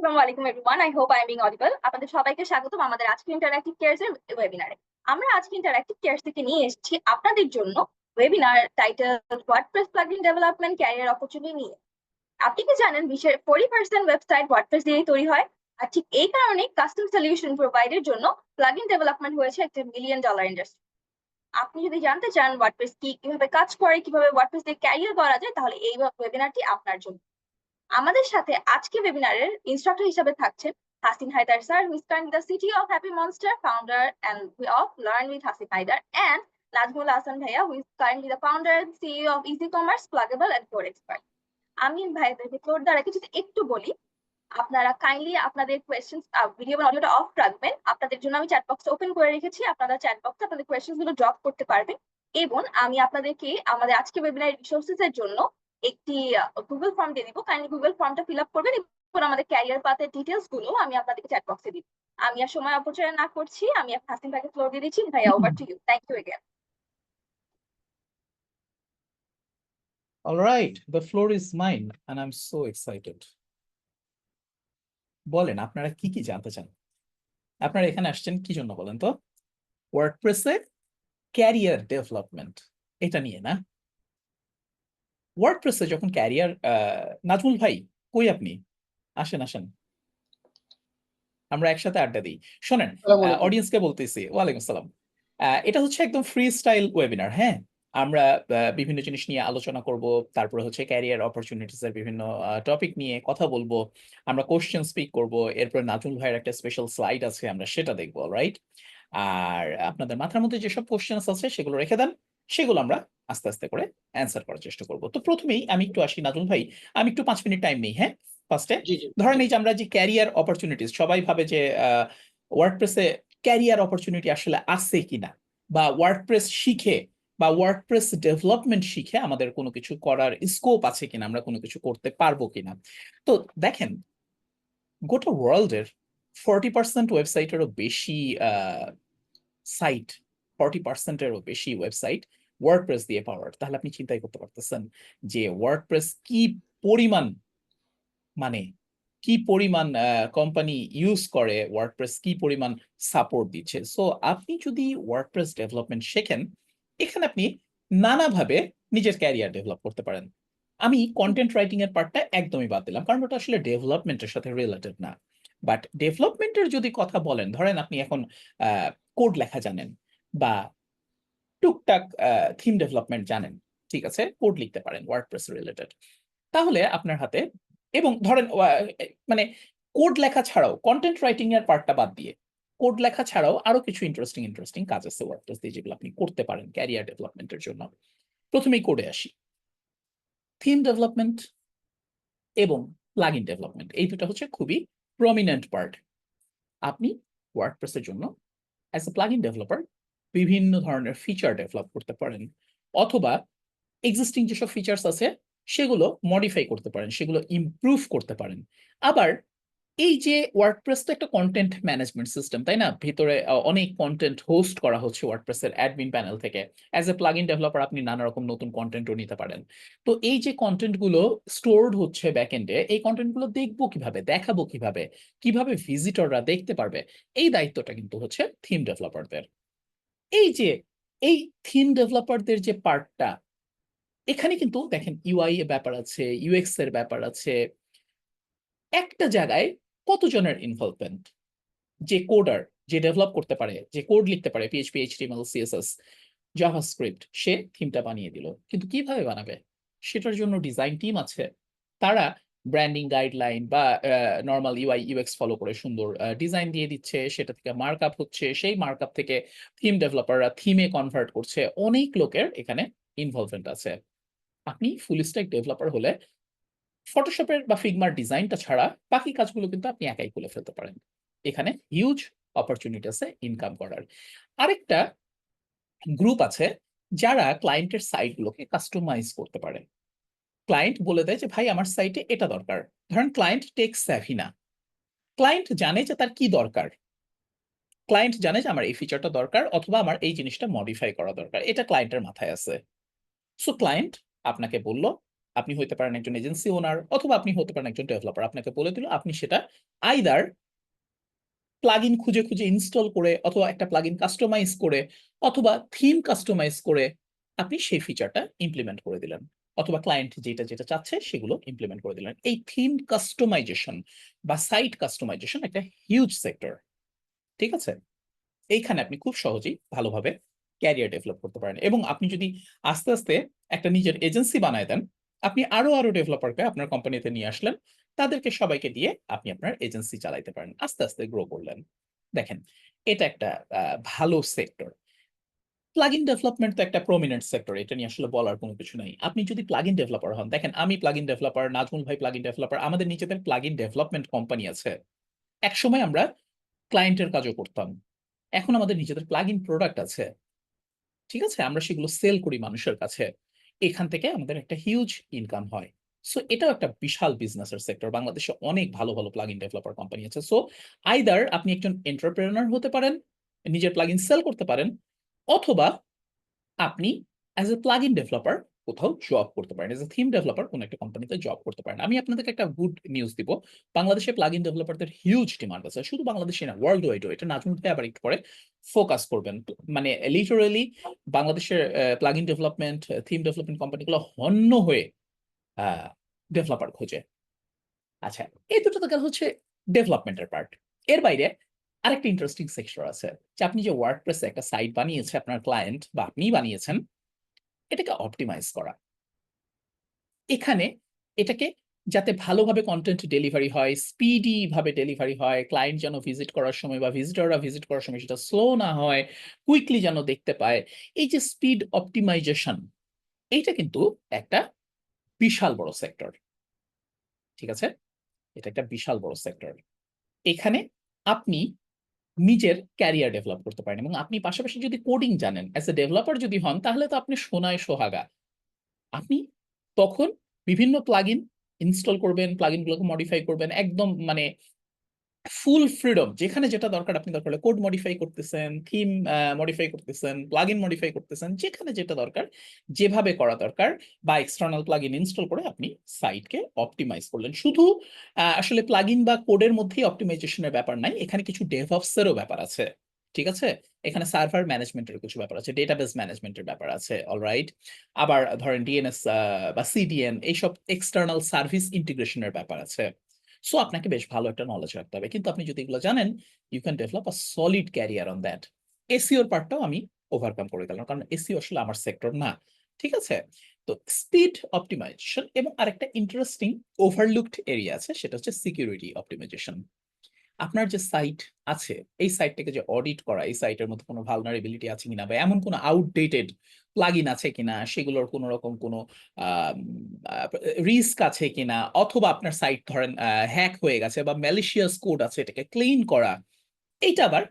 আসসালামু আলাইকুম everyone, I hope I am being audible. আপনাদের সবাইকে স্বাগতম আমাদের আজকে ইন্টারঅ্যাক্টিভ কেয়ারস এর ওয়েবিনারে। আমরা আজকে ইন্টারঅ্যাক্টিভ কেয়ারস থেকে নিয়ে এসেছি আপনাদের জন্য webinar title WordPress plugin development career opportunity নিয়ে। আপনি কি জানেন বিশ্বের 40% ওয়েবসাইট ওয়ার্ডপ্রেস দিয়েই তৈরি হয়? আর ঠিক এই কারণে কাস্টম সলিউশন প্রোভাইডের জন্য প্লাগইন ডেভেলপমেন্ট হয়েছে একটা $1 মিলিয়ন ইন্ডাস্ট্রি। আপনি যদি জানতে চান ওয়ার্ডপ্রেস কি, কিভাবে কাজ করে, কিভাবে ওয়ার্ডপ্রেস দিয়ে ক্যারিয়ার করা যায়, তাহলে এই ওয়েবিনারটি আপনার জন্য। আমাদের সাথে আজকে ওয়েবিনারের ইনস্ট্রাক্টর হিসেবে থাকছেন Hasin Haider sir, who is currently the CTO of Happy Monster, founder and of Learn with Hasin Haidar, and Najmul Hasan Bhaiya, who is currently the founder and CEO of Easy Commerce, Pluggable and Code Expert. আমি ভাইদেরকে floor দ্বারা কিছু একটু বলি। আপনারা kindly আপনাদের questions video বা অডিওটা অফ রাখবেন। আপনাদের জন্য আমি চ্যাট বক্স ওপেন করে রেখেছি, আপনারা চ্যাট বক্সে আপনাদের কোয়েশ্চেন্স গুলো ড্রপ করতে পারবেন। এবং আমি আপনাদেরকে আমাদের আজকে ওয়েবিনার রিসোর্সেস এর জন্য একটি গুগল ফর্ম দিয়ে দিব। কাইন্ডলি গুগল ফর্মটা ফিল আপ করবেন এবং আমাদের ক্যারিয়ার পাথের ডিটেলস গুলো আমি আপনাদেরকে চ্যাট বক্সে দিব। আমি আর সময় অপচয় না করছি, আমি হাসিন ভাইকে ফ্লোর দিয়ে দিচ্ছি। ভাইয়া, over to you. Thank you again. All right, the floor is mine and I'm so excited. বলেন আপনারা কি কি জানতে চান? আপনারা এখানে আসছেন কি জন্য বলেন তো? ওয়ার্ডপ্রেসে ক্যারিয়ার ডেভেলপমেন্ট এটা নিয়ে না? ওয়ার্ডপ্রেসে যখন ক্যারিয়ার নাজমুল ভাই কই আপনি? আসেন আসেন, আমরা একসাথে আড্ডা দিই। শোনেন, অডিয়েন্সকে বলতেছি ওয়ালাইকুম আসসালাম। এটা হচ্ছে একদম ফ্রি স্টাইল ওয়েবিনার। হ্যাঁ, আমরা বিভিন্ন জিনিস নিয়ে আলোচনা করব, তারপরে হচ্ছে ক্যারিয়ার অপরচুনিটিস এর বিভিন্ন টপিক নিয়ে কথা বলবো, আমরা কোশ্চেন স্পিক করব, এরপরে নাজমুল ভাইয়ের একটা স্পেশাল স্লাইড আছে, আমরা সেটা দেখবো, রাইট? আর আপনাদের মাথার মধ্যে যেসব কোশ্চেন্স আছে সেগুলো রেখে দেন, সেগুলো আমরা আস্তে আস্তে করে অ্যান্সার করার চেষ্টা করব। তো প্রথমেই আমি একটু আসি নাজমুল ভাই, আমি একটু 5 মিনিট টাইম নেই। হ্যাঁ, ফার্স্টে ধরেন এই যে আমরা যে ক্যারিয়ার অপরচুনিটিস, সবাই ভাবে যে ওয়ার্ডপ্রেসে ক্যারিয়ার অপরচুনিটি আসলে আছে কিনা, বা ওয়ার্ডপ্রেস শিখে বা ওয়ার্ডপ্রেস ডেভেলপমেন্ট শিখে আমাদের কোনো কিছু করার স্কোপ আছে কিনা, আমরা কোনো কিছু করতে পারবো কিনা। তো দেখেন, গোটা ওয়ার্ল্ডের 40% ওয়েবসাইটেরও বেশি সাইট, 40%-এরও বেশি ওয়েবসাইট ওয়ার্ডপ্রেস দিয়ে পাওয়ার। তাহলে আপনি চিন্তাই করতে পারতেছেন যে ওয়ার্ডপ্রেস কি পরিমাণ, মানে কি পরিমাণ কোম্পানি ইউজ করে, ওয়ার্ডপ্রেস কি পরিমাণ সাপোর্ট দিচ্ছে। সো আপনি যদি ওয়ার্ডপ্রেস ডেভেলপমেন্ট শেখেন, এখানে আপনি নানাভাবে নিজের ক্যারিয়ার ডেভেলপ করতে পারেন। আমি কন্টেন্ট রাইটিং এর পার্টটা একদমই বাদ দিলাম, কারণ ওটা আসলে ডেভেলপমেন্টের সাথে রিলেটেড না। বাট ডেভেলপমেন্টের যদি কথা বলেন, ধরেন আপনি এখন কোড লেখা জানেন বা টুকটাক থিম ডেভেলপমেন্ট জানেন, ঠিক আছে, কোড লিখতে পারেন ওয়ার্ডপ্রেস রিলেটেড, তাহলে আপনার হাতে, এবং ধরেন মানে কোড লেখা ছাড়াও কন্টেন্ট রাইটিং এর পার্টটা বাদ দিয়ে কোড লেখা ছাড়াও আরো কিছু ইন্টারেস্টিং ইন্টারেস্টিং কাজ আছে ওয়ার্ডপ্রেস দিয়ে, যেগুলো আপনি করতে পারেন ক্যারিয়ার ডেভেলপমেন্টের জন্য। প্রথমেই কোডে আসি। থিম ডেভেলপমেন্ট এবং প্লাগইন ডেভেলপমেন্ট, এই দুটো হচ্ছে খুবই প্রমিনেন্ট পার্ট। আপনি ওয়ার্ডপ্রেসের জন্য অ্যাজ এ প্লাগইন ডেভেলপার বিভিন্ন ধরনের ফিচার ডেভেলপ করতে পারেন, অথবা এক্সিস্টিং যেসব ফিচার্স আছে সেগুলো মডিফাই করতে পারেন, সেগুলো ইমপ্রুভ করতে পারেন। আবার এই যে ওয়ার্ডপ্রেস তো একটা কন্টেন্ট ম্যানেজমেন্ট সিস্টেম, তাই না? ভিতরে অনেক কন্টেন্ট হোস্ট করা হচ্ছে ওয়ার্ডপ্রেসের অ্যাডমিন প্যানেল থেকে। অ্যাজ এ প্লাগইন ডেভেলপার আপনি নানা রকম নতুন কন্টেন্টও নিতে পারেন। তো এই যে কন্টেন্ট গুলো স্টোরড হচ্ছে ব্যাকএন্ডে, এই কন্টেন্ট গুলো দেখবো কিভাবে, দেখাবো কিভাবে, কিভাবে ভিজিটররা দেখতে পারবে, এই দায়িত্বটা কিন্তু হচ্ছে থিম ডেভেলপারদের। এই যে এই থিম ডেভেলপারদের যে পার্টটা, এখানে কিন্তু দেখেন ইউআই এর ব্যাপার আছে, ইউএক্স এর ব্যাপার আছে। একটা জায়গায় কতজনের ইনভলভমেন্ট? যে কোডার, যে ডেভেলপ করতে পারে, যে কোড লিখতে পারে, পিএইচপি, এইচটিএমএল, সিএসএস, জাভাস্ক্রিপ্ট, সে থিমটা বানিয়ে দিল, কিন্তু কিভাবে বানাবে? সেটার জন্য ডিজাইন টিম আছে, তারা ব্র্যান্ডিং গাইডলাইন বা নর্মাল ইউআই ইউএক্স ফলো করে সুন্দর ডিজাইন দিয়ে দিচ্ছে, সেটা থেকে মার্কআপ হচ্ছে, সেই মার্কআপ থেকে থিম ডেভেলপাররা থিমে কনভার্ট করছে। অনেক লোকের এখানে ইনভলভমেন্ট আছে। আপনি ফুল স্ট্যাক ডেভেলপার হলে ফটোশপের বা ফিগমার ডিজাইনটা ছাড়া বাকি কাজগুলো কিন্তু আপনি একাই করে ফেলতে পারেন। এখানে হিউজ অপরচুনিটি আছে ইনকাম করার। আরেকটা গ্রুপ আছে যারা ক্লায়েন্টের সাইটগুলোকে কাস্টমাইজ করতে পারে। ক্লায়েন্ট বলে দেয় যে ভাই আমার সাইটে এটা দরকার। ধরেন ক্লায়েন্ট টেক স্যাভি না, ক্লায়েন্ট জানে যে তার কি দরকার, ক্লায়েন্ট জানে যে আমার এই ফিচারটা দরকার অথবা আমার এই জিনিসটা মডিফাই করা দরকার, এটা ক্লায়েন্টের মাথায় আছে। সো ক্লায়েন্ট আপনাকে বলল আপনি হতে পারেন একজন এজেন্সি ওনার, অথবা আপনি হতে পারেন একজন ডেভেলপার। আপনাকে বলে দিল, আপনি সেটা আইদার প্লাগইন খুঁজে খুঁজে ইনস্টল করে, অথবা একটা প্লাগইন কাস্টমাইজ করে, অথবা থিম কাস্টমাইজ করে আপনি সেই ফিচারটা ইমপ্লিমেন্ট করে দিলেন, অথবা ক্লায়েন্ট যেটা যেটা চাচ্ছে সেগুলো ইমপ্লিমেন্ট করে দিলেন। এই থিম কাস্টমাইজেশন বা সাইট কাস্টমাইজেশন একটা হিউজ সেক্টর, ঠিক আছে? এইখানে আপনি খুব সহজেই ভালোভাবে ক্যারিয়ার ডেভেলপ করতে পারেন। এবং আপনি যদি আস্তে আস্তে একটা নিজের এজেন্সি বানায় দেন, আপনি আরো আরো ডেভেলপারকে আপনার কোম্পানিতে নিয়ে আসলেন, তাদেরকে সবাইকে দিয়ে আপনি আপনার এজেন্সি চালাইতে পারেন, আস্তে আস্তে গ্রো করলেন। দেখেন, এটা একটা ভালো সেক্টর। প্লাগইন ডেভেলপমেন্ট তো একটা প্রমিনেন্ট সেক্টর, এটা নিয়ে আসলে বলার কোনো কিছু নাই। আপনি যদি প্লাগইন ডেভেলপার হন, দেখেন আমি প্লাগইন ডেভেলপার, নাজমুল ভাই প্লাগইন ডেভেলপার, আমাদের নিজেদের প্লাগইন ডেভেলপমেন্ট কোম্পানি আছে। একসময় আমরা ক্লায়েন্টের কাজও করতাম, এখন আমাদের নিজেদের প্লাগইন প্রোডাক্ট আছে, ঠিক আছে? আমরা সেগুলো সেল করি মানুষের কাছে, এখান থেকে আমাদের একটা হিউজ ইনকাম হয়। সো এটাও একটা বিশাল বিজনেসের সেক্টর। বাংলাদেশে অনেক ভালো ভালো প্লাগইন ডেভেলপার কোম্পানি আছে। সো আইদার আপনি একজন এন্টারপ্রেনার হতে পারেন, নিজের প্লাগইন সেল করতে পারেন, অথবা আপনি অ্যাজ এ প্লাগইন ডেভেলপার কোথাও জব করতে পারেন, এজ এ থিম ডেভেলপার কোন একটা কোম্পানিতে জব করতে পারেন। আমি আপনাদেরকে একটা গুড নিউজ দিব, বাংলাদেশে প্লাগইন ডেভেলপারদের হিউজ ডিমান্ড আছে, শুধু বাংলাদেশে না, ওয়ার্ল্ড ওয়াইডও। এটা নাজমুল ভাই আবার একটু পরে ফোকাস করবেন। মানে লিটারালি বাংলাদেশের প্লাগইন ডেভেলপমেন্ট, থিম ডেভেলপমেন্ট কোম্পানিগুলো হন্য হয়ে ডেভেলপার খোঁজে। আচ্ছা, এই দুটো তো গেল হচ্ছে ডেভেলপমেন্টের পার্ট। এর বাইরে আরেকটা ইন্টারেস্টিং সেক্টর আছে, যে আপনি যে ওয়ার্ডপ্রেসে একটা সাইট বানিয়েছে আপনার ক্লায়েন্ট বা আপনি বানিয়েছেন, এটাকে অপটিমাইজ করা। এখানে এটাকে যাতে ভালোভাবে কন্টেন্ট ডেলিভারি হয়, স্পিডি ভাবে ডেলিভারি হয়, ক্লায়েন্ট যেন ভিজিট করার সময় বা ভিজিটররা ভিজিট করার সময় সেটা স্লো না হয়, কুইকলি যেন দেখতে পায়, এই যে স্পিড অপটিমাইজেশন, এইটা কিন্তু একটা বিশাল বড় সেক্টর, ঠিক আছে? এটা একটা বিশাল বড় সেক্টর। এখানে আপনি নিজের ক্যারিয়ার ডেভেলপ করতে পারেন, এবং আপনি পাশাপাশি যদি কোডিং জানেন, অ্যাজ এ ডেভেলপার যদি হন, তাহলে তো আপনি সোনায় সোহাগা। আপনি তখন বিভিন্ন প্লাগইন ইনস্টল করবেন, প্লাগইন গুলোকে মডিফাই করবেন, একদম মানে ফুল ফ্রিডম, যেখানে যেটা দরকার আপনি দরকার হলে কোড মডিফাই করতেছেন, থিম মডিফাই করতেছেন, প্লাগইন মডিফাই করতেছেন, যেখানে যেটা দরকার, যেভাবে করা দরকার, বা এক্সটার্নাল প্লাগইন ইনস্টল করে আপনি সাইটকে অপটিমাইজ করলেন। শুধু আসলে প্লাগইন বা কোডের মধ্যেই অপটিমাইজেশনের ব্যাপার নাই, এখানে কিছু ডেভঅপসেরও ব্যাপার আছে, ঠিক আছে? এখানে সার্ভার ম্যানেজমেন্টের কিছু ব্যাপার আছে, ডেটাবেস ম্যানেজমেন্টের ব্যাপার আছে, অলরাইট। আবার ধরেন ডিএনএস বা সিডিএন, এইসব এক্সটার্নাল সার্ভিস ইন্টিগ্রেশনের ব্যাপার আছে। সো আপনাকে বেশ ভালো একটা নলেজ রাখতে হবে, কিন্তু আপনি যদি এগুলো জানেন, you can develop a solid career on that. এসইওর পার্টটাও আমি ওভারকাম করে গেলাম, কারণ এসইও আসলে আমার সেক্টর না, ঠিক আছে? তো স্পিড অপটিমাইজেশন, এবং আরেকটা ইন্টারেস্টিং ওভারলুকড এরিয়া আছে, সেটা হচ্ছে সিকিউরিটি অপটিমাইজেশন। আপনার যে সাইট আছে, এই সাইটটাকে যে অডিট করা, এই সাইটের মধ্যে কোনো ভালনারেবিলিটি আছে কিনা, বা এমন কোনো আউটডেটেড প্লাগইন আছে কিনা, সেগুলোর কোনো রকম কোনো রিস্ক আছে কিনা, অথবা আপনার সাইট ধরেন হ্যাক হয়ে গেছে বা ম্যালিশিয়াস কোড আছে, এটাকে ক্লিন করা। এইটা আবার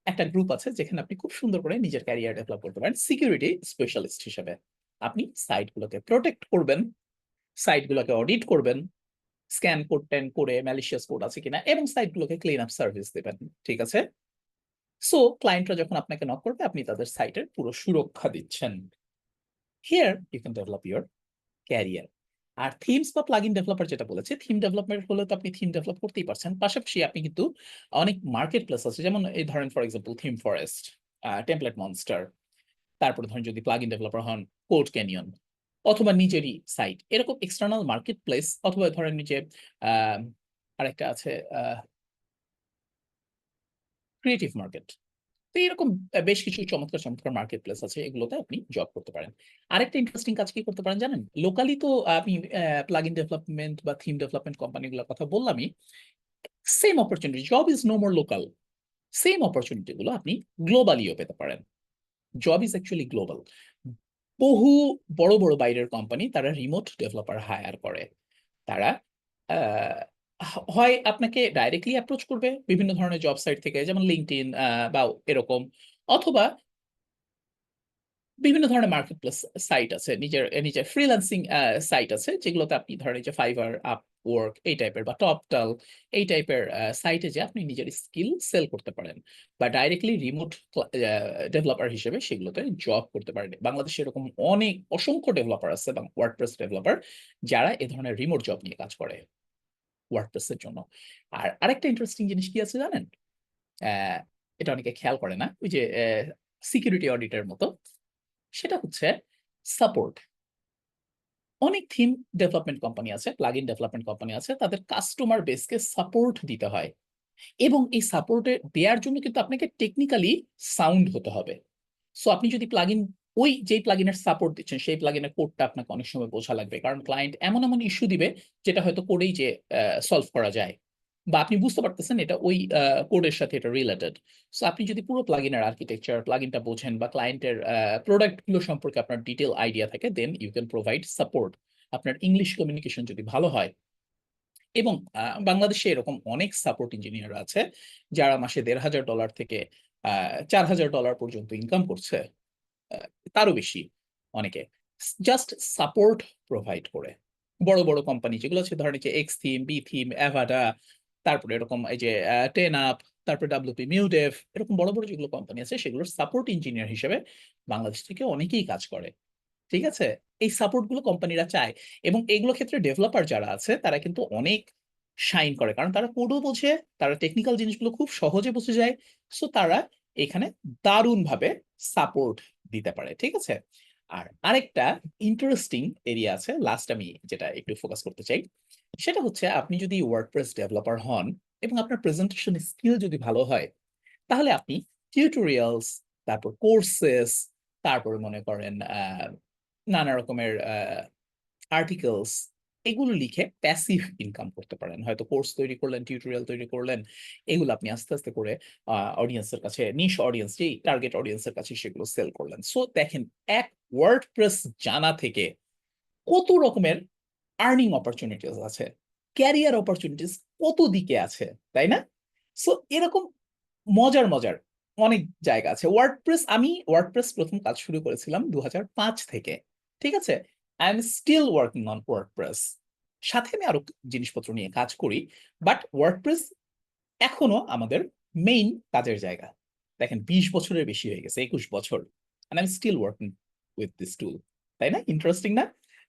একটা গ্রুপ আছে, যেখানে আপনি খুব সুন্দর করে নিজের ক্যারিয়ার ডেভেলপ করতে পারেন সিকিউরিটি স্পেশালিস্ট হিসেবে। আপনি সাইটগুলোকে প্রোটেক্ট করবেন, সাইটগুলোকে অডিট করবেন, স্ক্যান করতেন করে ম্যালিশিয়াস কোড আছে কিনা, এবং সাইটগুলোকে ক্লিন আপ সার্ভিস দেবেন, ঠিক আছে? সো ক্লায়েন্টরা যখন আপনাকে নক করবে, আপনি তাদের সাইটের পুরো সুরক্ষা দিচ্ছেন। Here you can develop your career. আর থিমস বা প্লাগইন ডেভেলপার যেটা বলেছে, থিম ডেভেলপমেন্ট হলে তো আপনি থিম ডেভেলপ করতেই পারছেন, পাশাপাশি আপনি কিন্তু অনেক মার্কেট প্লেস আছে, যেমন এই ধরেন for example theme forest, template monster, তারপরে ধরেন যদি প্লাগইন ডেভেলপার হন কোড ক্যানিয়ন, অথবা নিজেরই সাইট, এরকম এক্সটার্নাল মার্কেট প্লেস, অথবা ধরেন নিজে আরেকটা আছে ক্রিয়েটিভ মার্কেট। তো এরকম বেশ কিছু চমৎকার চমৎকার মার্কেট প্লেস আছে, এগুলোতে আপনি জব করতে পারেন। আরেকটা ইন্টারেস্টিং কাজ কি করতে পারেন জানেন? লোকালি তো আপনি প্লাগইন ডেভেলপমেন্ট বা থিম ডেভেলপমেন্ট কোম্পানিগুলোর কথা বললামই, same opportunity, job is no more local, same opportunity গুলো আপনি গ্লোবালিও পেতে পারেন। Job is actually global. বহু বড় বড় বাইরের কোম্পানি তারা রিমোট ডেভেলপার হায়ার করে। তারা হয় আপনাকে ডাইরেক্টলি অ্যাপ্রোচ করবে বিভিন্ন ধরনের জব সাইট থেকে, যেমন লিঙ্কডইন বা এরকম, অথবা বিভিন্ন ধরনের মার্কেট প্লেস সাইট আছে, নিজের নিজের ফ্রিল্যান্সিং সাইট আছে, যেগুলোতে আপনি ধরেন এই যে ফাইবার, আপওয়ার্ক এই টাইপের বা টপটাল এই টাইপের সাইটে যে আপনি নিজের স্কিল সেল করতে পারেন, বা ডাইরেক্টলি রিমোট ডেভেলপার হিসেবে সেগুলোতে জব করতে পারেন। বাংলাদেশে এরকম অনেক অসংখ্য ডেভেলপার আছে এবং ওয়ার্ডপ্রেস ডেভেলপার যারা এ ধরনের রিমোট জব নিয়ে কাজ করে ওয়ার্ডপ্রেসের জন্য। আর আরেকটা ইন্টারেস্টিং জিনিস কি আছে জানেন? এটা অনেকে খেয়াল করে না, ওই যে সিকিউরিটি অডিটের মতো, সেটা হচ্ছে সাপোর্ট। অনেক থিম ডেভেলপমেন্ট কোম্পানি আছে, প্লাগইন ডেভেলপমেন্ট কোম্পানি আছে, তাদের কাস্টমার বেসকে সাপোর্ট দিতে হয়, এবং এই সাপোর্টে দেওয়ার জন্য কিন্তু আপনাকে টেকনিক্যালি সাউন্ড হতে হবে। সো আপনি যদি প্লাগইন, ওই যেই প্লাগইনের সাপোর্ট দিচ্ছেন সেই প্লাগইনের কোডটা আপনাকে অনেক সময় বোঝা লাগবে, কারণ ক্লায়েন্ট এমন এমন ইস্যু দিবে যেটা হয়তো কোডেই যে সলভ করা যায়, বা আপনি বুঝতে পারতেছেন এটা ওই কোডের সাথে এটা রিলেটেড। সো আপনি যদি পুরো প্লাগইনের আর্কিটেকচার, প্লাগইনটা বোঝেন বা ক্লায়েন্টের প্রোডাক্টগুলো সম্পর্কে আপনার ডিটেল আইডিয়া থাকে, then you can provide support. আপনার ইংলিশ কমিউনিকেশন যদি ভালো হয়, এবং বাংলাদেশে এরকম অনেক সাপোর্ট ইঞ্জিনিয়ার আছে যারা মাসে $1,500 থেকে $4,000 পর্যন্ত ইনকাম করছে, তারও বেশি অনেকে, জাস্ট সাপোর্ট প্রোভাইড করে। বড় বড় কোম্পানি যেগুলো আছে, ধরেন যে X theme, B theme, Avada, তারপরে এরকম এই যে টেন আপ, তারপরে ডাব্লিউপি মিউডেভ, এরকম বড় বড় যেগুলো কোম্পানি আছে সেগুলোর সাপোর্ট ইঞ্জিনিয়ার হিসেবে বাংলাদেশ থেকে অনেকেই কাজ করে। ঠিক আছে, এই সাপোর্ট গুলো কোম্পানিরা চায়, এবং এগুলো ক্ষেত্রে ডেভেলপার যারা আছে তারা কিন্তু অনেক শাইন করে, কারণ তারা কোডও বোঝে, তারা টেকনিক্যাল জিনিসগুলো খুব সহজে বুঝে যায়। সো তারা এখানে দারুণ ভাবে সাপোর্ট দিতে পারে। ঠিক আছে, আর আরেকটা ইন্টারেস্টিং এরিয়া আছে, লাস্ট আমি যেটা একটু ফোকাস করতে চাই, সেটা হচ্ছে আপনি যদি ওয়ার্ডপ্রেস ডেভেলপার হন এবং আপনার প্রেজেন্টেশন স্কিল যদি ভালো হয়, তাহলে আপনি টিউটোরিয়ালস, তারপর কোর্সেস, তারপরে মনে করেন নানা রকমের আর্টিকেলস, এগুলো লিখে প্যাসিভ ইনকাম করতে পারেন। হয়তো কোর্স তৈরি করলেন, টিউটোরিয়াল তৈরি করলেন, এগুলো আপনি আস্তে আস্তে করে অডিয়েন্সের কাছে, নিশ অডিয়েন্স, যেই টার্গেট অডিয়েন্সের কাছে সেগুলো সেল করলেন। সো দেখেন, এক ওয়ার্ডপ্রেস জানা থেকে কত রকমের আর্নিং অপরচুনিটিস আছে, ক্যারিয়ার অপরচুনিটিস কত দিকে আছে, তাই না? সো এরকম মজার মজার অনেক জায়গা আছে। আমি ওয়ার্ডপ্রেস প্রথম কাজ শুরু করেছিলাম 2005 থেকে। ঠিক আছে, I am still working on WordPress, সাথে আমি আরো জিনিসপত্র নিয়ে কাজ করি, বাট ওয়ার্ডপ্রেস এখনো আমাদের মেইন কাজের জায়গা। দেখেন, 20 বছরের বেশি হয়ে গেছে, 21 বছর, and I'm still working with this tool, তাই না? ইন্টারেস্টিং না?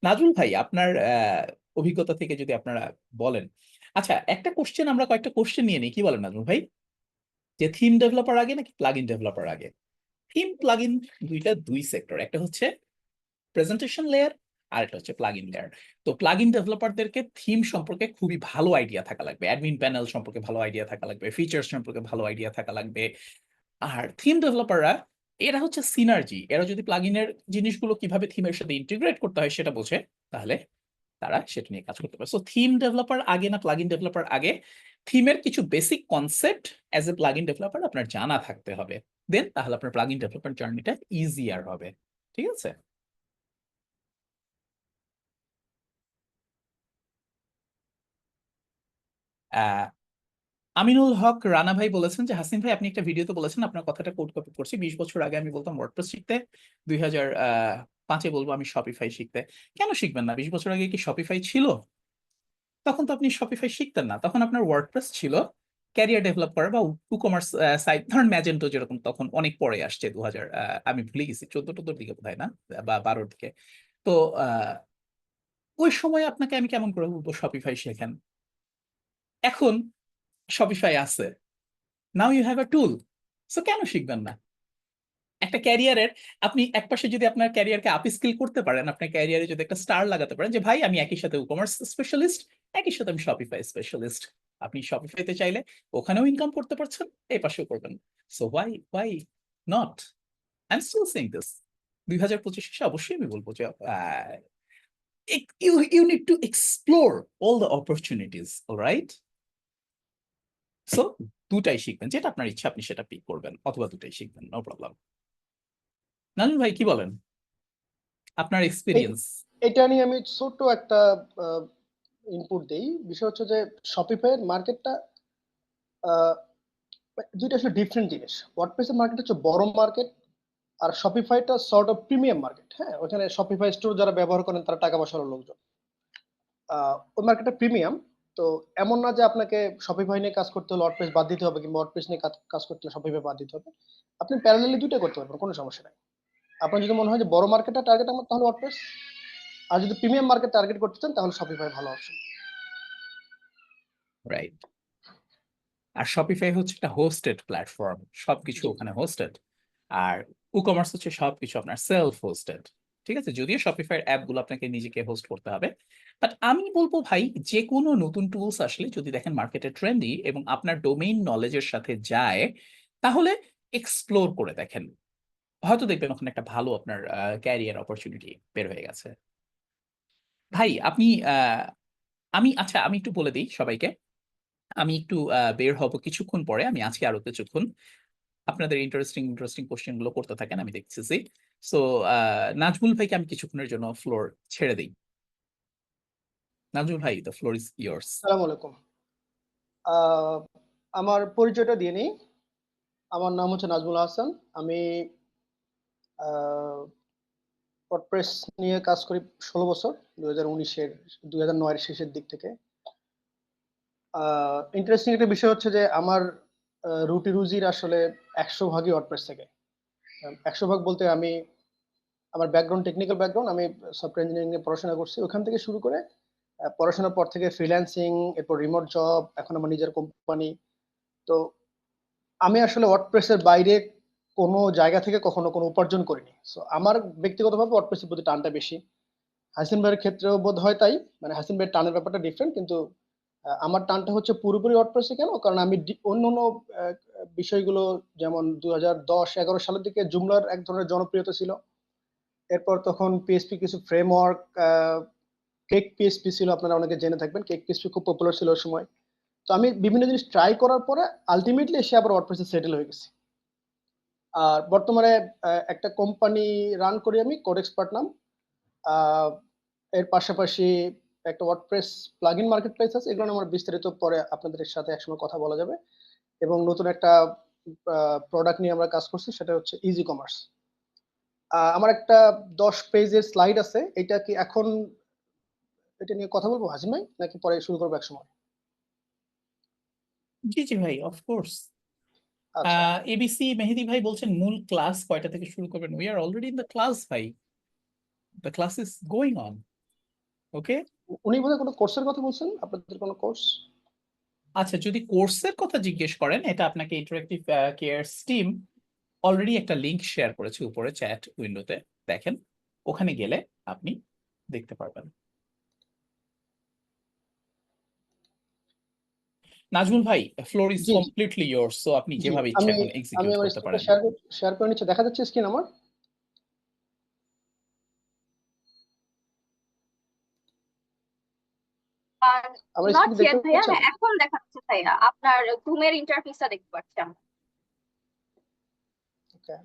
নাজমুল ভাই, আপনার অভিজ্ঞতা থেকে যদি আপনারা বলেন। আচ্ছা, একটা কোশ্চেন, আমরা কয়েকটা কোশ্চেন নিয়ে নিই, কি বলেন নাজমুল ভাই? যে থিম ডেভেলপার আগে নাকি প্লাগইন ডেভেলপার আগে? থিম প্লাগইন দুই সেক্টর, একটা হচ্ছে প্রেজেন্টেশন লেয়ার, আর একটা হচ্ছে প্লাগইন লেয়ার। তো প্লাগইন ডেভেলপারদেরকে থিম সম্পর্কে খুবই ভালো আইডিয়া থাকা লাগবে, অ্যাডমিন প্যানেল সম্পর্কে ভালো আইডিয়া থাকা লাগবে, ফিচার্স সম্পর্কে ভালো আইডিয়া থাকা লাগবে। আর থিম ডেভেলপাররা, এরা হচ্ছে সিনার্জি, এরা যদি প্লাগইনের জিনিসগুলো কিভাবে থিমের সাথে ইন্টিগ্রেট করতে হয় সেটা বোঝে, তাহলে তারা সেটা নিয়ে কাজ করতে পারে। সো থিম ডেভেলপার আগে না প্লাগইন ডেভেলপার আগে? থিমের কিছু basic concept as a plugin developer আপনার জানা থাকতে হবে, দেন তাহলে আপনার প্লাগইন ডেভেলপমেন্ট জার্নিটা ইজিয়ার হবে। ঠিক আছে? আহ আমিনুল হক রানা ভাই বলেছেন যে, হাসিন ভাই আপনি একটা ভিডিওতে বলেছেন, আপনার কথাটা কোট কপি করছি, 20 বছর আগে আমি বলতাম ওয়ার্ডপ্রেস শিখতে, 2005-এ বলবো আমি শপিফাই শিখতে। কেন শিখবেন না? 20 বছর আগে কি শপিফাই ছিল? তখন তো আপনি শপিফাই শিখতেন না, তখন আপনার ওয়ার্ডপ্রেস ছিল ক্যারিয়ার ডেভেলপ করা বা ই কমার্স সাইট, ধরেন ম্যাজেন্টো যেরকম তখন অনেক পরে আসছে, 2000 আমি ভুলে গেছি 14-14 দিকে বোধহয়, না বা 12-র দিকে। তো আহ, ওই সময় আপনাকে আমি কেমন করে বলবো শপিফাই শেখেন? এখন শপিফাই আছে, now you have a tool, so কেন শিখবেন না? একটা ক্যারিয়ারের, আপনি একপাশে যদি আপনার ক্যারিয়ারকে আপ স্কিল করতে পারেন, আপনার ক্যারিয়ারে যদি একটা স্টার লাগাতে পারেন যে ভাই আমি একই সাথে কমার্স স্পেশালিস্ট, একই সাথে আমি শপিফাই স্পেশালিস্ট, আপনি শপিফাইতে চাইলে ওখানেও ইনকাম করতে পারছেন, এই পাশেও করবেন। So why not? I am still saying this. 2025 অবশ্যই আমি বলবো যে you need to explore all the opportunities, alright? So দুটাই শিখবেন, যেটা আপনার ইচ্ছা আপনি সেটা পিক করবেন, অথবা দুটাই শিখবেন, নো প্রবলেম। নানুল ভাই কি বলেন, আপনার এক্সপিরিয়েন্স? এটা নিয়ে আমি ছোট একটা ইনপুট দেই। বিষয় হচ্ছে যে শপিফাই এর মার্কেটটা দুইটা আসলে ডিফারেন্ট জিনিস। ওয়ার্ডপ্রেস এর মার্কেট হচ্ছে বড় মার্কেট, আর শপিফাইটা সর্ট অফ প্রিমিয়াম মার্কেট। হ্যাঁ, ওখানে শপিফাই স্টোর যারা ব্যবহার করেন তারা টাকা পয়সার লোকজন। ওই মার্কেটটা প্রিমিয়াম। তো এমন না যে আপনাকে শপিফাই নিয়ে কাজ করতে হলে ওয়ার্ডপ্রেস বাদ দিতে হবে, কিংবা ওয়ার্ডপ্রেস নিয়ে কাজ করতে হলে শপিফাই বাদ দিতে হবে। আপনি প্যারালালি দুইটা করতে পারবেন, কোনো সমস্যা নাই। আপনার যদি মনে হয় যে বড় মার্কেটটা টার্গেট আমার, তাহলে ওয়ার্ডপ্রেস। আর যদি প্রিমিয়াম মার্কেট টার্গেট করতে চান তাহলে শপিফাই ভালো অপশন। রাইট। আর শপিফাই হচ্ছে একটা হোস্টেড প্ল্যাটফর্ম, সবকিছু জি। ওখানে হোস্টেড। আর ই-কমার্স হচ্ছে সবকিছু আপনার সেলফ হোস্টেড। ঠিক আছে, যদিও শপিফাইয়ের অ্যাপগুলো আপনাকে নিজেকে হোস্ট করতে হবে, বাট আমি বলবো ভাই যে কোনো নতুন টুলস আসলে যদি দেখেন মার্কেটে ট্রেন্ডি এবং আপনার ডোমেইন নলেজের সাথে যায়, তাহলে এক্সপ্লোর করে দেখেন, হয়তো দেখবেন ওখানে একটা ভালো আপনার ক্যারিয়ার অপরচুনিটি বের হয়ে গেছে। ভাই আপনি আমি একটু বলে দিই সবাইকে, আমি একটু বের হব কিছুক্ষণ পরে, আমি আজকে আরো কিছুক্ষণ। আপনাদের ইন্টারেস্টিং কোশ্চেন গুলো করতে থাকেন, আমি দেখতেছি। সো নাজমুল ভাইকে আমি কিছুক্ষণের জন্য ফ্লোর ছেড়ে দিই। নাজমুল ভাই, দ্য ফ্লোর ইজ ইয়ার্স। আসসালামু আলাইকুম। আমার পরিচয়টা দিয়ে নিই। আমার নাম হচ্ছে নাজমুল হাসান। আমি ওয়ার্ডপ্রেস নিয়ে কাজ করি 16 বছর, 2009 এর শেষের দিক থেকে। ইন্টারেস্টিং একটা বিষয় হচ্ছে যে আমার রুটি রুজির আসলে 100 ভাগই ওয়ার্ডপ্রেস থেকে। 100 ভাগ বলতে আমার ব্যাকগ্রাউন্ড টেকনিক্যাল ব্যাকগ্রাউন্ড, আমি সফটওয়্যার ইঞ্জিনিয়ারিং এ পড়াশোনা করছি। ওখান থেকে শুরু করে পড়াশোনার পর থেকে ফ্রিল্যান্সিং, এরপর রিমোট জব, এখন আমার নিজের কোম্পানি। তো আমি আসলে ওয়ার্ডপ্রেসের বাইরে কোনো জায়গা থেকে কখনো কোনো উপার্জন করিনি। সো আমার ব্যক্তিগতভাবে ওয়ার্ডপ্রেসের প্রতি টানটা বেশি। হাসিন ভাইয়ের ক্ষেত্রেও বোধ হয় তাই। মানে হাসিন ভাইয়ের টানের ব্যাপারটা ডিফারেন্ট, কিন্তু আমার টানটা হচ্ছে পুরোপুরি ওয়ার্ডপ্রেসে। কেন? কারণ আমি অন্যান্য বিষয়গুলো, যেমন 2010-11 সালের দিকে জুমলার এক ধরনের জনপ্রিয়তা ছিল। এরপর তখন পিএইচপি কিছু ফ্রেমওয়ার্ক, কেক পিএইচপি ছিল, আপনারা অনেকে জেনে থাকবেন। কেক পিএইচপি খুব পপুলার ছিল ওই সময়। তো আমি বিভিন্ন জিনিস ট্রাই করার পরে আলটিমেটলি এসে আবার ওয়ার্ডপ্রেসে সেটেল হয়ে গেছি। আর বর্তমানে একটা কোম্পানি রান করি আমি, কোড এক্সপার্ট নাম। আহ, এর পাশাপাশি একটা ওয়ার্ডপ্রেস প্লাগইন মার্কেটপ্লেস আছে। এগুলো নিয়ে আমার বিস্তারিত পরে আপনাদের সাথে একসময় কথা বলা যাবে। এবং নতুন একটা প্রোডাক্ট নিয়ে আমরা কাজ করছি, সেটা হচ্ছে ইজি কমার্স। আমার একটা 10 পেজের স্লাইড আছে। এটা কি এখন এটা নিয়ে কথা বলবো হাসিম ভাই, নাকি পরে শুরু করবো একসময়? জি জি ভাই, অফকোর্স। আচ্ছা, এবিসি মেহেদি ভাই বলছেন মূল ক্লাস কয়টা থেকে শুরু করবেন? We are already in the class ভাই, the class is going on. Okay. উনি বোধহয় কোনো কোর্সের কথা বলছেন, আপনাদের কোনো কোর্স? আচ্ছা, যদি কোর্সের কথা জিজ্ঞেস করেন, এটা আপনাকে ইন্টারেক্টিভ কেয়ার স্টিম অলরেডি একটা লিংক শেয়ার করেছে উপরে চ্যাট উইন্ডোতে, দেখেন, ওখানে গেলে আপনি দেখতে পারবেন। নাজমুল ভাই, floor is G G completely yours, so আপনি জি। যেভাবে ইচ্ছা আমি এখন আমি এক্সিকিউট আমার করতে স্ক্রিনটা পারেন। শেয়ার করে নিচ্ছি। দেখা যাচ্ছে স্ক্রিন আমার? আর আমার নট স্ক্রিন দেখতে ইয়েট ভাইয়া, পাচ্ছেন? হ্যাঁ এখন দেখাচ্ছে ভাইয়া, আপনার জুমের ইন্টারফেসটা দেখতে পাচ্ছি আমরা। ওকে।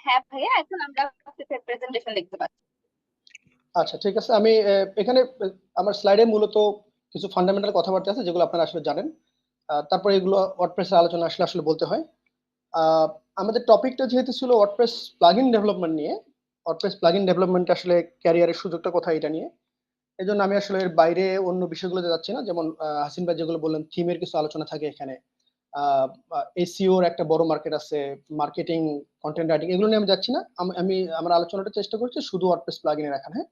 হ্যাঁ ভাইয়া, এখন আমরা প্রেজেন্টেশন দেখতে পাচ্ছি। আচ্ছা, ঠিক আছে। আমি এখানে আমার স্লাইডে মূলত কিছু ফান্ডামেন্টাল কথাবার্তা আছে যেগুলো আপনারা আসলে জানেন। তারপরে এগুলো ওয়ার্ডপ্রেসের আলোচনা আসলে আসলে বলতে হয়। আহ, আমাদের টপিকটা যেহেতু ছিল ওয়ার্ডপ্রেস প্লাগইন ডেভেলপমেন্ট নিয়ে, ওয়ার্ডপ্রেস প্লাগইন ডেভেলপমেন্ট আসলে ক্যারিয়ারের সুযোগটা কোথায়, এটা নিয়ে। এই জন্য আমি আসলে এর বাইরে অন্য বিষয়গুলোতে যাচ্ছি না। যেমন হাসিন ভাই যেগুলো বললেন, থিমের কিছু আলোচনা থাকে এখানে। এসইওর একটা বড় মার্কেট আছে, মার্কেটিং, কন্টেন্ট রাইটিং, এগুলো নিয়ে আমি যাচ্ছি না। আমি আমার আলোচনাটা চেষ্টা করছি শুধু ওয়ার্ডপ্রেস প্লাগইনে রাখার। হ্যাঁ,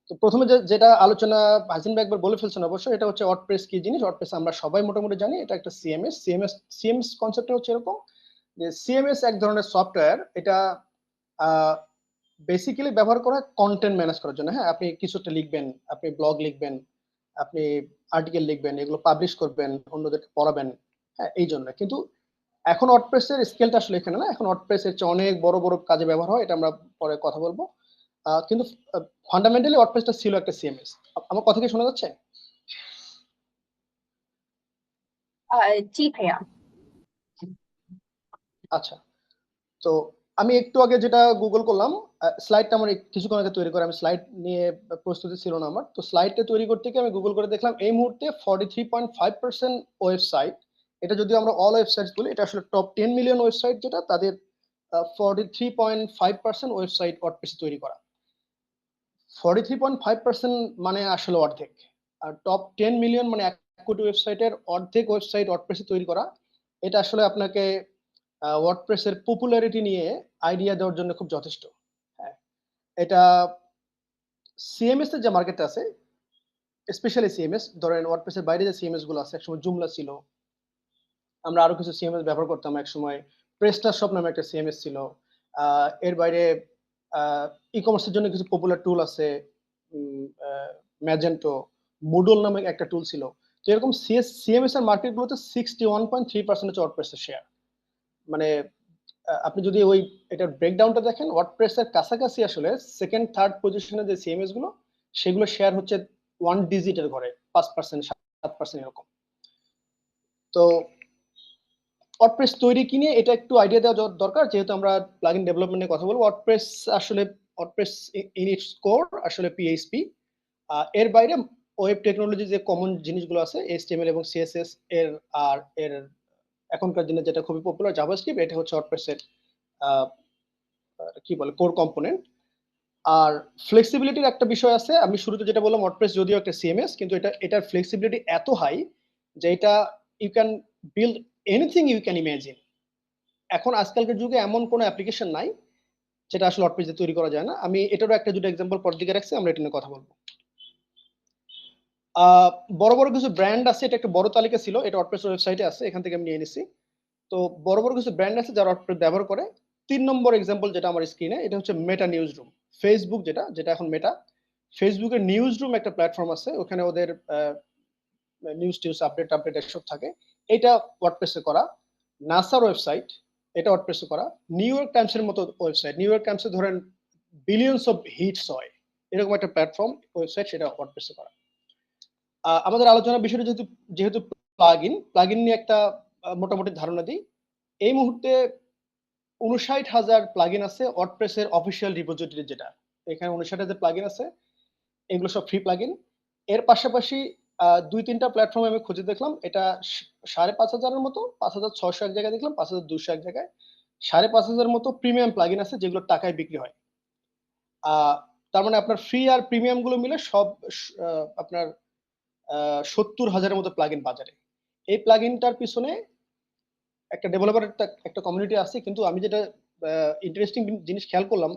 তো প্রথমে যেটা আলোচনা হাসিন ভাই একবার বলে ফেলছেন অবশ্যই, এটা হচ্ছে ওয়ার্ডপ্রেস কি জিনিস। ওয়ার্ডপ্রেস আমরা সবাই মোটামুটি জানি, এটা একটা সিএমএস কনসেপ্টটা হচ্ছে এরকম যে সিএমএস এক ধরনের সফটওয়্যার। এটা বেসিক্যালি ব্যবহার করা হয় কন্টেন্ট ম্যানেজ করার জন্য। হ্যাঁ, আপনি কিছু একটা লিখবেন, আপনি ব্লগ লিখবেন, আপনি আর্টিকেল লিখবেন, এগুলো পাবলিশ করবেন, অন্যদেরকে পড়াবেন। হ্যাঁ, এই জন্য। কিন্তু এখন ওয়ার্ডপ্রেসের স্কেলটা আসলে এখানে না। এখন ওয়ার্ডপ্রেস এর চেয়ে অনেক বড় বড় কাজে ব্যবহার হয়, এটা আমরা পরে কথা বলবো। কিন্তু ফান্ডামেন্টালি ওয়ার্ডপ্রেসটা ছিল একটা সিএমএস। আমার কথা কি শোনা যাচ্ছে? জি ভাইয়া। আচ্ছা। তো আমি একটু আগে যেটা গুগল করলাম, স্লাইডটা আমার কিছুক্ষণ আগে তৈরি করে, আমি স্লাইড নিয়ে প্রস্তুতি ছিল না আমার, তো স্লাইডটা তৈরি করতে গিয়ে আমি গুগল করে দেখলাম এই মুহূর্তে 43.5% ওয়েবসাইট, এটা যদি আমরা অল ওয়েবসাইট বলি, এটা আসলে টপ 10 মিলিয়ন ওয়েবসাইট যেটা, তাদের 43.5% ওয়েবসাইট ওয়ার্ডপ্রেসে তৈরি করা। 43.5% মানে আসলে অর্ধেক, আর টপ 10 মিলিয়ন মানে 1 কোটি ওয়েবসাইটের অর্ধেক ওয়েবসাইট ওয়ার্ডপ্রেসে তৈরি করা। এটা আসলে আপনাকে ওয়ার্ডপ্রেসের পপুলারিটি নিয়ে আইডিয়া দেওয়ার জন্য খুব যথেষ্ট। হ্যাঁ, এটা সিএমএস এর যে মার্কেটটা আছে, স্পেশালি সিএমএস, ধরেন ওয়ার্ডপ্রেসের বাইরে যে সিএমএস গুলো আছে, একসময় জুমলা ছিল, আমরা আরো কিছু সিএমএস ব্যবহার করতাম একসময়, প্রেস্টাশপ নামে একটা সিএমএস ছিল, এর বাইরে ই কমার্সের জন্য কিছু পপুলার টুল আছে, ম্যাজেন্টো, মুডল নামে একটা টুল ছিল। তো এরকম সিএমএস এর মার্কেটগুলোতে 61.3% হচ্ছে ওয়ার্ডপ্রেসের শেয়ার। মানে আপনি যদি ওই এটার ব্রেকডাউনটা দেখেন, ওয়ার্ডপ্রেসের কাছাকাছি আসলে সেকেন্ড থার্ড পজিশনে যে সিএমএস গুলো, সেগুলো শেয়ার হচ্ছে 1 ডিজিটের ঘরে, 5%, 7% এরকম। তো ওয়ার্ডপ্রেস তৈরি কিনে এটা একটু আইডিয়া দেওয়া দরকার, যেহেতু আমরা প্লাগইন ডেভেলপমেন্টের কথা বলবো। ওয়ার্ডপ্রেস আসলে ওয়ার্ডপ্রেস ইন ইটস কোর আসলে পিএইচপি, এর বাইরে ওয়েব টেকনোলজি যে কমন জিনিসগুলো আছে, এইচটিএমএল এবং সিএসএস এর, আর এর এখনকার দিনে যেটা খুবই পপুলার জাভাস্ক্রিপ্ট, এটা হচ্ছে ওয়ার্ডপ্রেসের কি বলে কোর কম্পোনেন্ট। আর ফ্লেক্সিবিলিটির একটা বিষয় আছে, আমি শুরুতে যেটা বললাম, ওয়ার্ডপ্রেস যদিও একটা সিএমএস, কিন্তু এটার ফ্লেক্সিবিলিটি এত হাই যে এটা you can build anything you can imagine. এখন আজকালকার যুগে এমন কোনো অ্যাপ্লিকেশন নাই যেটা আসলে ওয়ার্ডপ্রেস দিয়ে তৈরি করা যায় না। আমি এটারও একটা দুটো এক্সাম্পল পর দিকে রাখছি, আমরা এটা নিয়ে কথা বলবো। বড় বড় কিছু ব্র্যান্ড আছে, এটা একটা বড় তালিকা ছিল, এটা ওয়ার্ডপ্রেস ওয়েবসাইটে আছে, এখান থেকে আমি নিয়ে নিছি। তো বড় বড় কিছু ব্র্যান্ড আছে যারা ওয়ার্ডপ্রেস ব্যবহার করে। 3 নম্বর এক্সাম্পল যেটা আমার স্ক্রিনে, এটা হচ্ছে মেটা নিউজ রুম। ফেসবুক যেটা এখন মেটা, ফেসবুকের নিউজ রুম একটা প্ল্যাটফর্ম আছে, ওখানে ওদের নিউজ টিউজ আপডেট এসব থাকে, এটা ওয়ার্ডপ্রেসে করা। নাসার ওয়েবসাইট, এটা ওয়ার্ডপ্রেসে করা। নিউ ইয়র্ক টাইমসের মতো ওয়েবসাইট, নিউ ইয়র্ক টাইমসে ধরেন বিলিয়নস অফ হিটস হয়, এরকম একটা প্ল্যাটফর্ম ওয়েবসাইট, সেটা ওয়ার্ডপ্রেসে করা। আমাদের আলোচনার বিষয়টা যেহেতু প্লাগইন নিয়ে একটা মোটামুটি ধারণা দিই। এই মুহূর্তে 59,000 প্লাগইন আছে ওয়ার্ডপ্রেসের অফিসিয়াল রিপোজিটরি, যেটা এখানে 59,000 প্লাগইন আছে, এগুলো সব ফ্রি প্লাগইন। এর পাশাপাশি 2-3টা প্ল্যাটফর্মে আমি খুঁজে দেখলাম, এটা 5,500 মতো, 5,600 এক জায়গায় দেখলাম, 5,200 এক জায়গায়, 5,500 মতো প্রিমিয়াম প্লাগইন আছে যেগুলো টাকায় বিক্রি হয়। তার মানে আপনার ফ্রি আর প্রিমিয়াম গুলো মিলে সব আপনার 70,000-এর মতো প্লাগইন বাজারে। এই প্লাগইনটার পিছনে একটা ডেভেলপার একটা কমিউনিটি আছে, কিন্তু আমি যেটা ইন্টারেস্টিং জিনিস খেয়াল করলাম,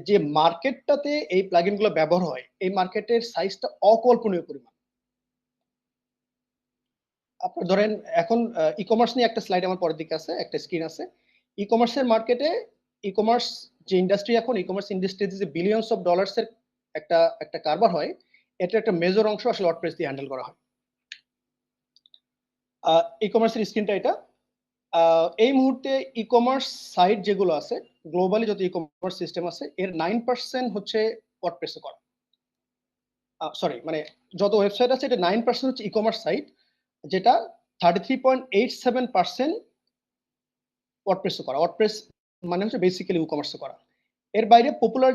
যে মার্কেটটাতে এই প্লাগইন গুলো ব্যবহার হয়, এই মার্কেটের সাইজটা অকল্পনীয় পরিমাণ। আপনার ধরেন এখন ই কমার্স নিয়ে একটা স্লাইড আমার পরের দিকে আছে, একটা স্ক্রিন আছে। ই কমার্সের মার্কেটে, ই কমার্স যে ইন্ডাস্ট্রি, এখন ই কমার্স ইন্ডাস্ট্রিতে যে বিলিয়নস অফ ডলার্সের একটা কারবার হয়, এটা একটা মেজর অংশ আসলে ওয়ার্ডপ্রেস দিয়ে হ্যান্ডেল করা হয়। ই কমার্সের স্ক্রিনটা এটা। এই মুহূর্তে ই কমার্স সাইট যেগুলো আছে গ্লোবালি, যত ই কমার্স সিস্টেম আছে, এর 9% হচ্ছে ওয়ার্ডপ্রেসে করা। সরি, মানে যত ওয়েবসাইট আছে, এটা 9% হচ্ছে ই কমার্স সাইট, যেটা 33.87% ওয়ার্ডপ্রেসে করা। ওয়ার্ডপ্রেস মানে হচ্ছে বেসিক্যালি ই কমার্সে করা। এর বাইরে পপুলার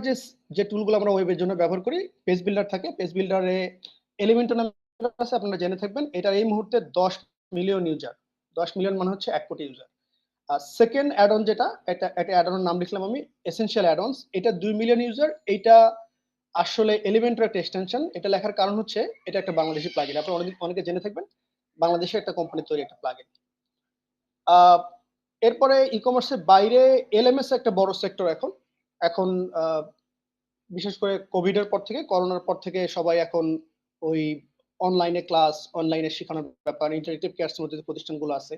যে টুলগুলো আমরা ওয়েবের জন্য ব্যবহার করি, পেজ বিল্ডার থাকে, পেজ বিল্ডারে এলিমেন্টর নামে আছে, আপনারা জেনে থাকবেন। এটা এই মুহূর্তে 10 মিলিয়ন ইউজার, 10 মিলিয়ন মানে হচ্ছে 1 কোটি ইউজার। সেকেন্ড অ্যাড অন যেটা, এটা অ্যাড অন নাম লিখলাম আমি, এসেনশিয়াল অ্যাড অনস, এটা 2 মিলিয়ন ইউজার। এটা আসলে এলিমেন্টর একটা এক্সটেনশন। এটা লেখার কারণ হচ্ছে এটা একটা বাংলাদেশি প্লাগইন, আপনারা অনেকে জেনে থাকবেন, বাংলাদেশের একটা কোম্পানি তৈরি একটা প্লাগইন। এরপরে ই কমার্সের বাইরে এলএমএস একটা বড় সেক্টর এখন বিশেষ করে কোভিড এর পর থেকে, করোনার পর থেকে সবাই এখন ওই অনলাইনে ক্লাস, অনলাইনে শেখানোর ব্যাপার, ইন্টারেক্টিভ ক্লাসের মধ্যে যে প্রতিষ্ঠানগুলো আছে,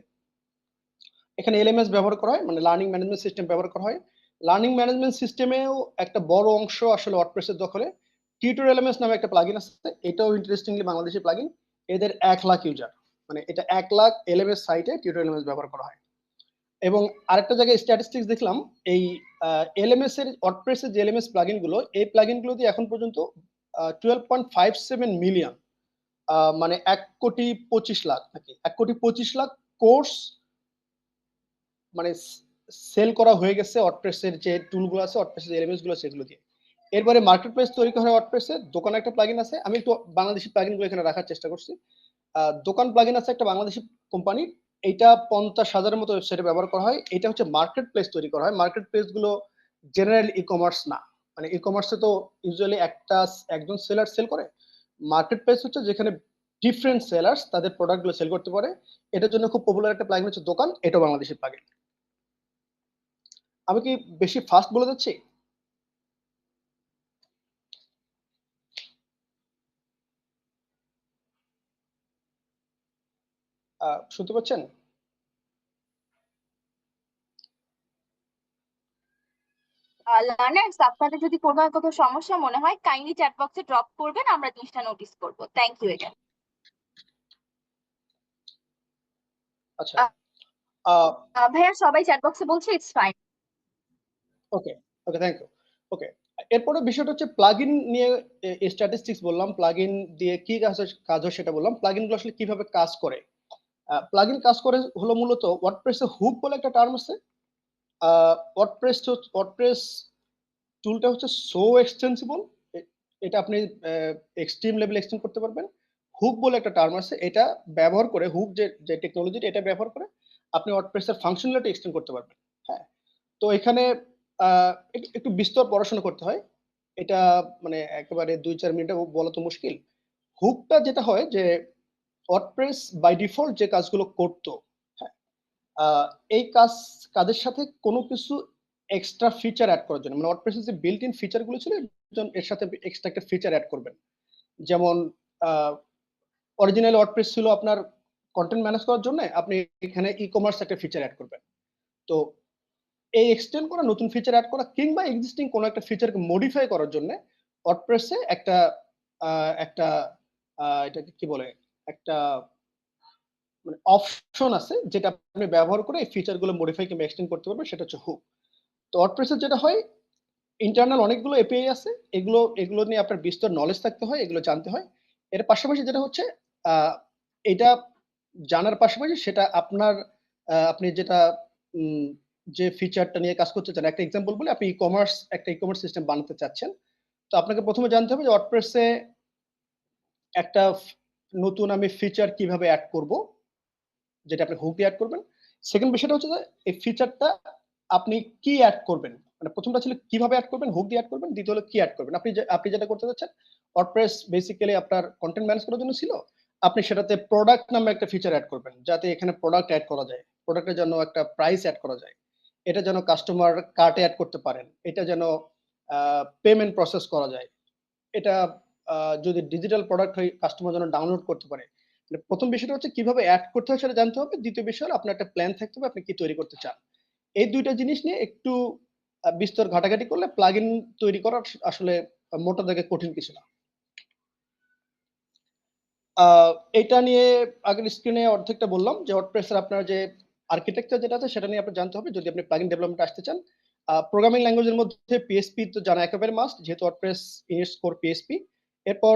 এখানে এলএমএস ব্যবহার করা হয়, মানে লার্নিং ম্যানেজমেন্ট সিস্টেম ব্যবহার করা হয়। লার্নিং ম্যানেজমেন্ট সিস্টেমেও একটা বড় অংশ আসলে ওয়ার্ডপ্রেসের দখলে। টিউটর এলএমএস নামে একটা প্লাগইন আছে, এটাও ইন্টারেস্টিংলি বাংলাদেশি প্লাগইন। এদের 1 লাখ ইউজার, মানে এটা 1 লাখ এলএমএস সাইটে টিউটর এলএমএস ব্যবহার করা হয়। এবং আরেকটা জায়গায় স্ট্যাটিস্টিক্স দেখলাম, এই এলএমএস এর, ওয়ার্ডপ্রেসের যে এলএমএস প্লাগইন গুলো, এই প্লাগইন গুলো দিয়ে এখন পর্যন্ত 12.57 মিলিয়ন, মানে 1,25,00,000 নাকি 1,25,00,000 কোর্স, মানে সেল করা হয়ে গেছে ওয়ার্ডপ্রেসের যে টুলগুলো আছে, ওয়ার্ডপ্রেসের এলিমেন্টস গুলো সেগুলো দিয়ে। এরপরে মার্কেট প্লেস তৈরি করা হয় ওয়ার্ডপ্রেসে। দোকানে একটা প্লাগইন আছে, আমি একটু বাংলাদেশি প্লাগইন গুলো এখানে রাখার চেষ্টা করছি। দোকান প্লাগইন আছে একটা বাংলাদেশি কোম্পানি, এইটা 50,000-এর মতো ওয়েবসাইটে ব্যবহার করা হয়। এটা হচ্ছে মার্কেট প্লেস তৈরি করা হয়। মার্কেট প্লেস গুলো জেনারেল ই কমার্স না, মানে ই কমার্সে তো ইউজুয়ালি একজন সেলার সেল করে। মার্কেট প্লেস হচ্ছে যেখানে ডিফারেন্ট সেলার্স তাদের প্রোডাক্ট গুলো সেল করতে পারে। এটার জন্য খুব পপুলার একটা প্লাগইন হচ্ছে দোকান, এটা বাংলাদেশি প্লাগইন। আমি কি বেশি ফাস্ট বলে যাচ্ছি? শুনতে পাচ্ছেন? লার্নার্স, আপনাদের যদি কোনো কোনো সমস্যা মনে হয় কাইন্ডলি চ্যাট বক্সে ড্রপ করবেন, আমরা জিনিসটা নোটিস করব। Thank you again. আচ্ছা, ভাইয়া সবাই চ্যাট বক্সে বলছে it's fine. Okay, okay, thank you. Okay, এরপরে বিষয়টা হচ্ছে প্লাগইন নিয়ে স্ট্যাটিস্টিক্স বললাম, প্লাগইন দিয়ে কি কাজ হয় সেটা বললাম। প্লাগইন গুলো আসলে কিভাবে কাজ করে? প্লাগইন কাজ করে হলো মূলত ওয়ার্ডপ্রেসে হুক বলে একটা টার্ম আছে। ওয়ার্ডপ্রেস টুলটা হচ্ছে সো এক্সটেন্সিবল, এটা আপনি এক্সট্রিম লেভেল এক্সটেন্ড করতে পারবেন। হুক বলে একটা টার্ম আছে, এটা ব্যবহার করে, হুক যে টেকনোলজিটা, এটা ব্যবহার করে আপনি ওয়ার্ডপ্রেসের ফাংশনালিটি এক্সটেন্ড করতে পারবেন। হ্যাঁ, তো এখানে একটু বিস্তর পড়াশোনা করতে হয়। এটা মানে একেবারে 2-4 মিনিটে বলা তো মুশকিল। হুকটা যেটা হয় যে ওয়ার্ডপ্রেস বাই ডিফল্ট যে কাজগুলো করতো, হ্যাঁ, আহ, এই কাজের সাথে কোনো কিছু এক্সট্রা ফিচার অ্যাড করার জন্য, মানে ওয়ার্ডপ্রেসের যে বিল্ট ইন ফিচার গুলো ছিল এর সাথে এক্সট্রা একটা ফিচার অ্যাড করবেন। যেমন অরিজিনাল ওয়ার্ডপ্রেস ছিল আপনার কন্টেন্ট ম্যানেজ করার জন্য, আপনি এখানে ই কমার্স একটা ফিচার অ্যাড করবেন। তো এই এক্সটেন্ড করা, নতুন ফিচার অ্যাড করা কিংবা এক্সিস্টিং কোনো একটা ফিচারকে মডিফাই করার জন্য ওয়ার্ডপ্রেসে একটা এটাকে কি বলে, একটা মানে অপশন আছে যেটা আপনি ব্যবহার করে এই ফিচার গুলো মডিফাই কিংবা এক্সটেন্ড করতে পারবেন, সেটা হচ্ছে হুক। তো ওয়ার্ডপ্রেসের যেটা হয়, ইন্টারনাল অনেকগুলো এপিআই আছে, এগুলো নিয়ে আপনার বিস্তর নলেজ থাকতে হয়, এগুলো জানতে হয়। এর পাশাপাশি যেটা হচ্ছে আহ, এটা জানার পাশাপাশি সেটা আপনি যেটা উম, যে ফিচারটা নিয়ে কাজ করতে চান, একটা এক্সাম্পল বলে, আপনি একটা ই কমার্স সিস্টেম বানাতে চাচ্ছেন। তো আপনাকে প্রথমে জানতে হবে যে ওয়ার্ডপ্রেসে একটা নতুন আমি ফিচার কিভাবে অ্যাড করব, যেটা আপনি হুক দিয়ে অ্যাড করবেন। সেকেন্ড বিষয়টা হচ্ছে যে এই ফিচারটা আপনি কি অ্যাড করবেন, মানে প্রথমটা ছিল কিভাবে অ্যাড করবেন, হুক দিয়ে অ্যাড করবেন, দ্বিতীয় হলো কি অ্যাড করবেন। আপনি যেটা করতে যাচ্ছেন, ওয়ার্ডপ্রেস বেসিক্যালি আপনার কন্টেন্ট ম্যানেজ করার জন্য ছিল, আপনি সেটাতে প্রোডাক্ট নামে একটা ফিচার অ্যাড করবেন, যাতে এখানে প্রোডাক্ট অ্যাড করা যায়, প্রোডাক্টের জন্য একটা প্রাইস অ্যাড করা যায়, এটা যেন কাস্টমার কার্টে অ্যাড করতে পারেন, এটা যেন পেমেন্ট প্রসেস করা যায়, এটা যদি ডিজিটাল প্রোডাক্ট হয় কাস্টমার যেন ডাউনলোড করতে পারে। মানে প্রথম বিষয়টা হচ্ছে কিভাবে অ্যাড করতে হয় সেটা জানতে হবে, দ্বিতীয় বিষয় হলো আপনার একটা প্ল্যান থাকতে হবে আপনি কি তৈরি করতে চান। এই দুইটা জিনিস নিয়ে একটু বিস্তর ঘাটাঘাটি করলে প্লাগইন তৈরি করা আসলে মোটা দাগে কঠিন কিছু না। এটা নিয়ে আগের স্ক্রিনে অর্ধেকটা বললাম যে ওয়ার্ডপ্রেসের আপনার যে আর্কিটেকচার যেটা আছে সেটা নিয়ে আপনার জানতে হবে যদি আপনি প্লাগইন ডেভেলপমেন্ট আসতে চান। প্রোগ্রামিং ল্যাঙ্গুয়েজের মধ্যে পিএসপি তো জানা একেবারে মাস্ট, যেহেতু ওয়ার্ডপ্রেস ইজ কোর পিএসপি। এরপর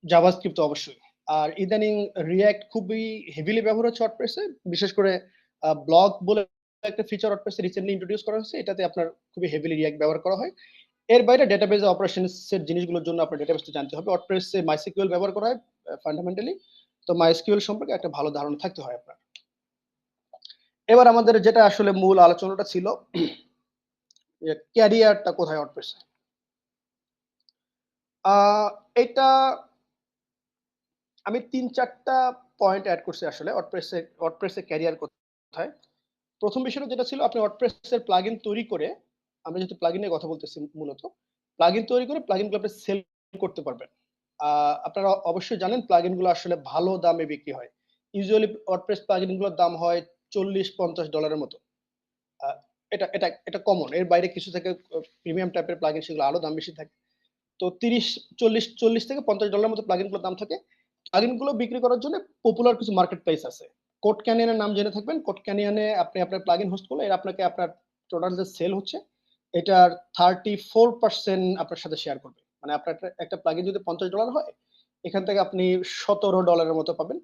জাভাস্ক্রিপ্ট তো অবশ্যই। আর ইদানিং রিয়্যাক্ট খুবই হেভিলি ব্যবহার হচ্ছে ওয়ার্ডপ্রেসে, বিশেষ করে ব্লগ বলে একটা ফিচার ওয়ার্ডপ্রেসে রিসেন্টলি ইন্ট্রোডিউস করা হয়েছে, এটাতে আপনার খুবই হেভিলি রিয়্যাক্ট ব্যবহার করা হয়। এর বাইরে ডেটাবেজ অপারেশনস এর জিনিসগুলোর জন্য আপনার ডেটাবেসটা জানতে হবে। ওয়ার্ডপ্রেসে মাইসিকিউএল ব্যবহার করা হয় ফান্ডামেন্টালি, তো মাইসিকিউএল সম্পর্কে একটা ভালো ধারণা থাকতে হয় আপনার। এবার আমাদের যেটা আসলে মূল আলোচনাটা ছিল, ক্যারিয়ারটা কোথায় ওয়ার্ডপ্রেসে। এটা আমি 3-4টা পয়েন্ট অ্যাড করছি আসলে ওয়ার্ডপ্রেসে ক্যারিয়ার কোথায়। প্রথম বিষয়টা যেটা ছিল, আপনি ওয়ার্ডপ্রেসের প্লাগইন তৈরি করে, আমরা যেহেতু প্লাগইনের কথা বলতেছি মূলত, প্লাগইন তৈরি করে প্লাগইনগুলো আপনি সেল করতে পারবেন। আপনারা অবশ্যই জানেন প্লাগইনগুলো আসলে ভালো দামে বিক্রি হয়। ইউজুয়ালি ওয়ার্ডপ্রেস প্লাগইনগুলোর দাম হয় $40-50 মতো। আহ, এটা এটা এটা কমন, এর বাইরে কিছু থেকে প্রিমিয়াম টাইপের প্লাগইন সেগুলো আরো দাম বেশি থাকে। তো 40 থেকে $50 মতো প্লাগইনগুলোর দাম থাকে। প্লাগইনগুলো বিক্রি করার জন্য পপুলার কিছু মার্কেট প্লেস আছে। কোড ক্যানিয়নের নাম জেনে থাকবেন। কোড ক্যানিয়নে আপনি আপনার প্লাগইন হোস্ট করলে এর আপনাকে আপনার টোটাল যে সেল হচ্ছে এটার 34% আপনার সাথে শেয়ার করবে। মানে আপনার একটা প্লাগইন যদি $50 হয়, এখান থেকে আপনি $17 মতো পাবেন।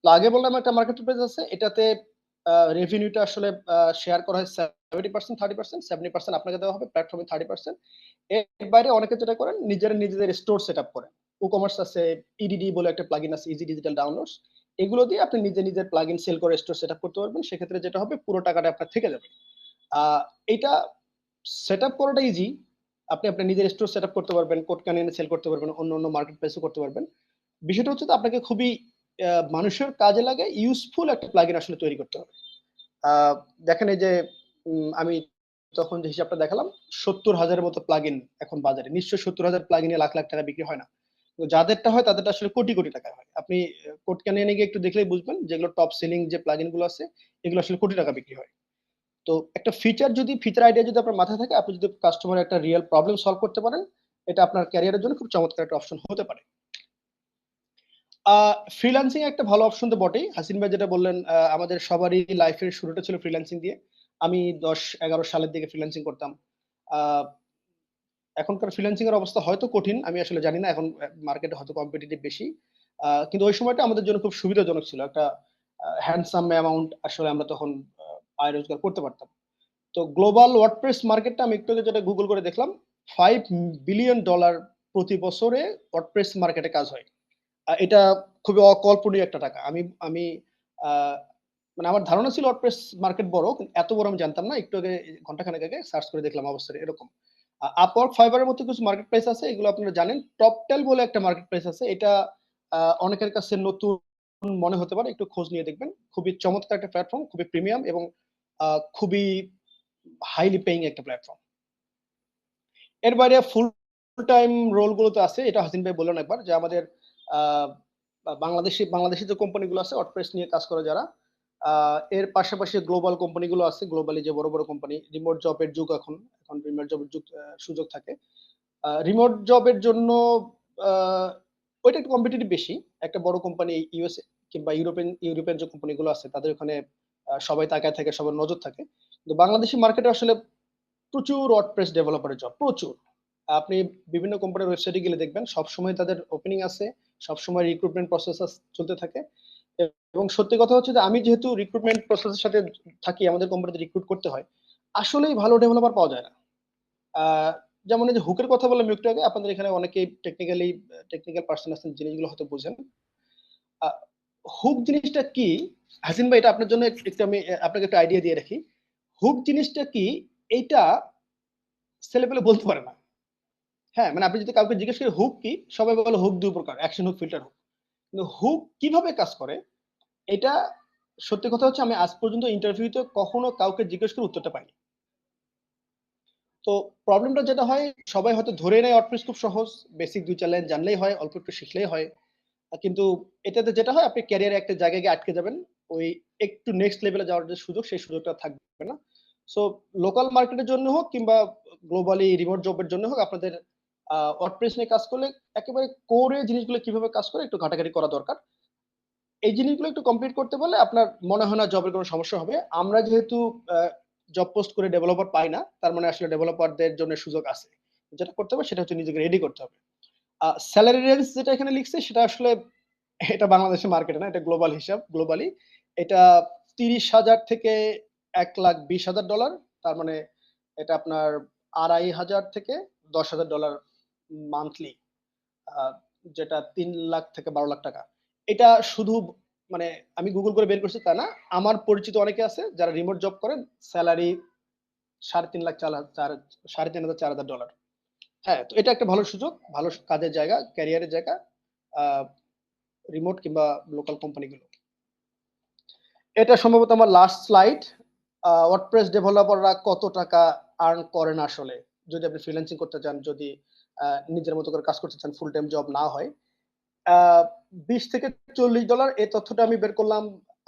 প্লাগেবল নামে একটা মার্কেট প্লেস আছে, এটাতে রেভিনিউটা আসলে শেয়ার করা হয় 70%, 30%, 70% আপনাকে দেওয়া হবে, প্ল্যাটফর্মে 30%। এর বাইরে অনেকে যেটা করেন নিজেদের স্টোর সেট আপ করেন। ই-কমার্স আছে, ইডিডি বলে একটা প্লাগইন আছে, ইজি ডিজিটাল ডাউনলোডস। এগুলো দিয়ে আপনি নিজের প্লাগইন সেল করে স্টোর সেট আপ করতে পারবেন। সেক্ষেত্রে যেটা হবে পুরো টাকাটা আপনার থেকে যাবে। এটা সেট আপ করাটা ইজি। আপনি আপনার নিজের স্টোর সেট আপ করতে পারবেন, কোড কানিয়ে সেল করতে পারবেন, অন্য মার্কেট প্লেসও করতে পারবেন। বিষয়টা হচ্ছে যে আপনাকে খুবই মানুষের কাজে লাগে ইউজফুল একটা প্লাগইন আসলে তৈরি করতে হবে। দেখেন এই যে আমি তখন যে হিসাবটা দেখালাম 70,000-এর মতো প্লাগইন এখন বাজারে। নিশ্চয়ই 70,000 প্লাগইনে লাখ টাকা বিক্রি হয় না। তো যাদেরটা হয় তাদেরটা আসলে কোটি টাকা হয়। আপনি কোড কানিয়ে গিয়ে একটু দেখলেই বুঝবেন যেগুলো টপ সেলিং যে প্লাগইন গুলো আছে এগুলো আসলে কোটি টাকা বিক্রি হয়। তো একটা ফিচার আইডিয়া যদি আপনার মাথায় থাকে, আপনি যদি কাস্টমারের একটা রিয়েল প্রবলেম সলভ করতে পারেন, এটা আপনার ক্যারিয়ারের জন্য খুব চমৎকার একটা অপশন হতে পারে। ফ্রিল্যান্সিং একটা ভালো অপশন তো বটেই। হাসিন ভাই যেটা বললেন, আমাদের সবারই লাইফের শুরুটা ছিল ফ্রিল্যান্সিং দিয়ে। আমি 10-11 সালের দিকে ফ্রিল্যান্সিং করতাম। আহ, এখনকার ফ্রিল্যান্সিং এর অবস্থা হয়তো কঠিন, আমি আসলে জানি না, এখন মার্কেটে হয়তো কম্পিটিটিভ বেশি। কিন্তু ওই সময়টা আমাদের জন্য খুব সুবিধাজনক ছিল। একটা হ্যান্ডসাম অ্যামাউন্ট আসলে আমরা তখন আয় রোজগার করতে পারতাম। তো গ্লোবাল ওয়ার্ডপ্রেস মার্কেটটা আমি একটু আগে যেটা গুগল করে দেখলাম, $5 বিলিয়ন প্রতি বছরে ওয়ার্ডপ্রেস মার্কেটে কাজ হয়। এটা খুবই অকল্পনীয় একটা টাকা। আমি আমি আহ, মানে আমার ধারণা ছিল ওয়ার্ডপ্রেস মার্কেট বড়, কিন্তু এত বড় আমি জানতাম না। একটু আগে ঘন্টাখানেক আগে সার্চ করে দেখলাম অবস্থাটা এরকম। আপওয়ার্ক, ফাইবারের মতো কিছু মার্কেট প্লেস আছে, এগুলো আপনারা জানেন। টপটেল বলে একটা মার্কেট প্লেস আছে, এটা অনেকের কাছে নতুন মনে হতে পারে, একটু খোঁজ নিয়ে দেখবেন। খুবই চমৎকার একটা প্ল্যাটফর্ম, খুবই প্রিমিয়াম এবং খুবই হাইলি পেইং একটা প্ল্যাটফর্ম। এর বাইরে ফুল টাইম রোল গুলোতে আছে, এটা হাসিন ভাই বললেন একবার, যে আমাদের আহ, বাংলাদেশি যে কোম্পানিগুলো আছে ওয়ার্ডপ্রেস নিয়ে কাজ করে যারা, এর পাশাপাশি গ্লোবাল কোম্পানিগুলো আছে, গ্লোবালি যে বড় কোম্পানি। রিমোট জবের যুগ এখন, রিমোট জবের যুগ, সুযোগ থাকে রিমোট জবের জন্য। ওইটা একটু কম্পিটিটিভ বেশি। একটা বড় কোম্পানি ইউএসএ কিংবা ইউরোপিয়ান যে কোম্পানিগুলো আছে তাদের ওখানে সবাই তাকায় থাকে, সবার নজর থাকে। কিন্তু বাংলাদেশি মার্কেটে আসলে প্রচুর ওয়ার্ডপ্রেস ডেভেলপারের জব, প্রচুর। আপনি বিভিন্ন কোম্পানির ওয়েবসাইটে গেলে দেখবেন সবসময় তাদের ওপেনিং আছে, সবসময় রিক্রুটমেন্ট প্রসেস চলতে থাকে। এবং সত্যি কথা হচ্ছে যে আমি যেহেতু রিক্রুটমেন্ট প্রসেসের সাথে থাকি, আমাদের কোম্পানিতে রিক্রুট করতে হয়, আসলেই ভালো ডেভেলপার পাওয়া যায় না। আহ, যেমন এই যে হুকের কথা বললাম একটু আগে, আপনাদের এখানে অনেকেই টেকনিক্যাল পার্সন আছেন, জিনিসগুলো হয়তো বুঝেন। হুক জিনিসটা কি, হাসিন ভাই, এটা আপনার জন্য একটু আমি আপনাকে একটা আইডিয়া দিয়ে রাখি। হুক জিনিসটা কি, এইটা ছেলেপেলে বলতে পারে না। হ্যাঁ, মানে আপনি যদি কাউকে জিজ্ঞেস করেন হুক কি, সবাই বলে হুক দুই প্রকার, অ্যাকশন হুক, ফিল্টার হুক। কিন্তু হুক কিভাবে কাজ করে, এটা সত্যি কথা হচ্ছে আমি আজ পর্যন্ত ইন্টারভিউতে কখনো কাউকে জিজ্ঞেস করে উত্তরটা পাইনি। তো প্রবলেমটা যেটা হয়, সবাই হয়তো ধরে নেয় ওয়ার্ডপ্রেস খুব সহজ, বেসিক 2-4 লাইন জানলেই হয়, অল্প একটু শিখলেই হয়। কিন্তু এটাতে যেটা হয়, আপনি ক্যারিয়ারে একটা জায়গায় গিয়ে আটকে যাবেন। ওই একটু নেক্সট লেভেলে যাওয়ার যে সুযোগ, সেই সুযোগটা থাকবে না। সো লোকাল মার্কেটের জন্য হোক কিংবা গ্লোবালি রিমোট জবের জন্য হোক, আপনাদের ওয়ার্ডপ্রেস নিয়ে কাজ করলে একেবারে কোরে জিনিসগুলো কিভাবে কাজ করে একটু ঘাটাঘাটি করা দরকার। এই জিনিসগুলো একটু কমপ্লিট করতে পারলে আপনার মনে হয় না জবের কোনো সমস্যা হবে। আমরা যেহেতু জব পোস্ট করে ডেভেলপার পাই না, তার মানে আসলে ডেভেলপারদের জন্য সুযোগ আছে। যেটা করতে হবে সেটা হচ্ছে নিজেকে রেডি করতে হবে। স্যালারি রেঞ্জ যেটা এখানে লিখছে সেটা আসলে এটা বাংলাদেশের মার্কেটে না, এটা গ্লোবাল হিসাব, গ্লোবালি এটা 30,000 থেকে $1,20,000। তার মানে এটা আপনার $2,500 থেকে $10,000 মান্থলি, যেটা 3 লাখ থেকে 12 লাখ টাকা। এটা শুধু মানে আমি গুগল করে বের করছি তা না, আমার পরিচিত অনেকে আছে যারা রিমোট জব করেন, স্যালারি 3.5 লাখ, 3,500, $4,000। হ্যাঁ, তো এটা একটা ভালো সুযোগ, ভালো কাজের জায়গা, ক্যারিয়ারের জায়গা, রিমোট কিংবা লোকাল কোম্পানিগুলো। এটা সম্ভবত আমার লাস্ট স্লাইড। ওয়ার্ডপ্রেস ডেভেলপাররা কত টাকা আর্ন করেন আসলে, যদি আপনি ফ্রিল্যান্সিং করতে চান, যদি নিজের মতো করে কাজ করতে চান, ফুল টাইম জব না হয়, $20 থেকে $40। এই তথ্যটা আমি বের করলাম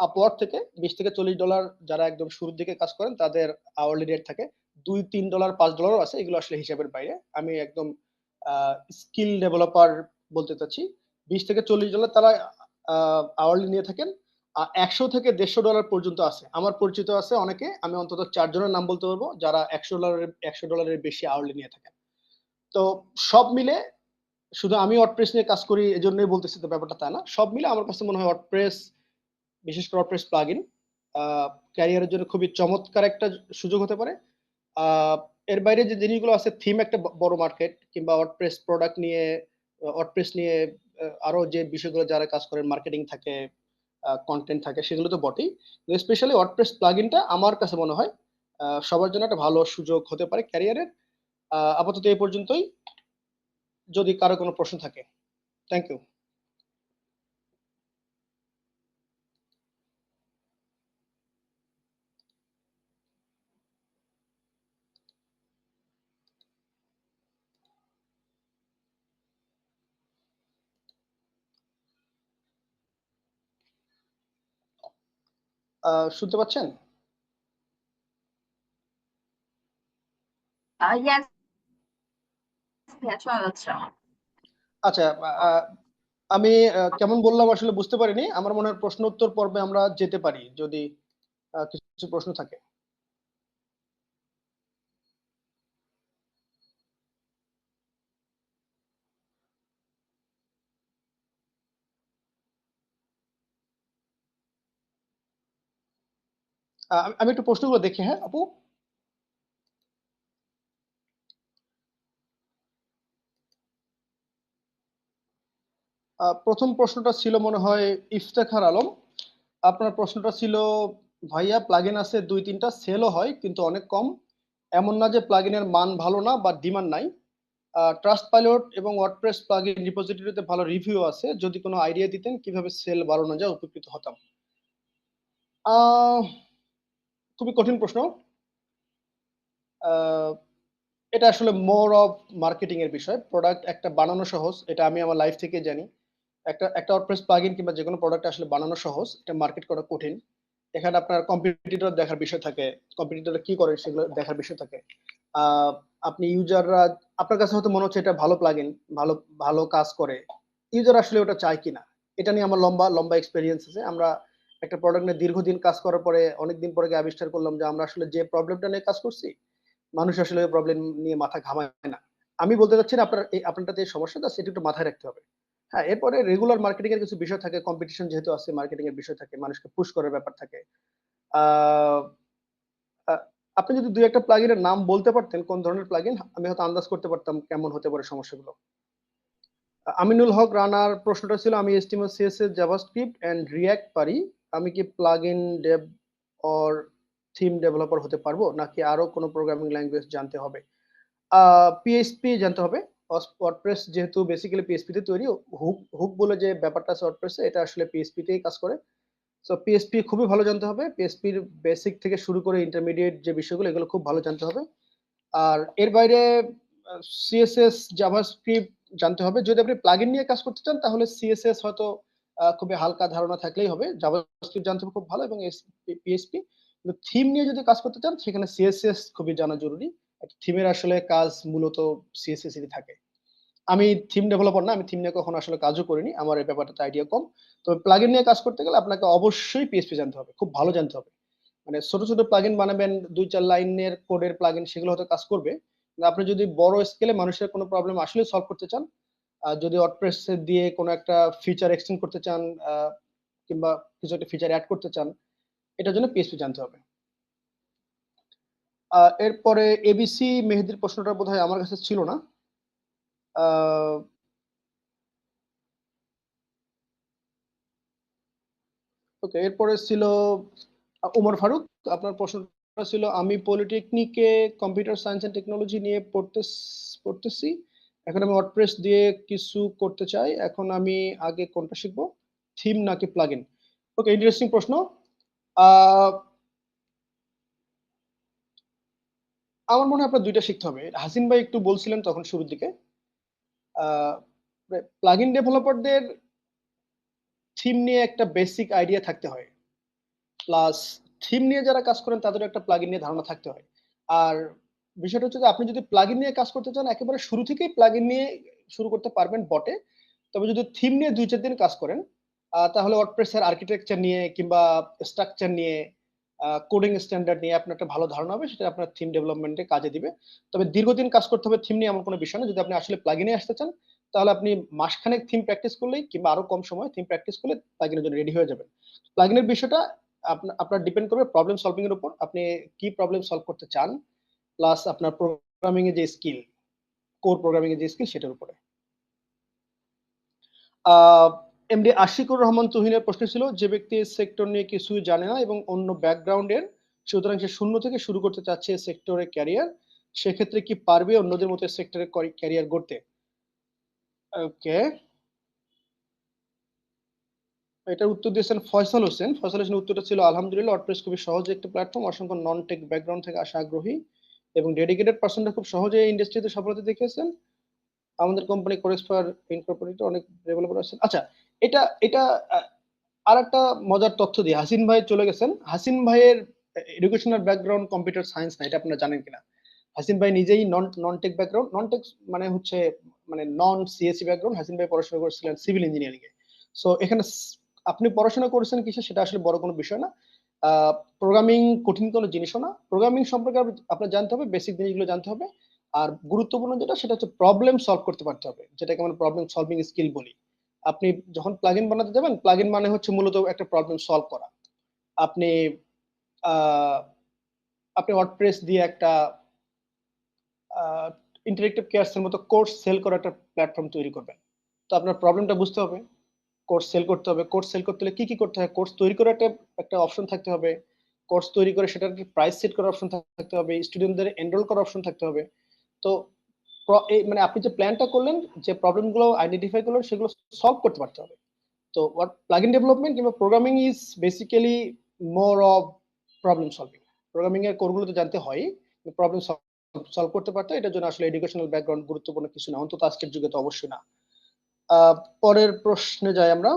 আপওয়ার্ড থেকে। $20 থেকে $40 যারা একদম শুরুর দিকে কাজ করেন তাদের আওয়ারলি রেট থাকে। $2-3, $5 আছে, এগুলো আসলে হিসাবের বাইরে। আমি একদম স্কিল ডেভেলপার বলতে চাচ্ছি। $20 থেকে $40 তারা আওয়ারলি নিয়ে থাকেন। 100 থেকে $150 পর্যন্ত আছে। আমার পরিচিত আছে অনেকে, আমি অন্তত 4 জনের নাম বলতে পারবো যারা $100 বেশি আওয়ারলি নিয়ে থাকেন। তো সব মিলে, শুধু আমি ওয়ার্ডপ্রেস নিয়ে কাজ করি এজন্যই বলতেছি তো ব্যাপারটা তা না, সব মিলে আমার কাছে মনে হয় ওয়ার্ডপ্রেস, বিশেষ করে ওয়ার্ডপ্রেস প্লাগইন ক্যারিয়ারের জন্য খুবই চমৎকার একটা সুযোগ হতে পারে। আহ, এর বাইরে যে জিনিসগুলো আছে, থিম একটা বড় মার্কেট, কিংবা ওয়ার্ডপ্রেস প্রোডাক্ট নিয়ে, ওয়ার্ডপ্রেস নিয়ে আরো যে বিষয়গুলো যারা কাজ করেন, মার্কেটিং থাকে, কন্টেন্ট থাকে, সেগুলো তো বটেই। স্পেশালি ওয়ার্ডপ্রেস প্লাগইনটা আমার কাছে মনে হয় সবার জন্য একটা ভালো সুযোগ হতে পারে ক্যারিয়ারের। আপাতত এই পর্যন্তই, যদি কারো কোনো প্রশ্ন থাকে। Thank you. শুনতে পাচ্ছেন? ইয়েস ভাইয়া, শোনা যাচ্ছে আমার। আচ্ছা, আহ, আমি কেমন বললাম আসলে বুঝতে পারিনি। আমার মনে হয় প্রশ্ন উত্তর পর্বে আমরা যেতে পারি, যদি কিছু প্রশ্ন থাকে। আমি একটু প্রশ্নগুলো দেখি। হ্যাঁ আপু, প্রথম প্রশ্নটা ছিল মনে হয় ইফতেখার আলম। আপনার প্রশ্নটা ছিল, ভাইয়া প্লাগইন আছে 2-3টা, সেলও হয় কিন্তু অনেক কম, এমন না যে প্লাগইনের মান ভালো না বা ডিমান্ড নাই। ট্রাস্ট পাইলট এবং ওয়ার্ডপ্রেস প্লাগইন রিপোজিটরিতে ভালো রিভিউ আছে, যদি কোনো আইডিয়া দিতেন কিভাবে সেল বাড়ানো যায়, উপকৃত হতাম। আহ খুবই কঠিন প্রশ্ন। আহ, এটা আসলে মোর অফ মার্কেটিং এর বিষয়। প্রোডাক্ট একটা বানানো সহজ, এটা আমি আমার লাইফ থেকে জানি। একটা ওয়ার্ডপ্রেস প্লাগইন কিংবা যে কোনো প্রোডাক্ট আসলে বানানো সহজ, এটা মার্কেট করা কঠিন। এখানে আপনার কম্পিটিটর দেখার বিষয় থাকে, কম্পিটিটর কি করে সেগুলো দেখার বিষয় থাকে। আহ, আপনি ইউজাররা, আপনার কাছে হয়তো মনে হচ্ছে এটা ভালো প্লাগইন, ভালো ভালো কাজ করে, ইউজার আসলে ওটা চায় কিনা, এটা নিয়ে আমার লম্বা লম্বা এক্সপেরিয়েন্স আছে। আমরা একটা প্রোডাক্ট নিয়ে দীর্ঘদিন কাজ করার পরে অনেকদিন পরে গিয়ে আবিষ্কার করলাম যে আমরা আসলে যে প্রবলেমটা নিয়ে কাজ করছি, মানুষ আসলে ওই প্রবলেম নিয়ে মাথা ঘামায় না। আমি বলতে চাচ্ছি না আপনারটাতে এই সমস্যাটা, সেটা একটু মাথায় রাখতে হবে। হ্যাঁ, এরপরে রেগুলার মার্কেটিং এর কিছু বিষয় থাকে, কম্পিটিশন যেহেতু আছে, মার্কেটিং এর বিষয় থাকে, মানুষকে পুশ করার ব্যাপার থাকে। আহ, আহ, আপনি যদি দুই একটা প্লাগইনের নাম বলতে পারতেন কোন ধরনের প্লাগইন, আমি হয়তো আন্দাজ করতে পারতাম কেমন হতে পারে সমস্যাগুলো। আমিনুল হক রানার প্রশ্নটা ছিল, আমি HTML CSS JavaScript and React পারি, আমি কি plugin dev or theme developer হতে পারবো, নাকি আরো কোনো প্রোগ্রামিং ল্যাঙ্গুয়েজ জানতে হবে? PHP জানতে হবে। ওয়ার্ডপ্রেস যেহেতু বেসিক্যালি PHP তে তৈরি, হুক হুক বলে যে ব্যাপারটা আছে ওয়ার্ডপ্রেসে, এটা আসলে PHP তেই কাজ করে। সো PHP খুবই ভালো জানতে হবে, PHP-র বেসিক থেকে শুরু করে ইন্টারমিডিয়েট যে বিষয়গুলো, এগুলো খুব ভালো জানতে হবে। আর এর বাইরে CSS জাভাস্ক্রিপ্ট জানতে হবে। যদি আপনি প্লাগইন নিয়ে কাজ করতে চান, তাহলে CSS হয়তো খুবই হালকা ধারণা থাকলেই হবে। জাভাস্ক্রিপ্ট জানতে হবে খুব ভালো, এবং PHP। কিন্তু থিম নিয়ে যদি কাজ করতে চান, সেখানে CSS খুবই জানা জরুরি। একটা থিমের আসলে কাজ মূলত CSS এরই থাকে। আমি থিম ডেভেলপার না, আমি থিম নিয়ে কখনো আসলে কাজও করিনি, আমার এই ব্যাপারটাতে আইডিয়া কম। তবে প্লাগইন নিয়ে কাজ করতে গেলে আপনাকে অবশ্যই PHP জানতে হবে, খুব ভালো জানতে হবে। মানে ছোট ছোট প্লাগইন বানাবেন, 2-4 লাইনের কোডের প্লাগইন, সেগুলো হয়তো কাজ করবে। কিন্তু আপনি যদি বড় স্কেলে মানুষের কোনো প্রবলেম আসলে সলভ করতে চান, যদি ওয়ার্ডপ্রেস দিয়ে কোনো একটা ফিচার এক্সটেন্ড করতে চান, কিংবা কিছু একটা ফিচার অ্যাড করতে চান, এটার জন্য PHP জানতে হবে। এরপরে ABC মেহেদির প্রশ্নটা বোধহয় আমার কাছে ছিল না। ওকে, এরপরে ছিল উমর ফারুক। আপনার প্রশ্নটা ছিল, আমি পলিটেকনিকে কম্পিউটার সায়েন্স এন্ড টেকনোলজি নিয়ে পড়তেছি, এখন আমি ওয়ার্ডপ্রেস দিয়ে কিছু করতে চাই, এখন আমি আগে কোনটা শিখবো, থিম নাকি প্লাগইন? ওকে, ইন্টারেস্টিং প্রশ্ন। আহ, আমার মনে হয় আপনার দুইটা শিখতে হবে। হাসিন ভাই একটু বলছিলেন তখন শুরুর দিকে, প্লাগইন ডেভেলপারদের থিম নিয়ে একটা বেসিক আইডিয়া থাকতে হয়, প্লাস থিম নিয়ে যারা কাজ করেন তাদের একটা প্লাগইন নিয়ে ধারণা থাকতে হয়। আর বিষয়টা হচ্ছে যে আপনি যদি প্লাগইন নিয়ে কাজ করতে চান, একেবারে শুরু থেকেই প্লাগইন নিয়ে শুরু করতে পারবেন বটে। তবে যদি থিম নিয়ে 2-4 দিন কাজ করেন, তাহলে ওয়ার্ডপ্রেসের আর্কিটেকচার নিয়ে কিংবা স্ট্রাকচার নিয়ে, কোডিং স্ট্যান্ডার্ড নিয়ে আপনার একটা ভালো ধারণা হবে, সেটা আপনার থিম ডেভেলপমেন্টে কাজে দিবে। তবে দীর্ঘদিন কাজ করতে হবে থিম নিয়ে এমন কোনো বিষয় না। যদি আপনি আসলে প্লাগইনে আসতে চান, তাহলে আপনি মাসখানেক থিম প্র্যাকটিস করলেই কিংবা আরো কম সময় থিম প্র্যাকটিস করলে প্লাগইনের জন্য রেডি হয়ে যাবেন। প্লাগইনের বিষয়টা আপনার ডিপেন্ড করবে প্রবলেম সলভিং এর উপর, আপনি কি প্রবলেম সলভ করতে চান, প্লাস আপনার প্রোগ্রামিং এর যে স্কিল, কোর প্রোগ্রামিং এর যে স্কিল সেটার উপরে। এমডি আশিকুর রহমান তুহিনের প্রশ্ন ছিল, যে ব্যক্তি সেক্টর নিয়ে কিছুই জানে না এবং অন্য ব্যাকগ্রাউন্ডের, সুতরাং সে শূন্য থেকে শুরু করতে চাচ্ছে সেক্টরে ক্যারিয়ার, সেক্ষেত্রে কি পারবে অন্যদের মতো সেক্টরে ক্যারিয়ার গড়তে? ওকে, এটার উত্তর দিয়েছেন ফয়সাল হোসেন। ফয়সাল হোসেনের উত্তরটা ছিল, আলহামদুলিল্লাহ ওয়ার্ডপ্রেস খুবই সহজ একটা প্ল্যাটফর্ম, অসংখ্য নন টেক ব্যাকগ্রাউন্ড থেকে আসা আগ্রহী এবং ডেডিকেটেড পার্সনরা খুব সহজে ইন্ডাস্ট্রিতে সফলতা দেখিয়েছেন। আমাদের কোম্পানি কোরেসফার ইনকর্পোরেটেড অনেক ডেভেলপার আছেন। আচ্ছা, এটা এটা আর একটা মজার তথ্য দিয়ে হাসিন ভাই চলে গেছেন। হাসিন ভাইয়ের এডুকেশনাল ব্যাকগ্রাউন্ড কম্পিউটার সায়েন্স না, এটা আপনারা জানেন কিনা? হাসিন ভাই নিজেই non tech background, non tech মানে হচ্ছে মানে নন সিএসসি ব্যাকগ্রাউন্ড। হাসিন ভাই পড়াশোনা করেছিলেন সিভিল ইঞ্জিনিয়ারিং এ। সো এখানে আপনি পড়াশোনা করেছেন কিসে সেটা আসলে বড় কোনো বিষয় না। প্রোগ্রামিং কঠিন কোনো জিনিসও না। প্রোগ্রামিং সম্পর্কে আপনার জানতে হবে, বেসিক জিনিসগুলো জানতে হবে। আর গুরুত্বপূর্ণ যেটা সেটা হচ্ছে প্রবলেম সলভ করতে পারতে হবে, যেটাকে আমরা প্রবলেম সলভিং স্কিল বলি। আপনি যখন প্লাগইন বানাতে যাবেন, প্লাগইন মানে হচ্ছে মূলত একটা প্রবলেম সলভ করা। আপনি আহ, আপনি ওয়ার্ডপ্রেস দিয়ে একটা ইন্টারেক্টিভ কেয়ারসের মতো কোর্স সেল করা একটা প্ল্যাটফর্ম তৈরি করবেন। তো আপনার প্রবলেমটা বুঝতে হবে, কোর্স সেল করতে হবে। কোর্স সেল করতে হলে কি কি করতে হয়? কোর্স তৈরি করার একটা অপশন থাকতে হবে। কোর্স তৈরি করে সেটার প্রাইস সেট করার অপশন থাকতে হবে। স্টুডেন্টদের এনরোল করার অপশন থাকতে হবে। তো মানে আপনি যে প্ল্যানটা করলেন, যে প্রবলেমগুলো আইডেন্টিফাই করলেন, সেগুলো সলভ করতে পারতে হবে। তো প্লাগইন ডেভেলপমেন্ট কিংবা programming is basically more of problem solving. Programming এর কোরগুলো তো জানতে হয়, প্রবলেম সলভ করতে পারতে, এটার জন্য আসলে এডুকেশনাল ব্যাকগ্রাউন্ড গুরুত্বপূর্ণ কিছু না, অন্তত আজকের যুগে তো অবশ্যই না। পরের প্রশ্নে যাই আমরা।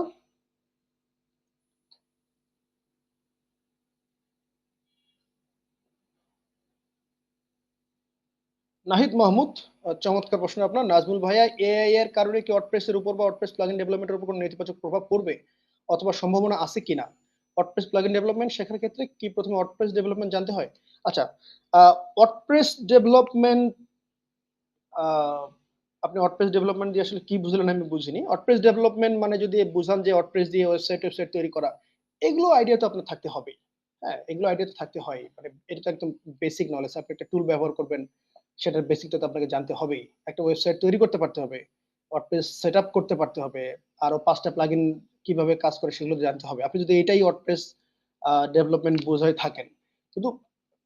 নাহিদ মাহমুদ, চমৎকার প্রশ্ন আপনার। নাজমুল ভাইয়া, এআই এর কারণে কি ওয়ার্ডপ্রেস এর উপর বা ওয়ার্ডপ্রেস প্লাগইন ডেভেলপমেন্টের উপর কোনো নেতিবাচক প্রভাব পড়বে অথবা সম্ভাবনা আছে কিনা? ওয়ার্ডপ্রেস প্লাগইন ডেভেলপমেন্ট শেখার ক্ষেত্রে কি প্রথমে ওয়ার্ডপ্রেস ডেভেলপমেন্ট জানতে হয়? আচ্ছা, ওয়ার্ডপ্রেস ডেভেলপমেন্ট, আপনি ওয়ার্ডপ্রেস ডেভেলপমেন্ট দিয়ে আসলে কি বুঝলেন আমি বুঝিনি। ওয়ার্ডপ্রেস ডেভেলপমেন্ট মানে যদি বুঝান যে ওয়ার্ডপ্রেস দিয়ে ওয়েবসাইট তৈরি করা, এগুলো আইডিয়া তো আপনার থাকতে হবে। হ্যাঁ, এগুলো আইডিয়া তো থাকতে হয়, মানে এটা তো একদম বেসিক নলেজ। আপনি একটা টুল ব্যবহার করবেন, সেটার বেসিকটা তো আপনাকে জানতে হবেই। একটা ওয়েবসাইট তৈরি করতে পারতে হবে, ওয়ার্ডপ্রেস সেট আপ করতে পারতে হবে, আরো 5টা প্লাগইন কিভাবে কাজ করে সেগুলো জানতে হবে, আপনি যদি এটাই ওয়ার্ডপ্রেস ডেভেলপমেন্ট বোঝায় থাকেন। কিন্তু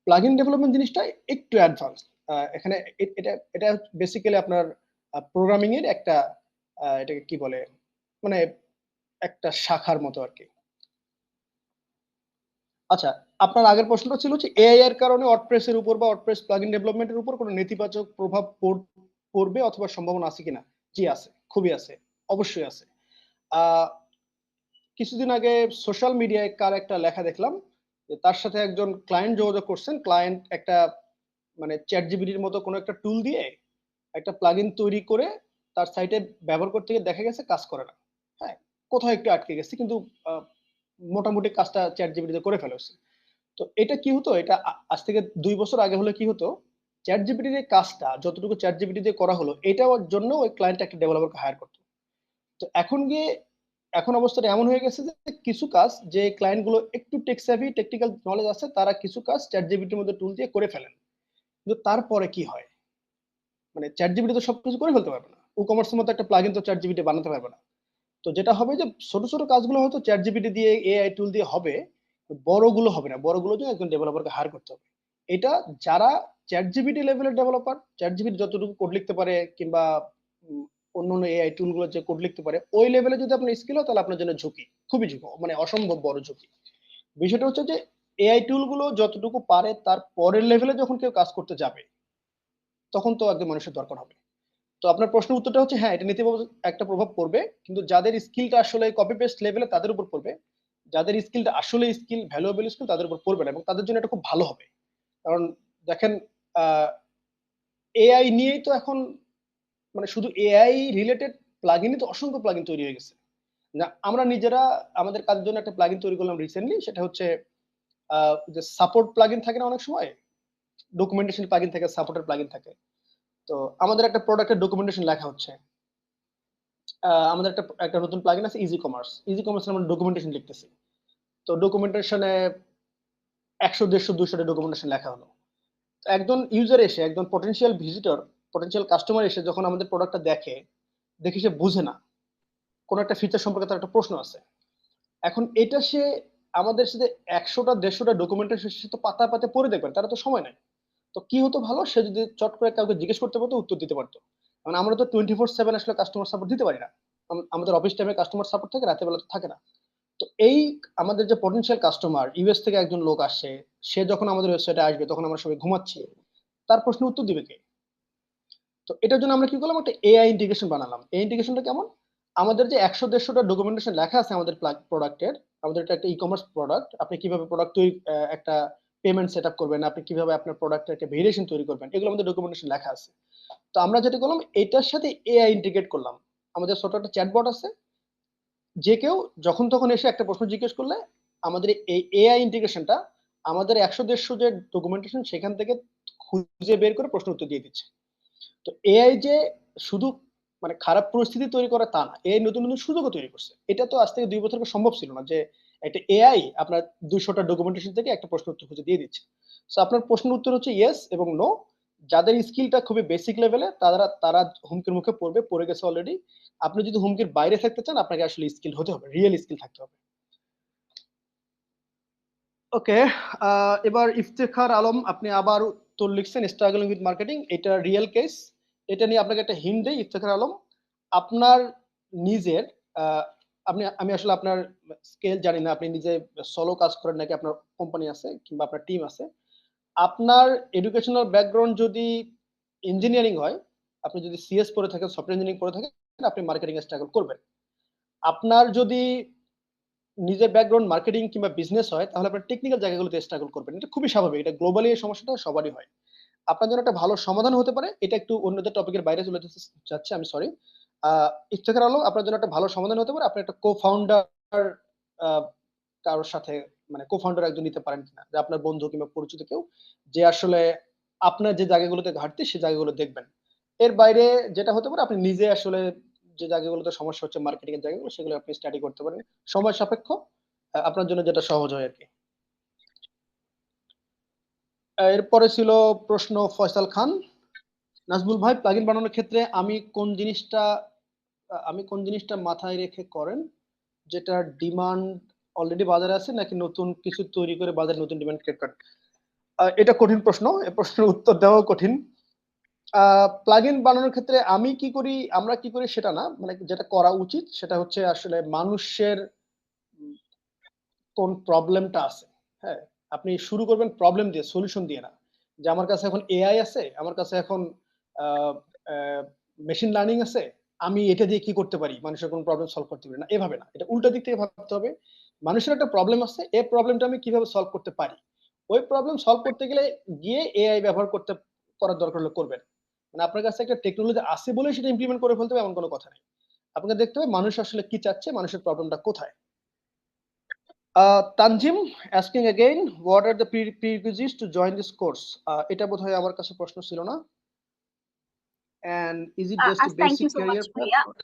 প্লাগইন ডেভেলপমেন্ট জিনিসটা একটু অ্যাডভান্স। এখানে এটা এটা বেসিক্যালি আপনার প্রোগ্রামিং এর একটা এটাকে কি বলে, মানে একটা শাখার মতো আর কি। আচ্ছা, আপনার আগের প্রশ্নটা ছিল যে এআই এর কারণে ওয়ার্ডপ্রেস এর উপর বা ওয়ার্ডপ্রেস প্লাগইন ডেভেলপমেন্টের উপর কোনো নেতিবাচক প্রভাব পড়বে অথবা সম্ভাবনা আছে কিনা? জি আছে, খুবই আছে, অবশ্যই আছে। আহ, কিছুদিন আগে সোশ্যাল মিডিয়ায় কার একটা লেখা দেখলাম যে তার সাথে একজন ক্লায়েন্ট যোগাযোগ করছেন। ক্লায়েন্ট একটা মানে চ্যাট জিপিটির মতো কোনো একটা টুল দিয়ে একটা প্লাগইন তৈরি করে তার সাইটে ব্যবহার করতে গিয়ে দেখা গেছে কাজ করে না। হ্যাঁ, কোথাও একটু আটকে গেছে, কিন্তু আহ, মোটামুটি কাজটা চ্যাট জিপিটিতে করে ফেলেছে। তো এটা কি হতো, এটা আজ থেকে 2 বছর আগে হলে কি হতো, চ্যাট জিপিটির এই কাজটা যতটুকু চ্যাট জিপিটি দিয়ে করা হলো, এটার জন্য ওই ক্লায়েন্ট একটা ডেভেলপারকে হায়ার করতো। তো এখন অবস্থাটা এমন হয়ে গেছে যে কিছু কাজ যে ক্লায়েন্ট গুলো একটু টেক সেভি, টেকনিক্যাল নলেজ আছে, তারা কিছু কাজ চ্যাট জিপিটির মধ্যে টুল দিয়ে করে ফেলেন। কিন্তু তারপরে কি হয়, মানে চ্যাট জিপিটি তো সবকিছু করে ফেলতে পারবে না। ই কমার্সের মতো একটা প্লাগইন তো চ্যাট জিপিটি বানাতে পারবে না। তো যেটা হবে যে ছোট ছোট কাজগুলো হয়তো চ্যাট জিপিটি দিয়ে, এআই টুল দিয়ে হবে, বড়গুলো হবে না। বড়গুলো জন্য একজন ডেভেলপারকে হায়ার করতে হবে। এটা যারা চ্যাট জিপিটি লেভেলের ডেভেলপার, চ্যাট জিপিটি যতটুকু কোড লিখতে পারে কিংবা অন্য অন্য এআই টুল গুলো যে কোড লিখতে পারে, ওই লেভেলে যদি আপনার স্কিল হয়, তাহলে আপনার জন্য ঝুঁকি, খুবই ঝুঁকি, মানে অসম্ভব বড় ঝুঁকি। বিষয়টা হচ্ছে যে এআই টুল গুলো যতটুকু পারে তার পরের লেভেলে যখন কেউ কাজ করতে যাবে, তখন তো একজন মানুষের দরকার হবে। তো আপনার প্রশ্নের উত্তরটা হচ্ছে হ্যাঁ, এটা নেতিবাচক একটা প্রভাব পড়বে, কিন্তু যাদের স্কিলটা আসলে কপি পেস্ট লেভেলে তাদের উপর পড়বে। যাদের স্কিলটা আসলে স্কিল, ভ্যালুয়েবল স্কিল, তাদের উপর পড়বে না, এবং তাদের জন্য এটা খুব ভালো হবে। কারণ দেখেন, এআই নিয়েই তো এখন, মানে শুধু এআই রিলেটেড প্লাগইনই তো অসংখ্য প্লাগইন তৈরি হয়ে গেছে। না, আমরা নিজেরা আমাদের কাজের জন্য একটা প্লাগইন তৈরি করলাম রিসেন্টলি, সেটা হচ্ছে যে সাপোর্ট প্লাগইন থাকে না অনেক সময়, ডকুমেন্টেশন প্লাগইন থাকে, সাপোর্টের প্লাগইন থাকে। তো আমাদের একটা প্রোডাক্টের ডকুমেন্টেশন লেখা হচ্ছে, আমাদের একটা একটা নতুন প্লাগইন আছে ইজি কমার্স। ইজি কমার্সে আমরা ডকুমেন্টেশন লিখতেছি। তো ডকুমেন্টেশনে 100, 150, 200টা ডকুমেন্টেশন লেখা হলো। তো একজন ইউজার এসে, একজন পটেনশিয়াল ভিজিটর, পটেনশিয়াল কাস্টমার এসে যখন আমাদের প্রোডাক্টটা দেখে সে বুঝে না, কোনো একটা ফিচার সম্পর্কে তার একটা প্রশ্ন আছে। এখন এটা সে আমাদের সাথে 100টা 150টা ডকুমেন্টেশন সে তো পাতায় পাতায় পড়ে দেখবেন, তারা তো সময় নাই। তো কি হতো ভালো, সে যদি চট করে কাউকে জিজ্ঞেস করতে পারতো, উত্তর দিতে পারতো। কারণ আমরা তো 24/7 আসলে কাস্টমার সাপোর্ট দিতে পারি না। আমাদের অফিস টাইমে কাস্টমার সাপোর্ট থাকে, রাতের বেলা তো থাকে না। তো এই আমাদের যে পটেনশিয়াল কাস্টমার, ইউএস থেকে একজন লোক আসে, সে যখন আমাদের ওয়েবসাইটে আসবে তখন আমরা সবাই ঘুমাচ্ছি, তার প্রশ্নের উত্তর দিবে কে? তো এটার জন্য আমরা কি করলাম, একটা এআই ইন্টিগ্রেশন বানালাম। এই ইন্টিগ্রেশনটা কেমন, আমাদের যে 100-150টা ডকুমেন্টেশন লেখা আছে আমাদের প্রোডাক্টের, আমাদের এটা একটা ই-কমার্স প্রোডাক্ট, আপনি কিভাবে প্রোডাক্ট তৈরি, একটা পেমেন্ট সেট আপ করবেন, আপনি কিভাবে আপনার প্রোডাক্টের একটা ভেরিয়েশন তৈরি করবেন, এগুলো আমাদের ডকুমেন্টেশন লেখা আছে। তো আমরা যেটা করলাম, এটার সাথে এআই ইন্টিগ্রেট করলাম। আমাদের ছোট একটা চ্যাটবট আছে, যে কেউ যখন তখন এসে একটা প্রশ্ন জিজ্ঞেস করলে আমাদের এই এআই ইন্টিগ্রেশনটা আমাদের 100-150 যে ডকুমেন্টেশন সেখান থেকে খুঁজে বের করে প্রশ্ন উত্তর দিয়ে দিচ্ছে। তো এআই যে শুধু মানে খারাপ পরিস্থিতি তৈরি করে তা না, এআই নতুন নতুন সুযোগও তৈরি করছে। এটা তো আজ থেকে 2 বছর আগে সম্ভব ছিল না যে একটা এআই আপনার 200টা ডকুমেন্টেশন থেকে একটা প্রশ্ন উত্তর খুঁজে দিয়ে দিচ্ছে। সো আপনার প্রশ্নের উত্তর হচ্ছে ইয়েস এবং নো। যাদের স্কিলটা খুবই বেসিক লেভেলে, তারা হুমকির মুখে পড়ে গেছে অলরেডি। আপনি যদি হুমকির বাইরে থাকতে চান, আপনাকে আসলে স্কিল হতে হবে, রিয়েল স্কিল থাকতে হবে। ওকে, এবার ইফতেখার আলম, আপনি আবার উত্তর লিখছেন, স্ট্রাগলিং উইথ মার্কেটিং, এটা রিয়েল কেস। এটা নিয়ে আপনাকে একটা হিন্ট দেই ইফতেখার আলম, আপনার নিজের আমি আসলে আপনার স্কেল জানি না, আপনি নিজে সলো কাজ করেন নাকি আপনার কোম্পানি আছে কিংবা আপনার টিম আছে। আপনার এডুকেশনাল ব্যাকগ্রাউন্ড যদি ইঞ্জিনিয়ারিং হয়, আপনি যদি সিএস পড়ে থাকেন, সফটওয়্যার ইঞ্জিনিয়ারিং পড়ে থাকেন, আপনি মার্কেটিং এ স্ট্রাগল করবেন। আপনার যদি নিজের ব্যাকগ্রাউন্ড মার্কেটিং কিংবা বিজনেস হয়, তাহলে আপনার টেকনিক্যাল জায়গাগুলোতে স্ট্রাগল করবেন। এটা খুবই স্বাভাবিক, এটা গ্লোবালি এই সমস্যাটা সবারই হয়। আপনার জন্য একটা ভালো সমাধান হতে পারে, এটা একটু অন্যদের টপিকের বাইরে চলে যাচ্ছে, আমি সরি। ইফতেখার আলম, আপনার জন্য একটা ভালো সমাধান হতে পারে, আপনি একটা কো-ফাউন্ডার কারোর সাথে, মানে কো-ফাউন্ডার একজন নিতে পারেন কিনা, যে আপনার বন্ধু কিংবা পরিচিত কেউ, যে আসলে আপনার যে জায়গাগুলোতে ঘাটতি সেই জায়গাগুলো দেখবেন। এর বাইরে যেটা হতে পারে, আপনি নিজে আসলে যে জায়গাগুলোতে সমস্যা হচ্ছে মার্কেটিং এর জায়গাগুলো, সেগুলো আপনি স্টাডি করতে পারেন, সময় সাপেক্ষ, আপনার জন্য যেটা সহজ হয় আর কি। এরপরে ছিল প্রশ্ন ফয়সাল খান, নাজমুল ভাই, প্লাগইন বানানোর ক্ষেত্রে আমি কোন জিনিসটা মাথায় রেখে করেন, যেটা ডিমান্ড অলরেডি বাজারে আছে নাকি নতুন কিছু তৈরি করে বাজারে নতুন ডিমান্ড ক্রিয়েট করেন? এটা কঠিন প্রশ্ন, এই প্রশ্নের উত্তর দেওয়াও কঠিন। প্লাগইন বানানোর ক্ষেত্রে আমরা কি করি সেটা না, মানে যেটা করা উচিত সেটা হচ্ছে আসলে মানুষের কোন প্রবলেমটা আছে। হ্যাঁ, আপনি শুরু করবেন প্রবলেম দিয়ে, সলিউশন দিয়ে না। যে আমার কাছে এখন এআই আছে, আমার কাছে এখন মেশিন লার্নিং আছে, আমি এটা দিয়ে কি করতে পারি, মানুষের কোন প্রবলেম সলভ করতে পারি না, এভাবে না। এটা উল্টা দিক থেকে ভাবতে হবে, মানুষের একটা প্রবলেম আছে, এই প্রবলেমটা আমি কিভাবে সলভ করতে পারি। ওই প্রবলেম সলভ করতে গেলে গিয়ে এআই ব্যবহার করার দরকার হলে করবেন। মানে আপনার কাছে একটা টেকনোলজি আছে বলে সেটা ইমপ্লিমেন্ট করে ফেলতে হবে এমন কোনো কথা নেই। আপনাকে দেখতে হবে মানুষ আসলে কি চাচ্ছে, মানুষের প্রবলেমটা কোথায়। Tanzim asking again, what are the prerequisites to join this course? এটা বোধহয় আমার কাছে প্রশ্ন ছিল না। And is it just a thank you basic so career much ভাইয়া। path?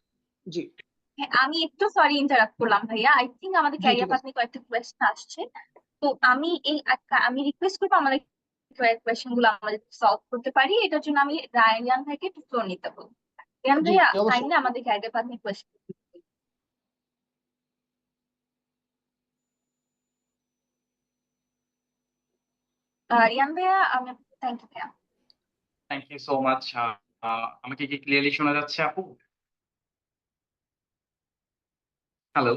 জি হ্যাঁ, আমি একটু সরি ইন্টারাপ্ট করলাম ভাইয়া, আই থিঙ্ক আমাদের জি, ক্যারিয়ার ঠিক পাথ আছে। নিয়ে কয়েকটা কোয়েশ্চেন আসছে। তো আমি রিকোয়েস্ট করবো আমাদের কোয়েশ্চেন গুলো আমাদের সলভ করতে পারি, এটার জন্য আমি রায়ান ভাইকে একটু ফ্লোর নিতে বলবো। রায়ান জি ভাইয়া অবশ্যই। কাইন্ডলি আমাদের ক্যারিয়ার পাথ নিয়ে কোয়েশ্চেন। রিয়ান ভাইয়া, আমি থ্যাংক ইউ ভাইয়া। Thank you so much. আমাকে কি ক্লিয়ারলি শোনা যাচ্ছে আপু? Hello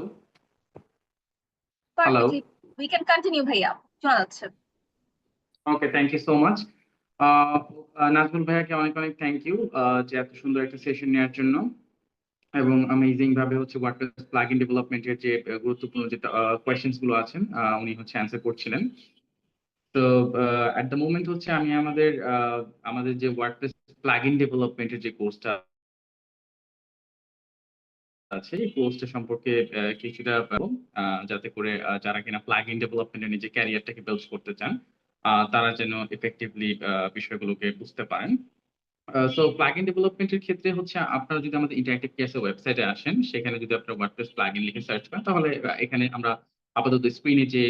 hello perfectly, we can continue ভাইয়া, শোনা যাচ্ছে। Okay, thank you so much. Nazmul ভাইয়াকে অনেক অনেক থ্যাংক ইউ যে এত সুন্দর একটা সেশন নেওয়ার জন্য, এবং অ্যামেজিং ভাবে হচ্ছে ওয়ার্ডপ্রেস প্লাগইন ডেভেলপমেন্টের যে গুরুত্বপূর্ণ যে কোয়েশ্চেন্স গুলো আছেন উনি হচ্ছে অ্যান্সার করছিলেন। তো এট দ্য মোমেন্ট হচ্ছে আমি আমাদের যে ওয়ার্ডপ্রেস প্লাগইন ডেভেলপমেন্টের যে কোর্সটা আছে, এই কোর্সটা সম্পর্কে কিছুটা যাতে করে যারা কিনা প্লাগইন ডেভেলপমেন্টে নিজের ক্যারিয়ারটাকে বিল্ড করতে চান, তারা যেন এফেক্টিভলি বিষয়গুলোকে বুঝতে পারেন। সো প্লাগইন ডেভেলপমেন্টের ক্ষেত্রে হচ্ছে আপনারা যদি আমাদের ইন্টারেক্টিভ কেসের ওয়েবসাইটে আসেন, সেখানে যদি আপনারা ওয়ার্ডপ্রেস প্লাগইন লিখে সার্চ করেন, তাহলে এখানে আমরা আপাতত স্ক্রিনে যে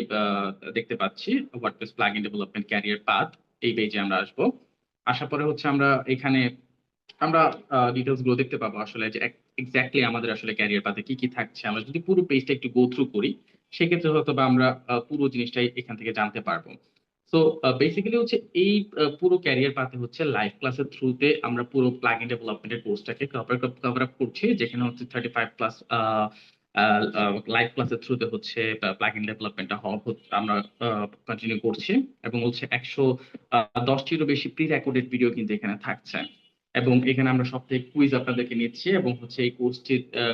দেখতে পাচ্ছি WordPress plugin development career path, এই পেজে আমরা আসবো। আসার পরে হচ্ছে আমরা এখানে আমরা ডিটেলস গুলো দেখতে পাবো আসলে যে এক্স্যাক্টলি আমাদের আসলে ক্যারিয়ার পাথে কি কি থাকছে। আমরা যদি পুরো পেজটা একটু গো থ্রু করি সেক্ষেত্রে হয়তো বা আমরা পুরো জিনিসটাই এখান থেকে জানতে পারবো। সো বেসিক্যালি হচ্ছে এই পুরো ক্যারিয়ার পাথে হচ্ছে লাইভ ক্লাসের থ্রুতে আমরা পুরো প্লাগইন ডেভেলপমেন্টের কোর্সটাকে কভার আপ করছি, যেখানে হচ্ছে 35 প্লাস লাইভ ক্লাসের থ্রুতে হচ্ছে প্লাগইন ডেভেলপমেন্টটা আমরা কন্টিনিউ করছি, এবং হচ্ছে 110টিরও বেশি প্রি রেকর্ডেড ভিডিও কিন্তু এখানে থাকছে। এবং এখানে আমরা সপ্তাহে কুইজ আপনাদেরকে নিচ্ছি, এবং হচ্ছে এই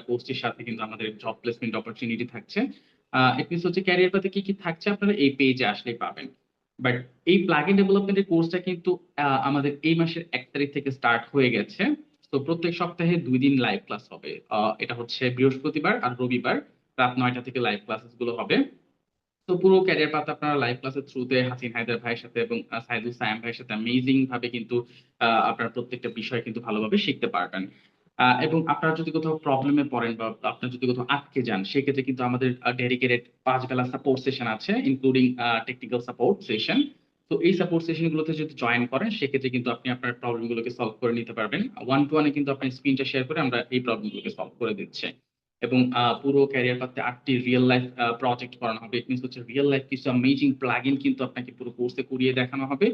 কোর্সটির সাথে কিন্তু আমাদের জব প্লেসমেন্ট অপরচুনিটি থাকছে। ইট মিনস হচ্ছে ক্যারিয়ার পাথে কি কি থাকছে আপনারা এই পেজে আসলেই পাবেন। বাট এই প্লাগইন ডেভেলপমেন্টের কোর্সটা কিন্তু আমাদের এই মাসের 1 তারিখ থেকে স্টার্ট হয়ে গেছে। তো প্রত্যেক সপ্তাহে 2 দিন লাইভ ক্লাস হবে। এটা হচ্ছে বৃহস্পতিবার আর রবিবার রাত 9টা থেকে লাইভ ক্লাসেস গুলো হবে। তো পুরো ক্যারিয়ার পাথ আপনারা লাইভ ক্লাসের থ্রুতে হাসিন হায়দার ভাইয়ের সাথে এবং সাইদুল সায়াম ভাইয়ের সাথে অ্যামেজিং ভাবে কিন্তু আপনারা প্রত্যেকটা বিষয় কিন্তু ভালোভাবে শিখতে পারবেন। এবং আপনারা যদি কোথাও প্রবলেমে পড়েন বা আপনারা যদি কোথাও আটকে যান সেক্ষেত্রে কিন্তু আমাদের ডেডিকেটেড 5 বেলা সাপোর্ট সেশন আছে, ইনক্লুডিং টেকনিক্যাল সাপোর্ট সেশন। তো এই সাপোর্ট সেশন গুলোতে যদি জয়েন করেন সেক্ষেত্রে কিন্তু আপনি আপনার প্রবলেম গুলোকে সলভ করে নিতে পারবেন। 1-to-1 কিন্তু আপনার স্ক্রিনটা শেয়ার করে আমরা এই প্রবলেম গুলোকে সলভ করে দিচ্ছি। এবং পুরো ক্যারিয়ার পাথে 8টি রিয়েল লাইফ প্রজেক্ট করানো হবে। ইট মিনস হচ্ছে রিয়েল লাইফ কিছু অ্যামেজিং প্লাগইন কিন্তু আপনাকে পুরো কোর্সে করিয়ে দেখানো হবে,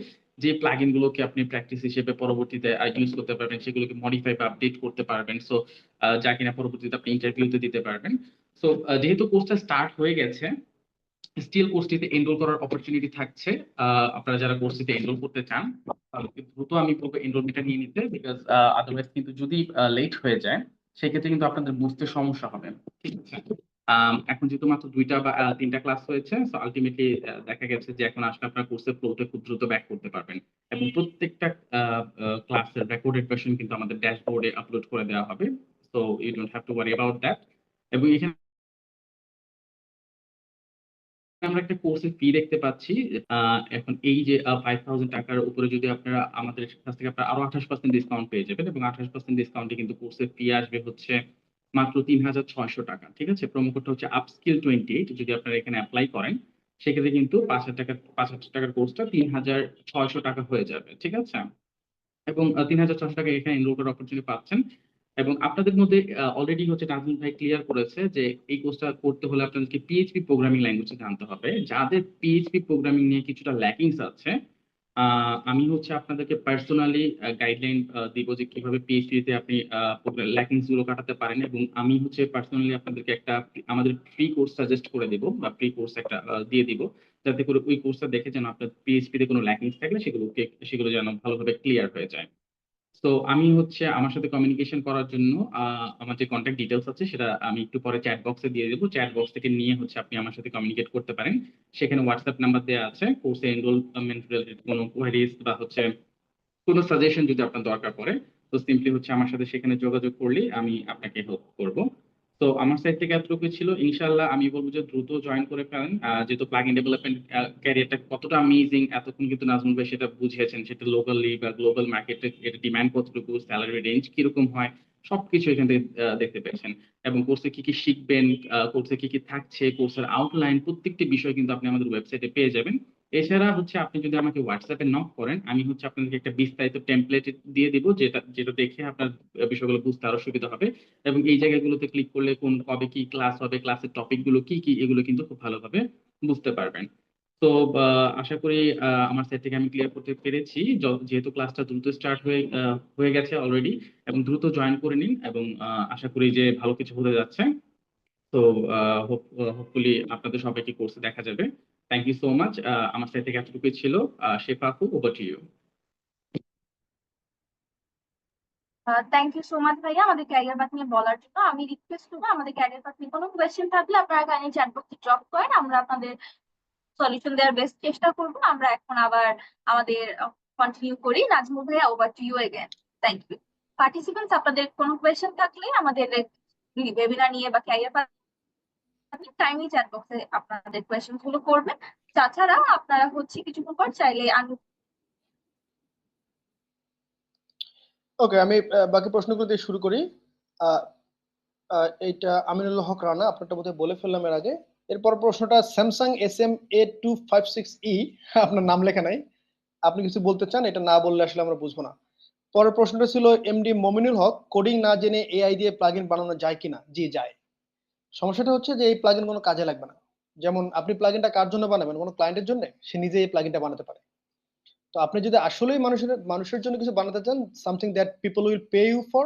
যে প্লাগইন গুলোকে আপনি প্র্যাকটিস হিসেবে পরবর্তীতে ইউজ করতে পারবেন, সেগুলোকে মডিফাই বা আপডেট করতে পারবেন। সো যা কিনা পরবর্তীতে আপনি ইন্টারভিউতে দিতে পারবেন। সো যেহেতু কোর্সটা স্টার্ট হয়ে গেছে, স্টিল কোর্সটিতে এনরোল করার অপরচুনিটি থাকছে। আপনারা যারা কোর্সটিতে এনরোল করতে চান তাদেরকে দ্রুত আমি বলবো এনরোলমেন্টটা নিয়ে নিতে, বিকজ আদারওয়াইজ কিন্তু যদি লেট হয়ে যায় সেক্ষেত্রে কিন্তু আপনাদের বুঝতে সমস্যা হবে। ঠিক আছে, এখন যেহেতু মাত্র 2টা বা 3টা ক্লাস হয়েছে, সো আলটিমেটলি দেখা গেছে যে এখন আসলে আপনার কোর্সের ফ্লোতে খুব দ্রুত ব্যাক করতে পারবেন, এবং প্রত্যেকটা ক্লাসের রেকর্ডেড ভার্সন কিন্তু আমাদের ড্যাশবোর্ডে আপলোড করে দেওয়া হবে। So you don't have to worry about that. এবং এখানে আমরা একটা কোর্সের ফি দেখতে পাচ্ছি। এখন এই যে 5000 টাকার উপরে যদি আপনারা আমাদের কাছ থেকে আপনারা আরো 28% ডিসকাউন্ট পেয়ে যাবেন, এবং 28% ডিসকাউন্টে কিন্তু কোর্সের ফি আসবে হচ্ছে মাত্র 3600 টাকা। ঠিক আছে, প্রোমো কোডটা হচ্ছে আপস্কিল 28। যদি আপনারা এখানে অ্যাপ্লাই করেন সেক্ষেত্রে কিন্তু 5000 টাকার কোর্সটা 3600 টাকা হয়ে যাবে। ঠিক আছে, এবং 3600 টাকা এখানে এনরোল করার অপরচুনিটি পাচ্ছেন। এবং আপনাদের মধ্যে অলরেডি হচ্ছে নাজমুল ভাই ক্লিয়ার করেছে যে এই কোর্সটা করতে হলে আপনাদেরকে পিএইচপি প্রোগ্রামিং ল্যাঙ্গুয়েজ জানতে হবে। যাদের পিএইচপি প্রোগ্রামিং নিয়ে কিছুটা ল্যাকিংস আছে, আমি হচ্ছে আপনাদেরকে পার্সোনালি গাইডলাইন দিব যে কিভাবে পিএইচপি তে আপনি ল্যাকিংস গুলো কাটাতে পারেন। এবং আমি হচ্ছে পার্সোনালি আপনাদেরকে একটা আমাদের ফ্রি কোর্স সাজেস্ট করে দিব, বা ফ্রি কোর্স একটা দিয়ে দিব, যাতে করে ওই কোর্সটা দেখে যেন আপনার পিএইচপি তে কোনো ল্যাকিংস থাকলে সেগুলো যেন ভালোভাবে ক্লিয়ার হয়ে যায়। তো আমি হচ্ছে আমার সাথে কমিউনিকেশন করার জন্য আমার যে কন্ট্যাক্ট ডিটেলস আছে সেটা আমি একটু পরে চ্যাট বক্সে দিয়ে দেবো। চ্যাট বক্স থেকে নিয়ে হচ্ছে আপনি আমার সাথে কমিউনিকেট করতে পারেন। সেখানে হোয়াটসঅ্যাপ নাম্বার দেওয়া আছে। কোর্সে এনরোলমেন্ট রিলেটেড কোনো কোয়েরিজ বা হচ্ছে কোনো সাজেশন যদি আপনার দরকার পড়ে, তো সিম্পলি হচ্ছে আমার সাথে সেখানে যোগাযোগ করলেই আমি আপনাকে হেল্প করব। তো আমার সাইড থেকে এতটুকুই ছিল। ইনশাআল্লাহ আমি বলবো যে দ্রুত জয়েন করে ফেলেন, যেহেতু প্লাগইন ডেভেলপমেন্ট ক্যারিয়ারটা কতটা অ্যামেজিং এতক্ষণ কিন্তু নাজমুল ভাই সেটা বুঝিয়েছেন। সেটা লোকালি বা গ্লোবাল মার্কেটে এর ডিমান্ড কতটুকু, স্যালারি রেঞ্জ কিরকম হয়, সবকিছু এখান থেকে দেখতে পেয়েছেন। এবং কোর্সে কি কি শিখবেন, কোর্সে কি কি থাকছে, কোর্সের আউটলাইন প্রত্যেকটি বিষয় কিন্তু আপনি আমাদের ওয়েবসাইটে পেয়ে যাবেন। এছাড়া হচ্ছে আপনি যদি আমাকে হোয়াটসঅ্যাপে নক করেন, আমি হচ্ছে আপনাদেরকে একটা বিস্তারিত টেমপ্লেট দিয়ে দিব, যেটা যেটা দেখে আপনার বিষয়গুলো বুঝতে আরো সুবিধা হবে। এবং এই জায়গাগুলোতে ক্লিক করলে কবে কি ক্লাস হবে, ক্লাসের টপিক গুলো কি কি, এগুলো কিন্তু খুব ভালোভাবে বুঝতে পারবেন। তো আশা করি আমার সাইড থেকে আমি ক্লিয়ার করতে পেরেছি। যেহেতু ক্লাসটা দ্রুত স্টার্ট হয়ে গেছে অলরেডি, এবং দ্রুত জয়েন করে নিন, এবং আশা করি যে ভালো কিছু হতে যাচ্ছে। তো হোপফুলি আপনাদের সবাইকে কোর্সে দেখা যাবে। Thank you so much. আমার সাইড থেকে এতটুকুই ছিল। শেফা আপু, over to you. Thank you so much ভাইয়া আমাদের ক্যারিয়ার পাথ নিয়ে বলার জন্য। আমি রিকোয়েস্ট করবো আমাদের ক্যারিয়ার পাথ নিয়ে কোনো কোয়েশ্চেন থাকলে আপনারা কাইন্ডলি চ্যাট বক্সে ড্রপ করেন, আমরা আপনাদের সলিউশন দেওয়ার বেস্ট চেষ্টা করবো। আমরা এখন আবার আমাদের কন্টিনিউ করি। নাজমুল ভাইয়া, over to you again. Thank you. Participants, আপনাদের কোনো কোয়েশ্চেন থাকলে আমাদের ওয়েবিনার নিয়ে বা ক্যারিয়ার পাথ টাইমলি চ্যাট বক্সে আপনাদের কোয়েশ্চেন গুলো করবেন। তাছাড়া আপনারা হচ্ছে কিছুক্ষণ পর চাইলে ওকে, আমি বাকি প্রশ্নগুলো দিয়ে শুরু করি। এইটা আমিনুল হক রানা, আপনারটা বোধহয় বলে ফেললাম এর আগে। এরপর প্রশ্নটা স্যামসাং SM A256E, আপনার নাম লেখা নাই, আপনি কিছু বলতে চান? এটা না বললে আসলে আমরা বুঝবো না। পরের প্রশ্নটা ছিল এমডি মমিনুল হক, কোডিং না জেনে এআই দিয়ে প্লাগইন বানানো যায় কিনা? জি যায়। সমস্যাটা হচ্ছে যে এই প্লাগইন কোনো কাজে লাগবে না। যেমন আপনি প্লাগইনটা কার জন্য বানাবেন? কোনো ক্লায়েন্টের জন্য, সে নিজেই এই প্লাগইনটা বানাতে পারে। তো আপনি যদি আসলেই মানুষের জন্য কিছু বানাতে চান, something that people will pay you for,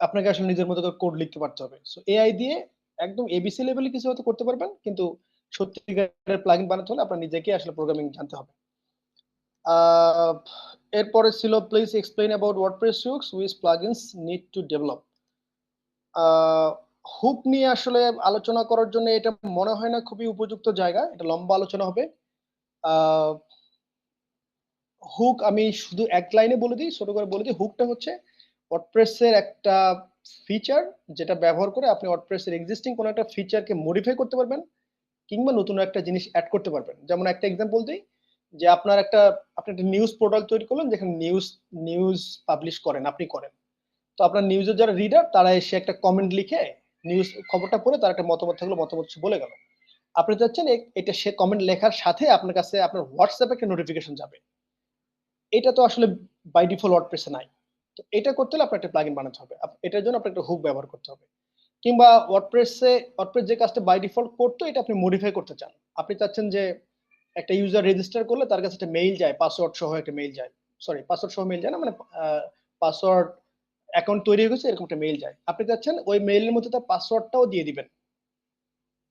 আপনাকে আসলে নিজের মতো করে কোড লিখতে পারতে হবে। সো এআই দিয়ে একদম এবিসি লেভেলে কিছু হয়তো করতে পারবেন, কিন্তু সত্যিকারের প্লাগইন বানাতে হলে আপনার নিজেকে আসলে প্রোগ্রামিং জানতে হবে। এরপরে ছিল please explain about WordPress hooks which plugins need to develop. Hook নিয়ে আসলে আলোচনা করার জন্য এটা মনে হয় না খুবই উপযুক্ত জায়গা, এটা লম্বা আলোচনা হবে। হুক আমি শুধু এক লাইনে বলে দিই, ছোট করে বলে দিই। হুকটা হচ্ছে ওয়ার্ডপ্রেসের একটা ফিচার, যেটা ব্যবহার করে আপনি ওয়ার্ডপ্রেসের এক্সিস্টিং কোনো একটা ফিচারকে মডিফাই করতে পারবেন, কিংবা নতুন একটা জিনিস অ্যাড করতে পারবেন। যেমন একটা এক্সাম্পল দিই, যে আপনি একটা নিউজ পোর্টাল তৈরি করলেন, যেখানে নিউজ পাবলিশ করেন, আপনি করেন। তো আপনার নিউজের যারা রিডার, তারা এসে একটা কমেন্ট লিখে নিউজ খবরটা পড়ে তার একটা মতামত থাকলো, মতামত সে বলে গেল। আপনি চাচ্ছেন এটা সে কমেন্ট লেখার সাথে আপনার কাছে আপনার হোয়াটসঅ্যাপে একটা নোটিফিকেশন যাবে। এটা তো আসলে বাই ডিফল্ট ওয়ার্ডপ্রেসে নাই। তো এটা করতে হলে আপনার একটা প্লাগইন বানাতে হবে, এটার জন্য আপনার একটা হুক ব্যবহার করতে হবে। কিংবা ওয়ার্ডপ্রেস যে কাজটা বাই ডিফল্ট করতো, এটা আপনি মডিফাই করতে চান। আপনি চাচ্ছেন যে একটা ইউজার রেজিস্টার করলে তার কাছে একটা মেইল যায়, পাসওয়ার্ড সহ একটা মেইল যায়, সরি পাসওয়ার্ড সহ মেইল যায় না, মানে পাসওয়ার্ড অ্যাকাউন্ট তৈরি হয়ে গেছে এরকম একটা মেইল যায়। আপনি চাচ্ছেন ওই মেইলের মধ্যে তার পাসওয়ার্ডটাও দিয়ে দিবেন।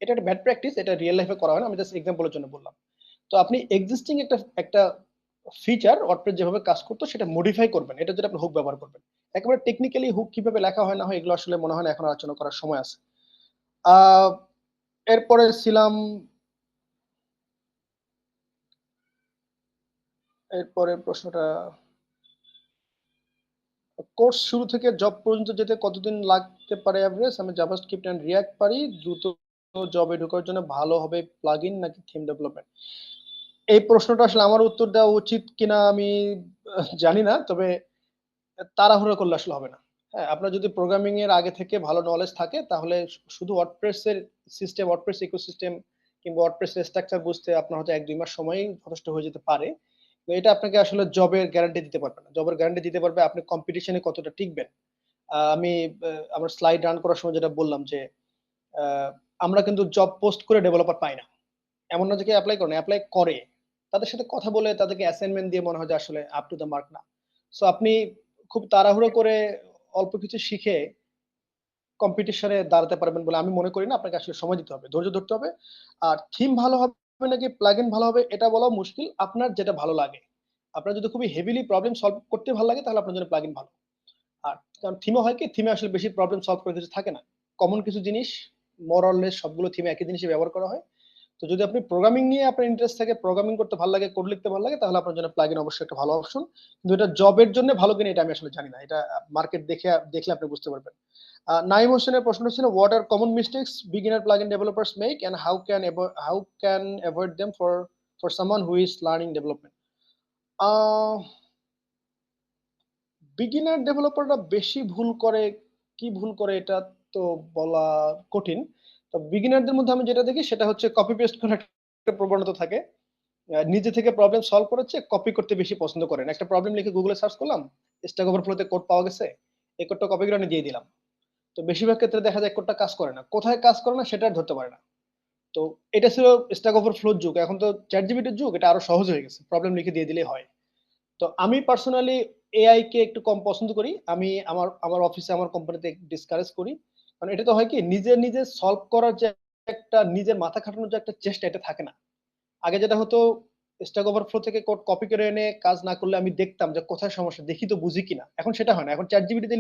এটা একটা ব্যাড প্র্যাকটিস, এটা রিয়েল লাইফে করা হয় না, আমি জাস্ট এক্সাম্পলের জন্য বললাম। তো আপনি এক্সিস্টিং একটা ফিচার ওয়ার্ডপ্রেস যেভাবে কাজ করতো সেটা মডিফাই করবেন, এটার জন্য আপনি হুক ব্যবহার করবেন। একেবারে টেকনিক্যালি হুক কিভাবে লেখা হয় না হয় এগুলো আসলে মনে হয় না এখন আলোচনা করার সময় আছে। এরপরে ছিলাম, এরপরে প্রশ্নটা, কোর্স শুরু থেকে জব পর্যন্ত যেতে কতদিন লাগতে পারে অ্যাভারেজ? আমি জাভাস্ক্রিপ্ট এন্ড রিঅ্যাক্ট পারি, দ্রুত জবে ঢোকার জন্য ভালো হবে প্লাগইন নাকি থিম ডেভেলপমেন্ট? এই প্রশ্নটা আসলে আমার উত্তর দেওয়া উচিত কিনা আমি জানি না, তবে তাড়াহুড়ো করলে আসলে হবে না। হ্যাঁ, আপনার যদি প্রোগ্রামিং এর আগে থেকে ভালো নলেজ থাকে, তাহলে শুধু ওয়ার্ডপ্রেস এর সিস্টেম, ওয়ার্ডপ্রেস ইকোসিস্টেম কিংবা ওয়ার্ডপ্রেস এর স্ট্রাকচার বুঝতে আপনার হয়তো 1-2 মাস সময়ই যথেষ্ট হয়ে যেতে পারে। তো এটা আপনাকে আসলে জবের গ্যারান্টি দিতে পারবে না। জবের গ্যারান্টি দিতে পারবে আপনি কম্পিটিশনে কতটা টিকবেন। আমি আমার স্লাইড রান করার সময় যেটা বললাম যে আ আমরা কিন্তু জব পোস্ট করে ডেভেলপার পাই না। এমন না যে কেউ এপ্লাই করে না, এপ্লাই করে। তাদের সাথে কথা বলে তাদেরকে অ্যাসাইনমেন্ট দিয়ে মনে হয় যে আসলে আপ টু দ্য মার্ক না। সো আপনি খুব তাড়াহুড়ো করে অল্প কিছু শিখে কম্পিটিশনে দাঁড়াতে পারবেন বলে আমি মনে করি না। আপনাকে আসলে সময় দিতে হবে, ধৈর্য ধরতে হবে। আর থিম ভালো হবে নাকি প্লাগইন ভালো হবে এটা বলাও মুশকিল। আপনার যেটা ভালো লাগে। আপনার যদি খুবই হেভিলি প্রবলেম সলভ করতে ভালো লাগে, তাহলে আপনার জন্য প্লাগইন ভালো। আর কারণ থিমে হয় কি, থিমে আসলে বেশি প্রবলেম সলভ করে কিছু থাকে না। কমন কিছু জিনিস, মোর অর লেস সবগুলো থিমে একই জিনিসই ব্যবহার করা হয়। তো যদি আপনি প্রোগ্রামিং নিয়ে আপনার ইন্টারেস্ট থাকে, প্রোগ্রামিং করতে ভালো লাগে, কোড লিখতে ভালো লাগে, তাহলে আপনার জন্য প্লাগইন অবশ্যই একটা ভালো অপশন। কিন্তু এটা জবের জন্য ভালো কিনা এটা আমি আসলে জানি না। এটা মার্কেট দেখলে আপনি বুঝতে পারবেন। নাইম হোসেনের প্রশ্ন ছিল, what are common mistakes beginner plugin developers make and how can avoid them for someone who is learning development? Beginner ডেভেলপাররা বেশি ভুল করে, কি ভুল করে এটা তো বলা কঠিন। তো বিগিনারদের মধ্যে আমি যেটা দেখি সেটা হচ্ছে কপি পেস্ট করার একটা প্রবণতা থাকে। নিজে থেকে প্রবলেম সলভ করেছে কপি করতে বেশি পছন্দ করেন। একটা প্রবলেম লিখে গুগলে সার্চ করলাম, স্ট্যাক ওভারফ্লোতে কোড পাওয়া গেছে, এই কোডটা কপি করে আমি দিয়ে দিলাম। তো বেশিরভাগ ক্ষেত্রে দেখা যায় কোডটা কাজ করে না, কোথায় কাজ করে না সেটা আর ধরতে পারে না। তো এটা ছিল স্ট্যাক ওভারফ্লোর যুগ, এখন তো চ্যাট জিপিটির যুগ, এটা আরো সহজ হয়ে গেছে, প্রবলেম লিখে দিয়ে দিলেই হয়। তো আমি পার্সোনালি এআই কে একটু কম পছন্দ করি। আমি আমার অফিসে, আমার কোম্পানিতে ডিসকারেজ করি। কারণ এটা তো হয় কি, নিজে সলভ করার যে একটা, নিজের মাথা খাটানোর যে একটা চেষ্টা, এটা থাকে না। আগে যেটা হতো, স্ট্যাক ওভারফ্লো থেকে কোড কপি করে এনে কাজ না করলে আমি দেখতাম যে কোথায় সমস্যা, দেখি তো বুঝি কিনা। এখন সেটা হয় না, এখন চ্যাট জিপিটিতে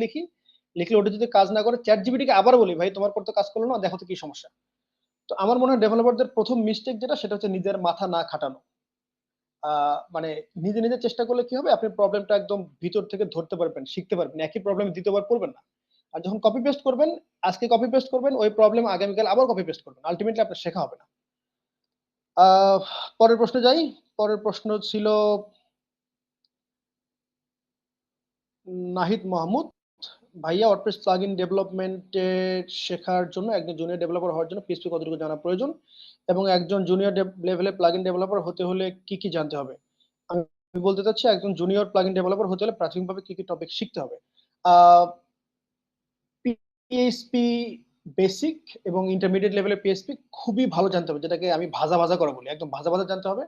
লিখলে ওটা যদি কাজ না করে, চ্যাট জিপিটিকে আবার বলি, ভাই তোমার কোড তো কাজ করলো না, দেখো তো কি সমস্যা। তো আমার মনে হয় ডেভেলপারদের প্রথম মিস্টেক যেটা, সেটা হচ্ছে নিজের মাথা না খাটানো। মানে নিজে চেষ্টা করলে কি হবে, আপনি প্রবলেমটা একদম ভিতর থেকে ধরতে পারবেন, শিখতে পারবেন। একই প্রবলেম দ্বিতীয়বার পড়বেন না। আর যখন কপি পেস্ট করবেন, আজকে কপি পেস্ট করবেন, ওই প্রবলেম আগামীকাল আবার কপি পেস্ট করবেন, আলটিমেটলি আপনার শেখা হবে না। পরের প্রশ্নে যাই। পরের প্রশ্ন ছিল নাহিদ মাহমুদ, ভাইয়া ওয়ার্ডপ্রেস প্লাগইন ডেভেলপমেন্টে শেখার জন্য, একজন জুনিয়র ডেভেলপার হওয়ার জন্য পিএইচপি কতটুকু জানা প্রয়োজন এবং একজন জুনিয়র লেভেলে প্লাগইন ডেভেলপার হতে হলে কি কি জানতে হবে? আমি বলতে চাচ্ছি একজন জুনিয়র প্লাগইন ডেভেলপার হতে হলে প্রাথমিকভাবে কি কি টপিক শিখতে হবে। পিএইচপি বেসিক এবং ইন্টারমিডিয়েট লেভেলের পিএইচপি খুবই ভালো জানতে হবে, যেটাকে আমি ভাজা ভাজা করা বলি, একদম ভাজা ভাজা জানতে হবে।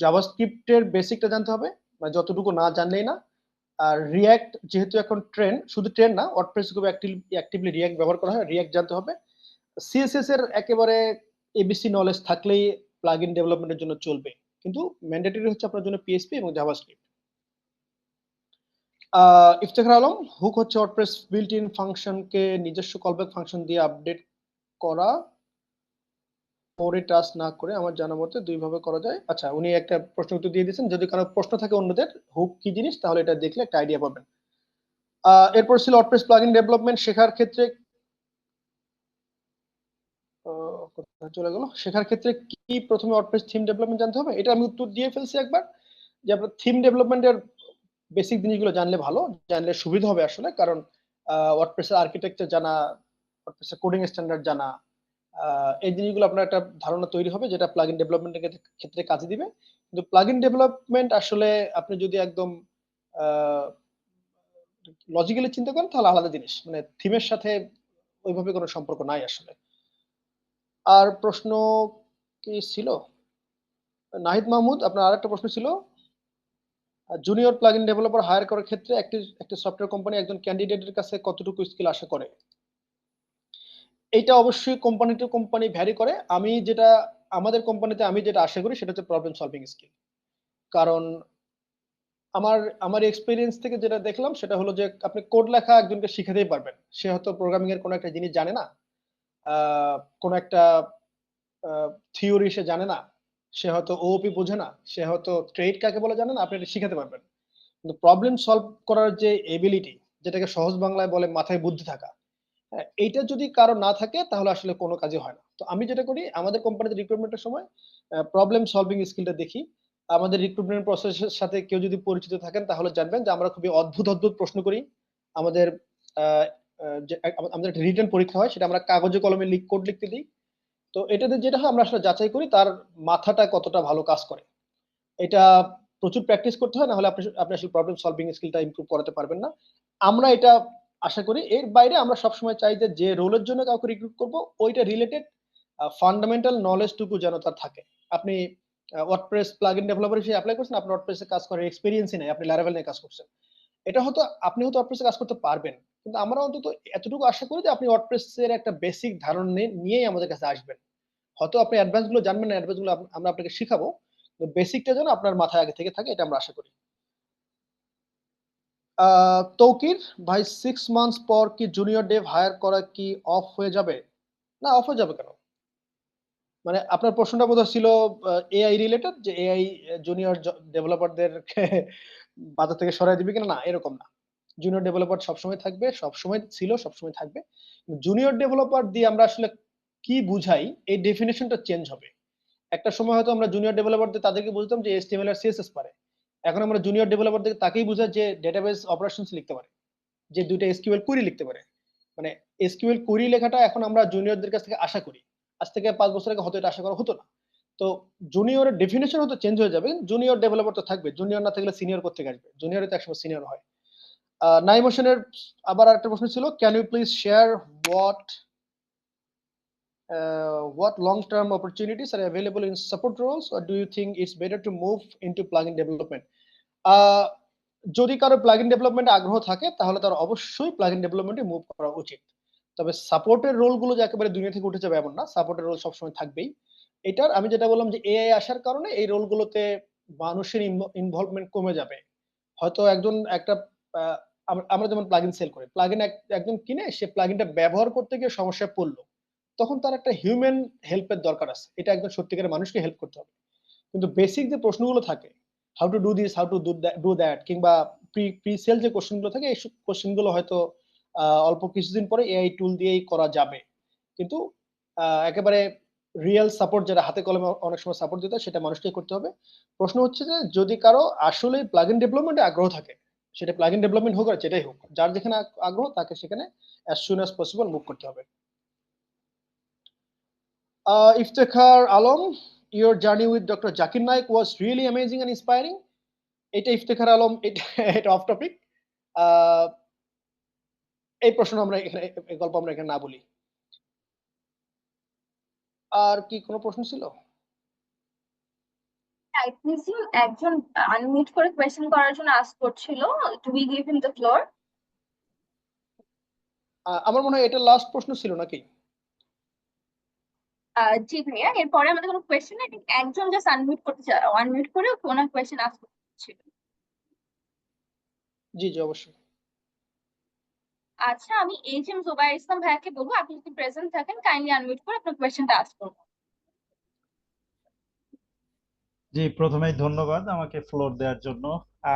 জাভাস্ক্রিপ্টের বেসিকটা জানতে হবে, মানে যতটুকু না জানলেই না। আর রিয়াক্ট যেহেতু এখন ট্রেন্ড, শুধু ট্রেন্ড না, ওয়ার্ডপ্রেস খুব অ্যাক্টিভলি রিয়াক্ট ব্যবহার করা হয়, রিয়াক্ট জানতে হবে। সিএসএস এর একেবারে এবিসি নলেজ থাকলেই প্লাগইন ডেভেলপমেন্টের জন্য চলবে, কিন্তু ম্যান্ডেটরি হচ্ছে আপনার জন্য পিএইচপি এবং জাভাস্ক্রিপ্ট। ইফতেখার আলম, হুক হচ্ছে ওয়ার্ডপ্রেস বিল্ট ইন ফাংশনকে নিজস্ব কলব্যাক ফাংশন দিয়ে আপডেট করা, পরে টাচ না করে আমার জানা মতে দুইভাবে করা যায়। আচ্ছা, উনি একটা প্রশ্ন উত্তর দিয়ে দিয়েছেন, যদি কারো প্রশ্ন থাকে অন্যদের হুক কি জিনিস তাহলে এটা দেখলে একটা আইডিয়া পাবেন। এরপর ছিল ওয়ার্ডপ্রেস প্লাগইন ডেভেলপমেন্ট শেখার ক্ষেত্রে কোথায় চলে গেল, শেখার ক্ষেত্রে কি প্রথমে ওয়ার্ডপ্রেস থিম ডেভেলপমেন্ট জানতে হবে? এটা আমি উত্তর দিয়ে ফেলছি একবার, যে আপনার থিম ডেভেলপমেন্টের বেসিক জিনিসগুলো জানলে ভালো, জানলে সুবিধা হবে আসলে। কারণ ওয়ার্ডপ্রেসের আর্কিটেকচার জানা, ওয়ার্ডপ্রেসের কোডিং স্ট্যান্ডার্ড জানা, এই জিনিসগুলো আপনার একটা ধারণা তৈরি হবে, যেটা প্লাগইন ডেভেলপমেন্টের ক্ষেত্রে কাজে দিবে। কিন্তু প্লাগইন ডেভেলপমেন্ট আসলে আপনি যদি একদম লজিক্যালি চিন্তা করেন তাহলে আলাদা জিনিস, মানে থিমের সাথে ওইভাবে কোনো সম্পর্ক নাই আসলে। আর প্রশ্ন কি ছিল? নাহিদ মাহমুদ, আপনার আরেকটা প্রশ্ন ছিল, জুনিয়র প্লাগইন ডেভেলপার হায়ার করার ক্ষেত্রে একটি সফটওয়্যার কোম্পানি একজন ক্যান্ডিডেটের কাছে কতটুকু স্কিল আশা করে? এইটা অবশ্যই কোম্পানি টু কোম্পানি ভ্যারি করে। আমাদের কোম্পানিতে আমি যেটা আশা করি সেটা হচ্ছে প্রবলেম সলভিং স্কিল। কারণ আমার এক্সপেরিয়েন্স থেকে যেটা দেখলাম সেটা হলো যে আপনি কোড লেখা একজনকে শিখাতেই পারবেন, সে হয়তো প্রোগ্রামিং এর কোনো একটা জিনিস জানে না, কোনো একটা থিওরি সে জানে না, সে হয়তো ওওপি বোঝে না, সে হয়তো ট্রেড কাকে বলে জানে না, আপনি এটা শিখাতে পারবেন। কিন্তু প্রবলেম সলভ করার যে এবিলিটি, যেটাকে সহজ বাংলায় বলে মাথায় বুদ্ধি থাকা, হ্যাঁ, এইটা যদি কারো না থাকে তাহলে আসলে কোনো কাজই হয় না। তো আমি যেটা করি, আমাদের কোম্পানিতে রিক্রুটমেন্টের সময় প্রবলেম সলভিং স্কিলটা দেখি। আমাদের রিক্রুটমেন্ট প্রসেসের সাথে কেউ যদি পরিচিত থাকেন তাহলে জানবেন যে আমরা খুবই অদ্ভুত অদ্ভুত প্রশ্ন করি। আমাদের আমাদের একটা রিটেন পরীক্ষা হয়, সেটা আমরা কাগজে কলমে কোড লিখতে দিই। তো এটাতে যেটা হয়, আমরা আসলে যাচাই করি তার মাথাটা কতটা ভালো কাজ করে। এটা প্রচুর প্র্যাকটিস করতে হয়, না হলে আপনি আসলে প্রবলেম সলভিং স্কিলটা ইমপ্রুভ করাতে পারবেন না। আমরা এটা আশা করি। এর বাইরে আমরা সবসময় চাই যে রোলের জন্য কাউকে রিক্রুট করব, ওইটা রিলেটেড ফান্ডামেন্টাল নলেজটুকু যেন তার থাকে। আপনি ওয়ার্ডপ্রেস প্লাগইন ডেভেলপার হিসেবে অ্যাপ্লাই করছেন, আপনার ওয়ার্ডপ্রেসে কাজ করার এক্সপেরিয়েন্সই নাই, আপনি ল্যারাভেল নিয়ে কাজ করছেন, এটা হয়তো আপনি হয়তো ওয়ার্ডপ্রেসে কাজ করতে পারবেন, কিন্তু আমরা অন্তত এতটুকু আশা করি যে আপনি ওয়ার্ডপ্রেসের একটা বেসিক ধারণা নিয়েই আমাদের কাছে আসবেন। হয়তো আপনি অ্যাডভান্স গুলো জানবেন না, অ্যাডভান্স গুলো আমরা আপনাকে শিখাবো, বেসিকটা যেন আপনার মাথায় আগে থেকে থাকে, এটা আমরা আশা করি। তৌকির ভাই, 6 মান্থস পর কি জুনিয়র ডেভ হায়ার করা কি অফ হয়ে যাবে? না, অফ হয়ে যাবে কেন? মানে আপনার প্রশ্নটা বোধহয় ছিল এআই রিলেটেড, যে এআই জুনিয়র ডেভেলপারদের বাজার থেকে সরাই দিবে কিনা। না, এরকম না। জুনিয়র ডেভেলপার সবসময় থাকবে, সবসময় ছিল, সবসময় থাকবে। জুনিয়র ডেভেলপার দিয়ে আমরা আসলে কি বুঝাই, এই ডেফিনেশনটা চেঞ্জ হবে। একটা সময় হয়তো আমরা জুনিয়র ডেভেলপারদের তাদেরকে বুঝতাম যে HTML আর CSS পারে। এখন আমরা জুনিয়র ডেভেলপারদের তাকেই বুঝাই যে ডেটাবেস অপারেশনস লিখতে পারে, যে দুইটা SQL কোয়েরি লিখতে পারে। মানে SQL কোয়েরি লেখাটা এখন আমরা জুনিয়রদের কাছ থেকে আশা করি। আজ থেকে 5 বছর আগে হয়তো এটা আশা করা হতো না। তো জুনিয়রের ডেফিনিশন হয়তো চেঞ্জ হয়ে যাবে, জুনিয়র ডেভেলপার তো থাকবে। জুনিয়র না থাকলে সিনিয়র করতে আসবে? জুনিয়রই তো একসময় সিনিয়র হয়। নাইম হোসেনের আবার আরেকটা প্রশ্ন ছিল, can you please share what long-term opportunities are available in support roles, or do you think it's better to move into plugin development? যদি কারো প্লাগইন ডেভেলপমেন্টে আগ্রহ থাকে তাহলে তার অবশ্যই প্লাগইন ডেভেলপমেন্টে মুভ করা উচিত। তবে সাপোর্টের রোলগুলো যে একেবারে দুনিয়া থেকে উঠে যাবে এমন না, সাপোর্টের রোল সবসময় থাকবেই। এটার আমি যেটা বললাম যে এআই আসার কারণে এই রোলগুলোতে মানুষের ইনভলভমেন্ট কমে যাবে। হয়তো আমরা যেমন প্লাগইন সেল করি, প্লাগইন একজন কিনে সে প্লাগইনটা ব্যবহার করতে গিয়ে সমস্যায় পড়লো, তখন তার একটা হিউম্যান হেল্পের দরকার আছে। এটা একজন সত্যিকারের মানুষকে হেল্প করতে হবে। কিন্তু বেসিক যে প্রশ্নগুলো থাকে, how to do this, how to do that, কিংবা প্রি সেল যে কোশ্চেনগুলো থাকে, এই কোশ্চেনগুলো হয়তো অল্প কিছুদিন পরে এআই টুল দিয়েই করা যাবে। কিন্তু একেবারে রিয়েল সাপোর্ট, যেটা হাতে কলমে অনেক সময় সাপোর্ট দিতে হয়, সেটা মানুষকেই করতে হবে। প্রশ্ন হচ্ছে যে যদি কারো আসলে প্লাগইন ডেভেলপমেন্টে আগ্রহ থাকে, সেটা প্লাগইন ডেভেলপমেন্ট হোক আর যেটাই হোক, যার যেখানে আগ্রহ তাকে সেখানে as soon as possible move করতে হবে। Iftekhar Alam, your journey with Dr. Zakir Naik was really amazing and inspiring. এটা ইফতেখার আলম, এটা অফ টপিক। এই প্রশ্ন আমরা এখানে, এই গল্প আমরা এখানে না বলি। আর কি কোনো প্রশ্ন ছিল? I think একজন আনমিউট করে কোয়েশ্চেন করার জন্য আস্ক করছিল, do we give him the floor? আমার মনে হয় এটা লাস্ট প্রশ্ন ছিল নাকি? জি ভাইয়া, এরপরে আমাদের কোনো কোয়েশ্চেন নেই, একজন জাস্ট আনমিউট করতে আনমিউট করে ওনার কোয়েশ্চেন আস্ক করছিল। জি জি অবশ্যই। আচ্ছা, আমি এইচ.এম. জোবায়ের ইসলাম ভাইয়াকে বলবো, আপনি যদি প্রেজেন্ট থাকেন কাইন্ডলি আনমিউট করে আপনার কোয়েশ্চেনটা আস্ক করুন। জি, প্রথমেই ধন্যবাদ আমাকে ফ্লোর দেওয়ার জন্য।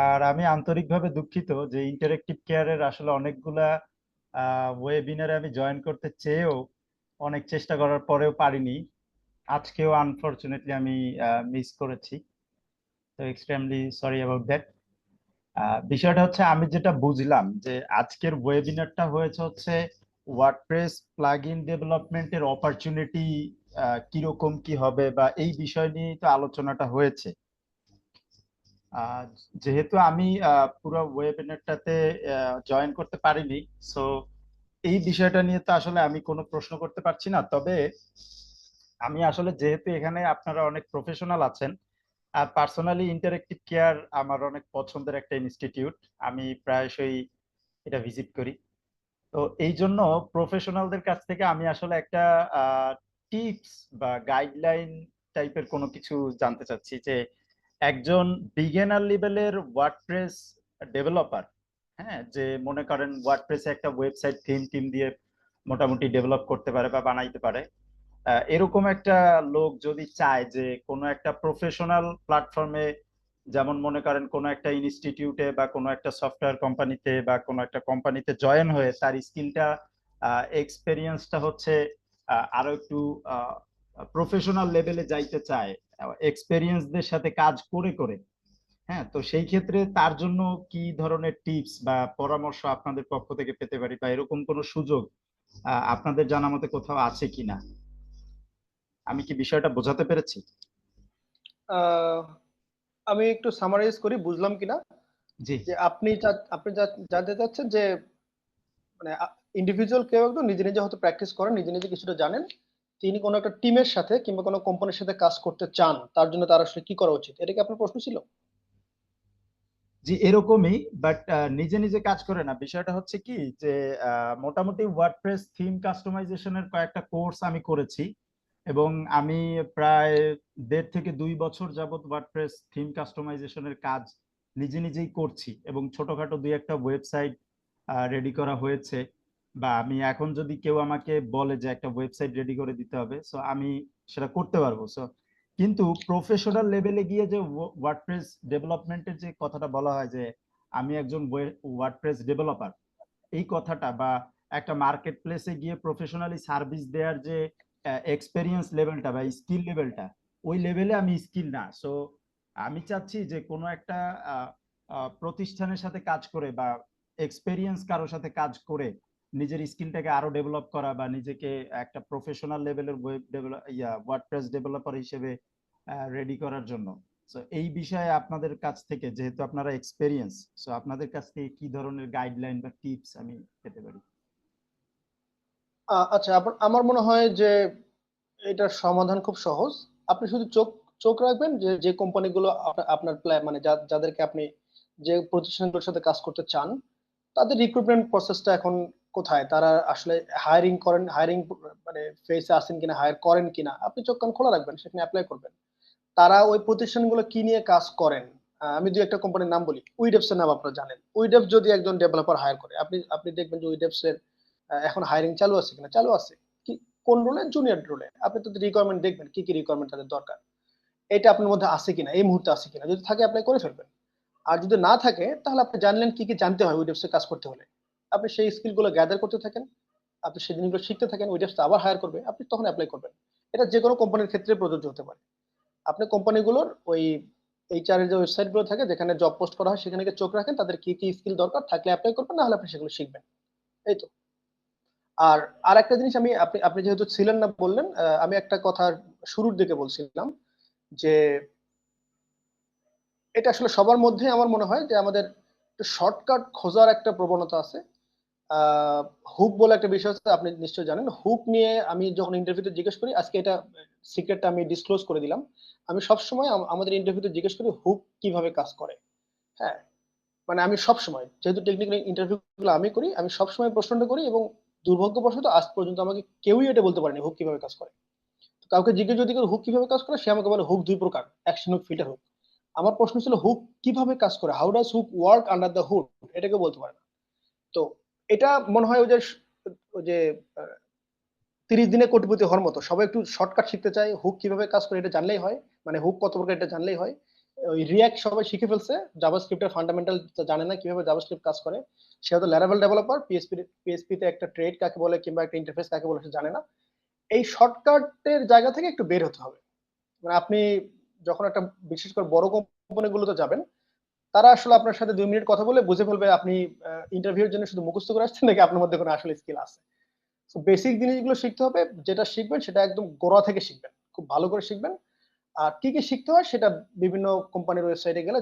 আর আমি আন্তরিকভাবে দুঃখিত যে ইন্টারেক্টিভ কেয়ারের আসলে অনেকগুলা ওয়েবিনারে আমি জয়েন করতে চেয়েও অনেক চেষ্টা করার পরেও পারিনি। আজকেও আনফরচুনেটলি আমি মিস করেছি, তো এক্সট্রিমলি সরি অ্যাবাউট দ্যাট। বিষয়টা হচ্ছে, আমি যেটা বুঝলাম যে আজকের ওয়েবিনারটা হয়েছে হচ্ছে ওয়ার্ডপ্রেস প্লাগইন ডেভেলপমেন্টের অপরচুনিটি কিরকম কি হবে বা এই বিষয় নিয়ে তো আলোচনাটা হয়েছে। যেহেতু আমি পুরো ওয়েবিনারটাতে জয়েন করতে পারিনি, সো এই বিষয়টা নিয়ে তো আসলে আমি কোনো প্রশ্ন করতে পারছি না। তবে আমি আসলে যেহেতু এখানে আপনারা অনেক প্রফেশনাল আছেন, আর পার্সোনালি ইন্টারেক্টিভ কেয়ার আমার অনেক পছন্দের একটা ইনস্টিটিউট, আমি প্রায়শই এটা ভিজিট করি। তো এই জন্য প্রফেশনালদের কাছ থেকে আমি আসলে একটা টিপস বা গাইডলাইন টাইপের কোনো কিছু জানতে চাচ্ছি, যে একজন বিগিনার লেভেলের ওয়ার্ডপ্রেস ডেভেলপার, হ্যাঁ, যে মনে করেন ওয়ার্ডপ্রেসে একটা ওয়েবসাইট থিম দিয়ে মোটামুটি ডেভেলপ করতে পারে বা বানাইতে পারে, এরকম একটা লোক যদি চায় যে কোনো একটা প্রফেশনাল প্ল্যাটফর্মে, যেমন মনে করেন কোনো একটা ইনস্টিটিউটে বা কোনো একটা সফটওয়্যার কোম্পানিতে বা কোনো একটা কোম্পানিতে জয়েন হয়ে তার স্কিলটা এক্সপেরিয়েন্সটা হচ্ছে আরো একটু প্রফেশনাল লেভেলে যাইতে চায় এক্সপেরিয়েন্সদের সাথে কাজ করে করে, হ্যাঁ, তো সেই ক্ষেত্রে তার জন্য কি ধরনের টিপস বা পরামর্শ আপনাদের পক্ষ থেকে পেতে পারি, বা এরকম কোনো সুযোগ আপনাদের জানা মতে কোথাও আছে কিনা? আমি কি বিষয়টা বোঝাতে পেরেছি? আমি একটু সামারাইজ করি, বুঝলাম কিনা। জি যে আপনি জানতে চাচ্ছেন যে মানে ইন্ডিভিজুয়াল কেউ একদম নিজে নিজে হয়তো প্র্যাকটিস করেন, নিজে নিজে কিছুটা জানেন, তিনি কোনো একটা টিমের সাথে কিংবা কোনো কোম্পানির সাথে কাজ করতে চান, তার জন্য তার আসলে কি করা উচিত? এটা কি আপনার প্রশ্ন ছিল? জি, এরকমই, বাট নিজে নিজে কাজ করে না। বিষয়টা হচ্ছে কি যে মোটামুটি ওয়ার্ডপ্রেস থিম কাস্টমাইজেশনের কয়েকটা কোর্স আমি করেছি, এবং আমি প্রায় 1.5 থেকে 2 বছর যাবত ওয়ার্ডপ্রেস থিম কাস্টমাইজেশনের কাজ নিজে নিজেই করছি, এবং ছোটখাটো 2-1টা ওয়েবসাইট রেডি করা হয়েছে। বা আমি এখন যদি কেউ আমাকে বলে যে একটা ওয়েবসাইট রেডি করে দিতে হবে, সো আমি সেটা করতে পারবো। সো কিন্তু প্রফেশনাল লেভেলে গিয়ে যে ওয়ার্ডপ্রেস ডেভেলপমেন্টের যে কথাটা বলা হয় যে আমি একজন ওয়ার্ডপ্রেস ডেভেলপার, এই কথাটা, বা একটা মার্কেট প্লেসে গিয়ে প্রফেশনালি সার্ভিস দেওয়ার যে এক্সপেরিয়েন্স লেভেলটা বা স্কিল লেভেলটা, ওই লেভেলে আমি স্কিল না। সো আমি চাচ্ছি যে কোনো একটা প্রতিষ্ঠানের সাথে কাজ করে বা এক্সপেরিয়েন্স কারোর সাথে কাজ করে নিজের স্কিলটাকে আরো ডেভেলপ করা, বা নিজেকে একটা প্রফেশনাল লেভেলের ওয়ার্ডপ্রেস ডেভেলপার হিসেবে রেডি করার জন্য। সো এই বিষয়ে আপনাদের কাছ থেকে, যেহেতু আপনারা এক্সপেরিয়েন্স, সো আপনাদের কাছ থেকে কি ধরনের গাইডলাইন বা টিপস আমি পেতে পারি? আচ্ছা, আমার মনে হয় যে এটার সমাধান খুব সহজ। আপনি শুধু চোখ চোখ রাখবেন যে যে কোম্পানিগুলো আপনার মানে যাদেরকে আপনি যে প্রতিষ্ঠানগুলোর সাথে কাজ করতে চান, তাদের রিক্রুটমেন্ট প্রসেসটা এখন কোথায়, তারা আসলে হায়ারিং মানে ফেসে আসেন কিনা, হায়ার করেন কিনা, আপনি চোখ কান খোলা রাখবেন, সেখানে অ্যাপ্লাই করবেন। তারা ওই প্রতিষ্ঠানগুলো কি নিয়ে কাজ করেন, আমি দুই একটা কোম্পানির নাম বলি। উইডেপস এর নাম আপনারা জানেন। উইডেপস যদি একজন ডেভেলপার হায়ার করে, আপনি আপনি দেখবেন যে উইডেপস এর এখন হায়ারিং চালু আছে কিনা, চালু আছে। কি কোন রোলে? জুনিয়র রোলে। আপনি তো রিকোয়ারমেন্ট দেখবেন কি কি রিকোয়ারমেন্ট তাদের দরকার, এটা আপনার মধ্যে আছে কিনা, এই মুহূর্তে আছে কিনা। যদি থাকে অ্যাপ্লাই করে ফেলবেন। আর যদি না থাকে, তাহলে আপনি জানলেন কি কি জানতে হয় উইডেপস এ কাজ করতে হলে। আপনি সেই স্কিল গুলো গ্যাদার করতে থাকেন, আপনি সেই জিনিসগুলো শিখতে থাকেন, উইডেপস আবার হায়ার করবে, আপনি তখন অ্যাপ্লাই করবেন। এটা যে কোনো কোম্পানির ক্ষেত্রে প্রযোজ্য হতে পারে। আপনি কোম্পানিগুলোর ওই এইচআর এর যে ওয়েবসাইট গুলো থাকে, যেখানে জব পোস্ট করা হয়, সেখানে গিয়ে চোখ রাখেন, তাদের কি কি স্কিল দরকার, থাকলে অ্যাপ্লাই করবেন, না হলে আপনি সেগুলো শিখবেন। এই তো। আর একটা জিনিস আমি আপনি আপনি যেহেতু ছিলেন না বললেন, আমি একটা কথা শুরুর দিকে বলছিলাম যে এটা আসলে সবার মধ্যে আমার মনে হয় যে আমাদের একটু শর্টকাট খোঁজার একটা প্রবণতা আছে। হুক বলে একটা বিষয় আছে, আপনি নিশ্চয়ই জানেন। হুক নিয়ে আমি যখন ইন্টারভিউতে জিজ্ঞেস করি, আজকে এটা সিক্রেটটা আমি ডিসক্লোজ করে দিলাম, আমি সবসময় আমাদের ইন্টারভিউতে জিজ্ঞেস করি হুক কিভাবে কাজ করে। হ্যাঁ, মানে আমি সবসময়, যেহেতু টেকনিক্যাল ইন্টারভিউ গুলো আমি করি, আমি সবসময় প্রশ্নটা করি, এবং দুর্ভাগ্যবশত আজ পর্যন্ত আমাকে কেউই এটা বলতে পারেনি হুক কিভাবে কাজ করে। কাউকে জিজ্ঞেস যদি করি হুক কিভাবে কাজ করে, সে আমাকে বলে হুক দুই প্রকার, অ্যাকশন হুক, ফিল্টার হুক। আমার প্রশ্ন ছিল হুক কিভাবে কাজ করে, how does hook work under the hood, এটাকে বলতে পারে না। তো এটা মনে হয় ওই যে 30 দিনে কোটিপতি হওয়ার মতো, সবাই একটু শর্টকাট শিখতে চায়, হুক কিভাবে কাজ করে এটা জানলেই হয়, মানে হুক কত প্রকার এটা জানলেই হয়। ওই রিয়াক্ট সবাই শিখে ফেলছে, জাভাস্ক্রিপ্টের ফান্ডামেন্টাল জানে না কিভাবে জাভাস্ক্রিপ্ট কাজ করে। সে হয়তো ল্যারাভেল ডেভেলপার, পিএসপি তে একটা ট্রেড কাকে বলে কিংবা একটা ইন্টারফেস কাকে বলে সে জানে না। এই শর্টকাটের জায়গা থেকে একটু বের হতে হবে। মানে আপনি যখন একটা বিশেষ করে বড় কোম্পানিগুলোতে যাবেন, তারা আসলে আপনার সাথে 2 মিনিট কথা বলে বুঝে ফেলবে আপনি ইন্টারভিউর জন্য শুধু মুখস্থ করে আসছেন নাকি আপনার মধ্যে কোনো আসলে স্কিল আছে। তো বেসিক জিনিসগুলো শিখতে হবে, যেটা শিখবেন সেটা একদম গোড়া থেকে শিখবেন, খুব ভালো করে শিখবেন। আর কি কি শিখতে হয় সেটা বিভিন্ন কোম্পানির ওয়েবসাইটে গেলে,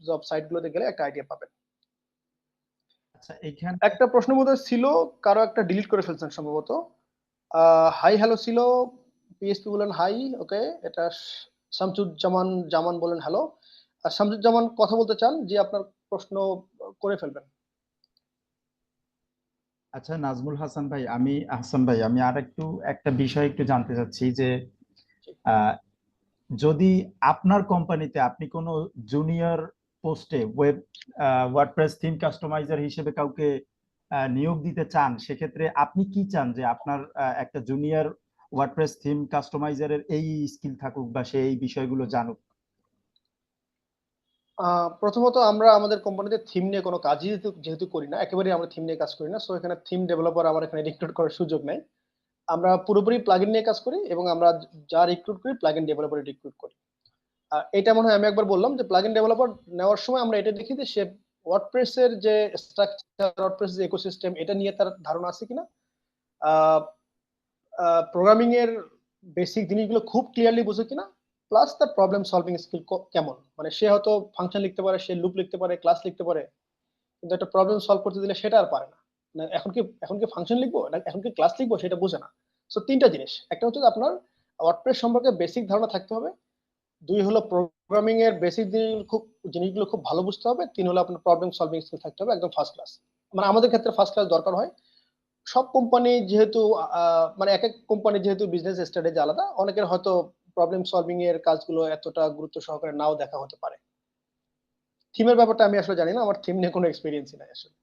জব সাইট গুলোতে গেলে একটা আইডিয়া পাবেন। আচ্ছা, এখানে একটা প্রশ্ন বোধহয় ছিল, কারো একটা ডিলিট করে ফেলছেন সম্ভবত। হাই হ্যালো ছিল, পিএসপি বলেন হাই, ওকে। এটা শামসুজ্জামান জামান বলেন হ্যালো। আর শামসুজ্জামান কথা বলতে চান, যে আপনার প্রশ্ন করে ফেলবেন। আচ্ছা, নাজমুল হাসান ভাই, আমি আর একটা বিষয় একটু জানতে চাচ্ছি যে আহ, যদি আপনার কোম্পানিতে আপনি কোনো জুনিয়র পোস্টে ওয়ার্ডপ্রেস থিম কাস্টমাইজার হিসেবে কাউকে নিয়োগ দিতে চান, সেক্ষেত্রে আপনি কি চান যে আপনার একটা জুনিয়র ওয়ার্ডপ্রেস থিম কাস্টমাইজারের এই স্কিল থাকুক বা সে এই বিষয়গুলো জানুক? প্রথমত আমরা আমাদের কোম্পানিতে থিম নিয়ে কোনো কাজই যেহেতু করি না, একেবারেই আমরা থিম নিয়ে কাজ করি না, সো এখানে থিম ডেভেলপার আমার এখানে রিক্রুট করার সুযোগ নেই। আমরা পুরোপুরি প্লাগইন নিয়ে কাজ করি, এবং আমরা যা রিক্রুট করি প্লাগইন ডেভেলপার রিক্রুট করি। এটা মনে হয় আমি একবার বললাম যে প্লাগইন ডেভেলপার নেওয়ার সময় আমরা এটা দেখি যে সে ওয়ার্ডপ্রেস এর যে স্ট্রাকচার, ওয়ার্ডপ্রেস যে ইকোসিস্টেম, এটা নিয়ে তার ধারণা আছে কিনা, প্রোগ্রামিং এর বেসিক জিনিসগুলো খুব ক্লিয়ারলি বুঝে কিনা, প্লাস তার প্রবলেম সলভিং স্কিল কেমন। মানে সে হয়তো ফাংশন লিখতে পারে, সে লুপ লিখতে পারে, ক্লাস লিখতে পারে, কিন্তু একটা প্রবলেম সলভ করতে দিলে সেটা আর পারে না। মানে এখন কি ফাংশন লিখবো না এখন কি ক্লাস লিখবো সেটা বোঝে না। সো তিনটা জিনিস, একটা হচ্ছে আপনার ওয়ার্ডপ্রেস সম্পর্কে বেসিক ধারণা থাকতে হবে, 2 হলো প্রোগ্রামিং এর বেসিক জিনিসগুলো খুব ভালো বুঝতে হবে, 3 হলো আপনার প্রবলেম সলভিং স্কিল থাকতে হবে একদম ফার্স্ট ক্লাস। মানে আমাদের ক্ষেত্রে ফার্স্ট ক্লাস দরকার হয়। সব কোম্পানি যেহেতু মানে এক এক কোম্পানি যেহেতু বিজনেস স্ট্র্যাটেজি আলাদা, অনেকের হয়তো প্রবলেম সলভিং এর কাজগুলো এতটা গুরুত্ব সহকারে নাও দেখা হতে পারে। থিমের ব্যাপারটা আমি আসলে জানি না, আমার থিম নিয়ে কোনো এক্সপিরিয়েন্সই নাই আসলে।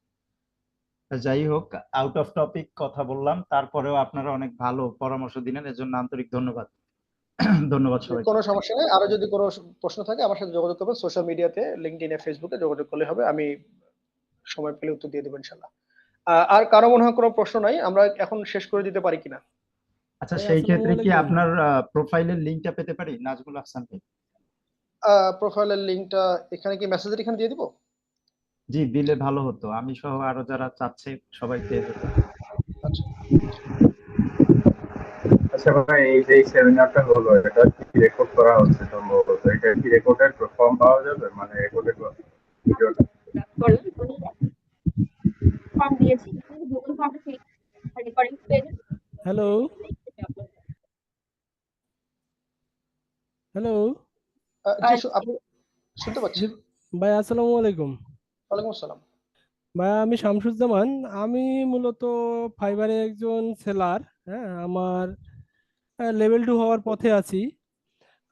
যাই হোক, আউট অফ টপিক কথা বললাম, তারপরেও আপনারা অনেক ভালো পরামর্শ দিলেন, এর জন্য আন্তরিক ধন্যবাদ। ধন্যবাদ সবাইকে। কোনো সমস্যা নেই, আরো যদি কোনো প্রশ্ন থাকে আমার সাথে যোগাযোগ করবেন, সোশ্যাল মিডিয়াতে লিঙ্কডইনে ফেসবুকে যোগাযোগ করলে হবে, আমি সময় পেলে উত্তর দিয়ে দেবো ইনশাল্লাহ। আর কারো মনে হয় কোনো প্রশ্ন নাই, আমরা এখন শেষ করে দিতে পারি কিনা? আচ্ছা, ভাই সেই আসসালামু ক্ষেত্রে কি আলাইকুম। আপনার প্রোফাইলের লিঙ্কটা পেতে পারি, নাজমুল হাসান ভাই? প্রোফাইলের লিঙ্কটা এখানে কি মেসেজের এখানে দিয়ে দিব? জি, দিলে ভালো হতো, আমি সহ আরো যারা চাচ্ছে সবাই পেয়ে যেত। আচ্ছা, আচ্ছা ভাই, এই যে সেমিনারটা হলো, এটা কি রেকর্ড করা হচ্ছে সম্ভবত? এটা কি রেকর্ডের ফর্ম পাওয়া যাবে, মানে রেকর্ডেড ভিডিওটা? ফর্ম দিয়েছি, গুগল ফর্মে রেকর্ডিং পেয়ে হ্যালো হ্যালো জি আপনি শুনতে পাচ্ছি? জি ভাই আসসালামু আলাইকুম। ওয়ালাইকুম আসসালাম। ভাই আমি শামসুজ্জামান। আমি মূলত ফাইবারে একজন সেলার। হ্যাঁ, আমার লেভেল 2 হওয়ার পথে আছি।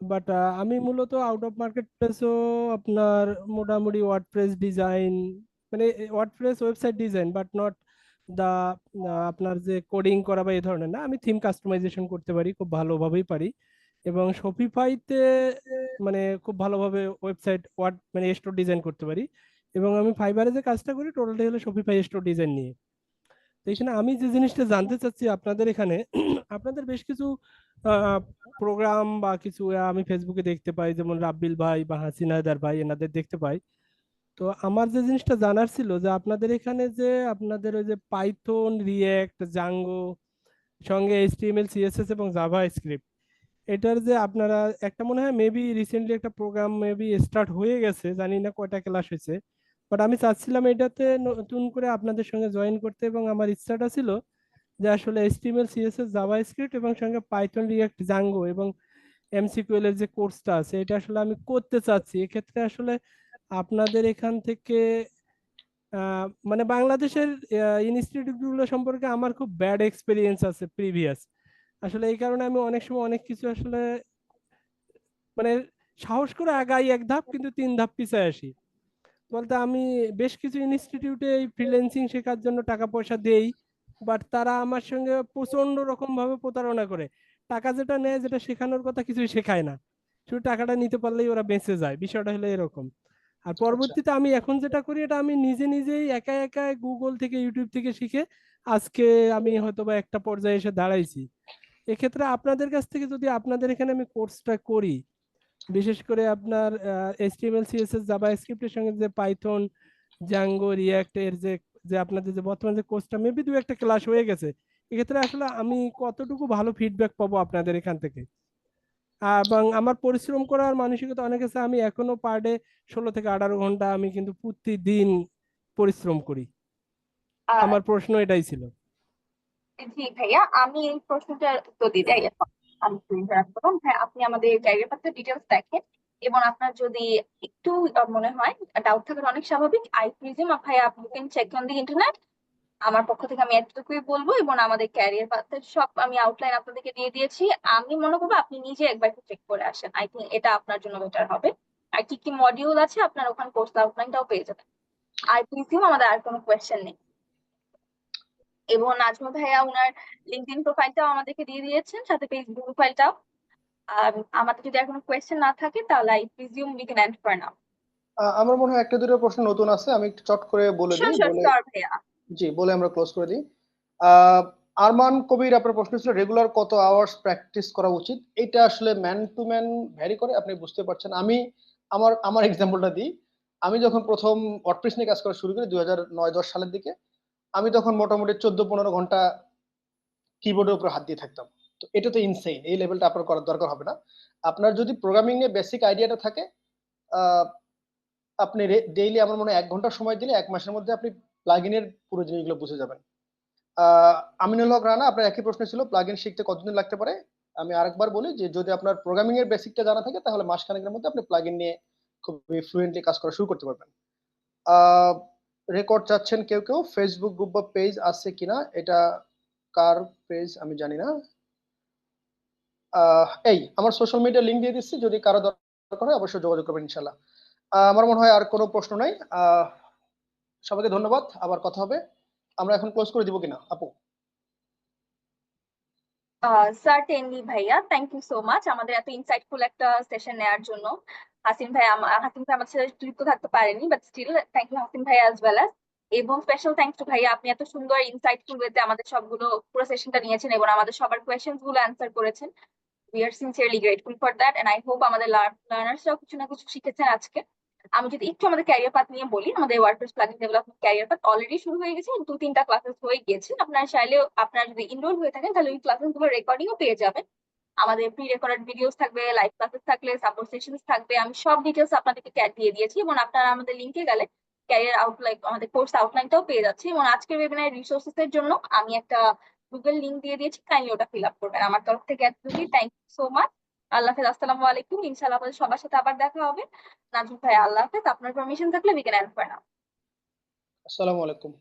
বাট আমি মূলত আউট অফ মার্কেট প্লেসও আপনার মোটামুটি ওয়ার্ডপ্রেস ডিজাইন, মানে WordPress website design, but not the আপনার যে কোডিং করা বা এই ধরনের না। আমি থিম কাস্টমাইজেশন করতে পারি, খুব ভালোভাবেই পারি। এবং শপিফাইতে মানে খুব ভালোভাবে ওয়েবসাইট মানে স্টোর ডিজাইন করতে পারি। এবং আমি ফাইবারে যে কাজটা করি টোটালটাই হলো শপিফাই স্টোর ডিজাইন নিয়ে। তো এখানে আমি যে জিনিসটা জানতে চাচ্ছি আপনাদের এখানে আপনাদের বেশ কিছু প্রোগ্রাম বা কিছু আমি ফেসবুকে দেখতে পাই, যেমন রাব্বিল ভাই বা হাসিনা হায়দার ভাই, এনাদের দেখতে পাই। তো আমার যে জিনিসটা জানার ছিল যে আপনাদের এখানে যে আপনাদের ওই যে পাইথন, রিয়েক্ট, জাঙ্গো সঙ্গে এইচটিএমএল, সিএসএস এবং জাভা স্ক্রিপ্ট, এটার যে আপনারা একটা মনে হয় মেবি রিসেন্টলি একটা প্রোগ্রাম মেবি স্টার্ট হয়ে গেছে, জানি না কয়টা ক্লাস হয়েছে, বাট আমি চাচ্ছিলাম এটাতে নতুন করে আপনাদের সঙ্গে জয়েন করতে, এবং আমার ইচ্ছাটা ছিল যে আসলে এইচটিএমএল, সিএসএস, জাভা স্ক্রিপ্ট এবং সঙ্গে পাইথন, রিয়েক্ট, জাঙ্গো এবং এমসিকিউএল এর যে কোর্সটা আছে এটা আসলে আমি করতে চাচ্ছি। এক্ষেত্রে আসলে আপনাদের এখান থেকে মানে বাংলাদেশের ইনস্টিটিউট গুলো সম্পর্কে আমার খুব ব্যাড এক্সপিরিয়েন্স আছে প্রিভিয়াস। আসলে এই কারণে আমি অনেক সময় অনেক কিছু আসলে মানে সাহস করে আগাই এক ধাপ কিন্তু 3 ধাপ পিছায় আসি। বলতে আমি বেশ কিছু ইনস্টিটিউটে এই ফ্রিল্যান্সিং শেখার জন্য টাকা পয়সা দেই, বাট তারা আমার সঙ্গে প্রচন্ড রকম ভাবে প্রতারণা করে। টাকা যেটা নেয়, যেটা শেখানোর কথা কিছুই শেখায় না, শুধু টাকাটা নিতে পারলেই ওরা বেঁচে যায়, বিষয়টা হলো এরকম। আর আচ্ছা পরবর্তীতে আমি এখন যেটা করি এটা আমি নিজে নিজেই একা একা গুগল থেকে, ইউটিউব থেকে শিখে আজকে আমি হয়তো বা একটা পর্যায়ে এসে দাঁড়াইছি। এক্ষেত্রে আপনাদের কাছ থেকে যদি আপনাদের এখানে আমি কোর্সটা করি, বিশেষ করে আপনার এইচটিএমএল, সিএসএস, জাভা স্ক্রিপ্টের সঙ্গে যে পাইথন, জাঙ্গো, রিয়াক্ট এর যে যে আপনাদের যে বর্তমান যে কোর্সটা মেবি 2-1টা ক্লাস হয়ে গেছে, এক্ষেত্রে আসলে আমি কতটুকু ভালো ফিডব্যাক পাবো আপনাদের এখান থেকে? এবং আমার পরিশ্রম করার মানসিকতা অনেক আছে, আমি এখনো পার ডে 16 থেকে 18 ঘন্টা আমি কিন্তু প্রতিদিন পরিশ্রম করি। আহ আমার প্রশ্ন এটাই ছিল। জি ভাইয়া, আমি এই প্রশ্নটার উত্তর দিতে এখন আমি একটু interact করলাম। হ্যাঁ, আপনি আমাদের ক্যারিয়ার পাথের ডিটেলস দেখেন, এবং আপনার যদি একটু মনে হয় ডাউট থাকাটা অনেক স্বাভাবিক। আই প্রিজিউম ভাইয়া আপনি can check on the internet. আমার পক্ষ থেকে আমি এতটুকুই বলবো, এবং আমাদের ক্যারিয়ার পাথের সব আমি আউটলাইন আপনাদেরকে দিয়ে দিয়েছি। আমি মনে করবো আপনি নিজে একবার একটু চেক করে আসেন, আই থিঙ্ক এটা আপনার জন্য বেটার হবে। আর কি কি মডিউল আছে আপনার ওখানে কোর্স আউটলাইনটাও পেয়ে যাবেন। আই প্রিজিউম আমাদের আর কোনো কোয়েশ্চেন নেই। এবং নাজমুল ভাইয়া ওনার লিঙ্কডইন প্রোফাইলটাও আমাদেরকে দিয়ে দিয়েছেন, সাথে ফেসবুক প্রোফাইলটাও। আমাদের যদি আর কোনো কোয়েশ্চেন না থাকে তাহলে I presume we can end for now. আমার মনে হয় একটা দুটো প্রশ্ন নতুন আছে, আমি একটু চট করে বলে শিওর দিই, শিওর বলে শিওর ভাইয়া। জি বলে আমরা ক্লোজ করে দিই। আহ, আরমান কবির আপনার প্রশ্ন ছিল রেগুলার কত আওয়ার্স প্র্যাকটিস করা উচিত। এটা আসলে ম্যান টু ম্যান ভ্যারি করে, আপনি বুঝতে পারছেন। আমি আমার আমার এক্সাম্পলটা দিই। আমি যখন প্রথম ওয়ার্ডপ্রেস নিয়ে কাজ করা শুরু করি 2009-10 সালের দিকে, আমি তখন মোটামুটি 14-15 ঘন্টা কিবোর্ডের উপর হাত দিয়ে থাকতাম। তো এটা তো ইনসেইন, এই লেভেলটা আপনার করার দরকার হবে না। আপনার যদি প্রোগ্রামিং নিয়ে বেসিক আইডিয়াটা থাকে, আহ, আপনি ডেইলি আমার মনে হয় 1 ঘন্টা সময় দিলে 1 মাসের মধ্যে আপনি প্লাগইনের পুরো জিনিসগুলো বুঝে যাবেন। আমিনুল হক রানা, আপনার একই প্রশ্ন ছিল প্লাগইন শিখতে কতদিন লাগতে পারে। আমি আরেকবার বলি যে যদি আপনার প্রোগ্রামিং এর বেসিকটা জানা থাকে তাহলে মাসখানেকের মধ্যে আপনি প্লাগইন নিয়ে খুবই ফ্লুয়েন্টলি কাজ করা শুরু করতে পারবেন। রেকর্ড চাচ্ছেন কেউ কেউ, ফেসবুক গ্রুপ বা পেজ আছে কিনা, এটা কার পেজ আমি জানি না। এই আমার সোশ্যাল মিডিয়া লিংক দিয়ে দিচ্ছি, যদি কারো দরকার হয় অবশ্যই যোগাযোগ করবেন ইনশাল্লাহ। আমার মনে হয় আর কোনো প্রশ্ন নাই। সবাইকে ধন্যবাদ, আবার কথা হবে। আমরা এখন ক্লোজ করে দিব কিনা আপু? সার্টেনলি ভাইয়া, থ্যাংক ইউ সো মাচ আমাদের এত ইনসাইটফুল একটা সেশন নেওয়ার জন্য। হাসিম ভাই আমাদের সাথে যুক্ত থাকতে পারেনি, but still thank you Hashim ভাই অ্যাজ ওয়েল অ্যাজ। এবং স্পেশাল থ্যাংকস টু ভাইয়া, আপনি এত সুন্দর ইনসাইটফুল ওয়েতে আমাদের সবগুলো পুরো সেশনটা নিয়েছেন এবং আমাদের সবার কোয়েশ্চেন্স গুলো অ্যান্সার করেছেন। We are sincerely grateful for that, and I hope আমাদের লার্নার্সরাও কিছু না কিছু শিখেছেন আজকে। আমি যদি একটু আমাদের ক্যারিয়ার পাথ নিয়ে বলি, আমাদের WordPress plugin development career path already শুরু হয়ে গেছে, 2-3টা ক্লাসেস হয়ে গিয়েছে। আপনারা চাইলেও আপনারা যদি ইনরোল হয়ে থাকেন তাহলে ওই ক্লাসেস গুলো রেকর্ডিংও পেয়ে যাবেন। আমাদের প্রি রেকর্ডেড ভিডিওস থাকবে, লাইভ ক্লাসেস থাকলে, সাপোর্ট সেশনস থাকবে, আমি সব ডিটেলস আপনাদেরকে দিয়ে দিয়েছি। এবং আপনারা আমাদের লিংকে গেলে ক্যারিয়ার আউটলাইন, আমাদের কোর্স আউটলাইনটাও পেয়ে যাচ্ছে। এবং আজকের ওয়েবিনার রিসোর্সেস এর জন্য আমি একটা গুগল লিংক দিয়ে দিয়েছি, কাইন্ডলি ওটা ফিল আপ করবেন। আমার তরফ থেকে এতটুকুই, থ্যাংক ইউ সো মাচ। আল্লাহ হাফেজ, আসসালামু আলাইকুম। ইনশাআল্লাহ আপনাদের সবার সাথে আবার দেখা হবে। নাজমুল ভাই, আল্লাহ হাফেজ। আপনার পারমিশন থাকলে we can end for now. আসসালামু আলাইকুম।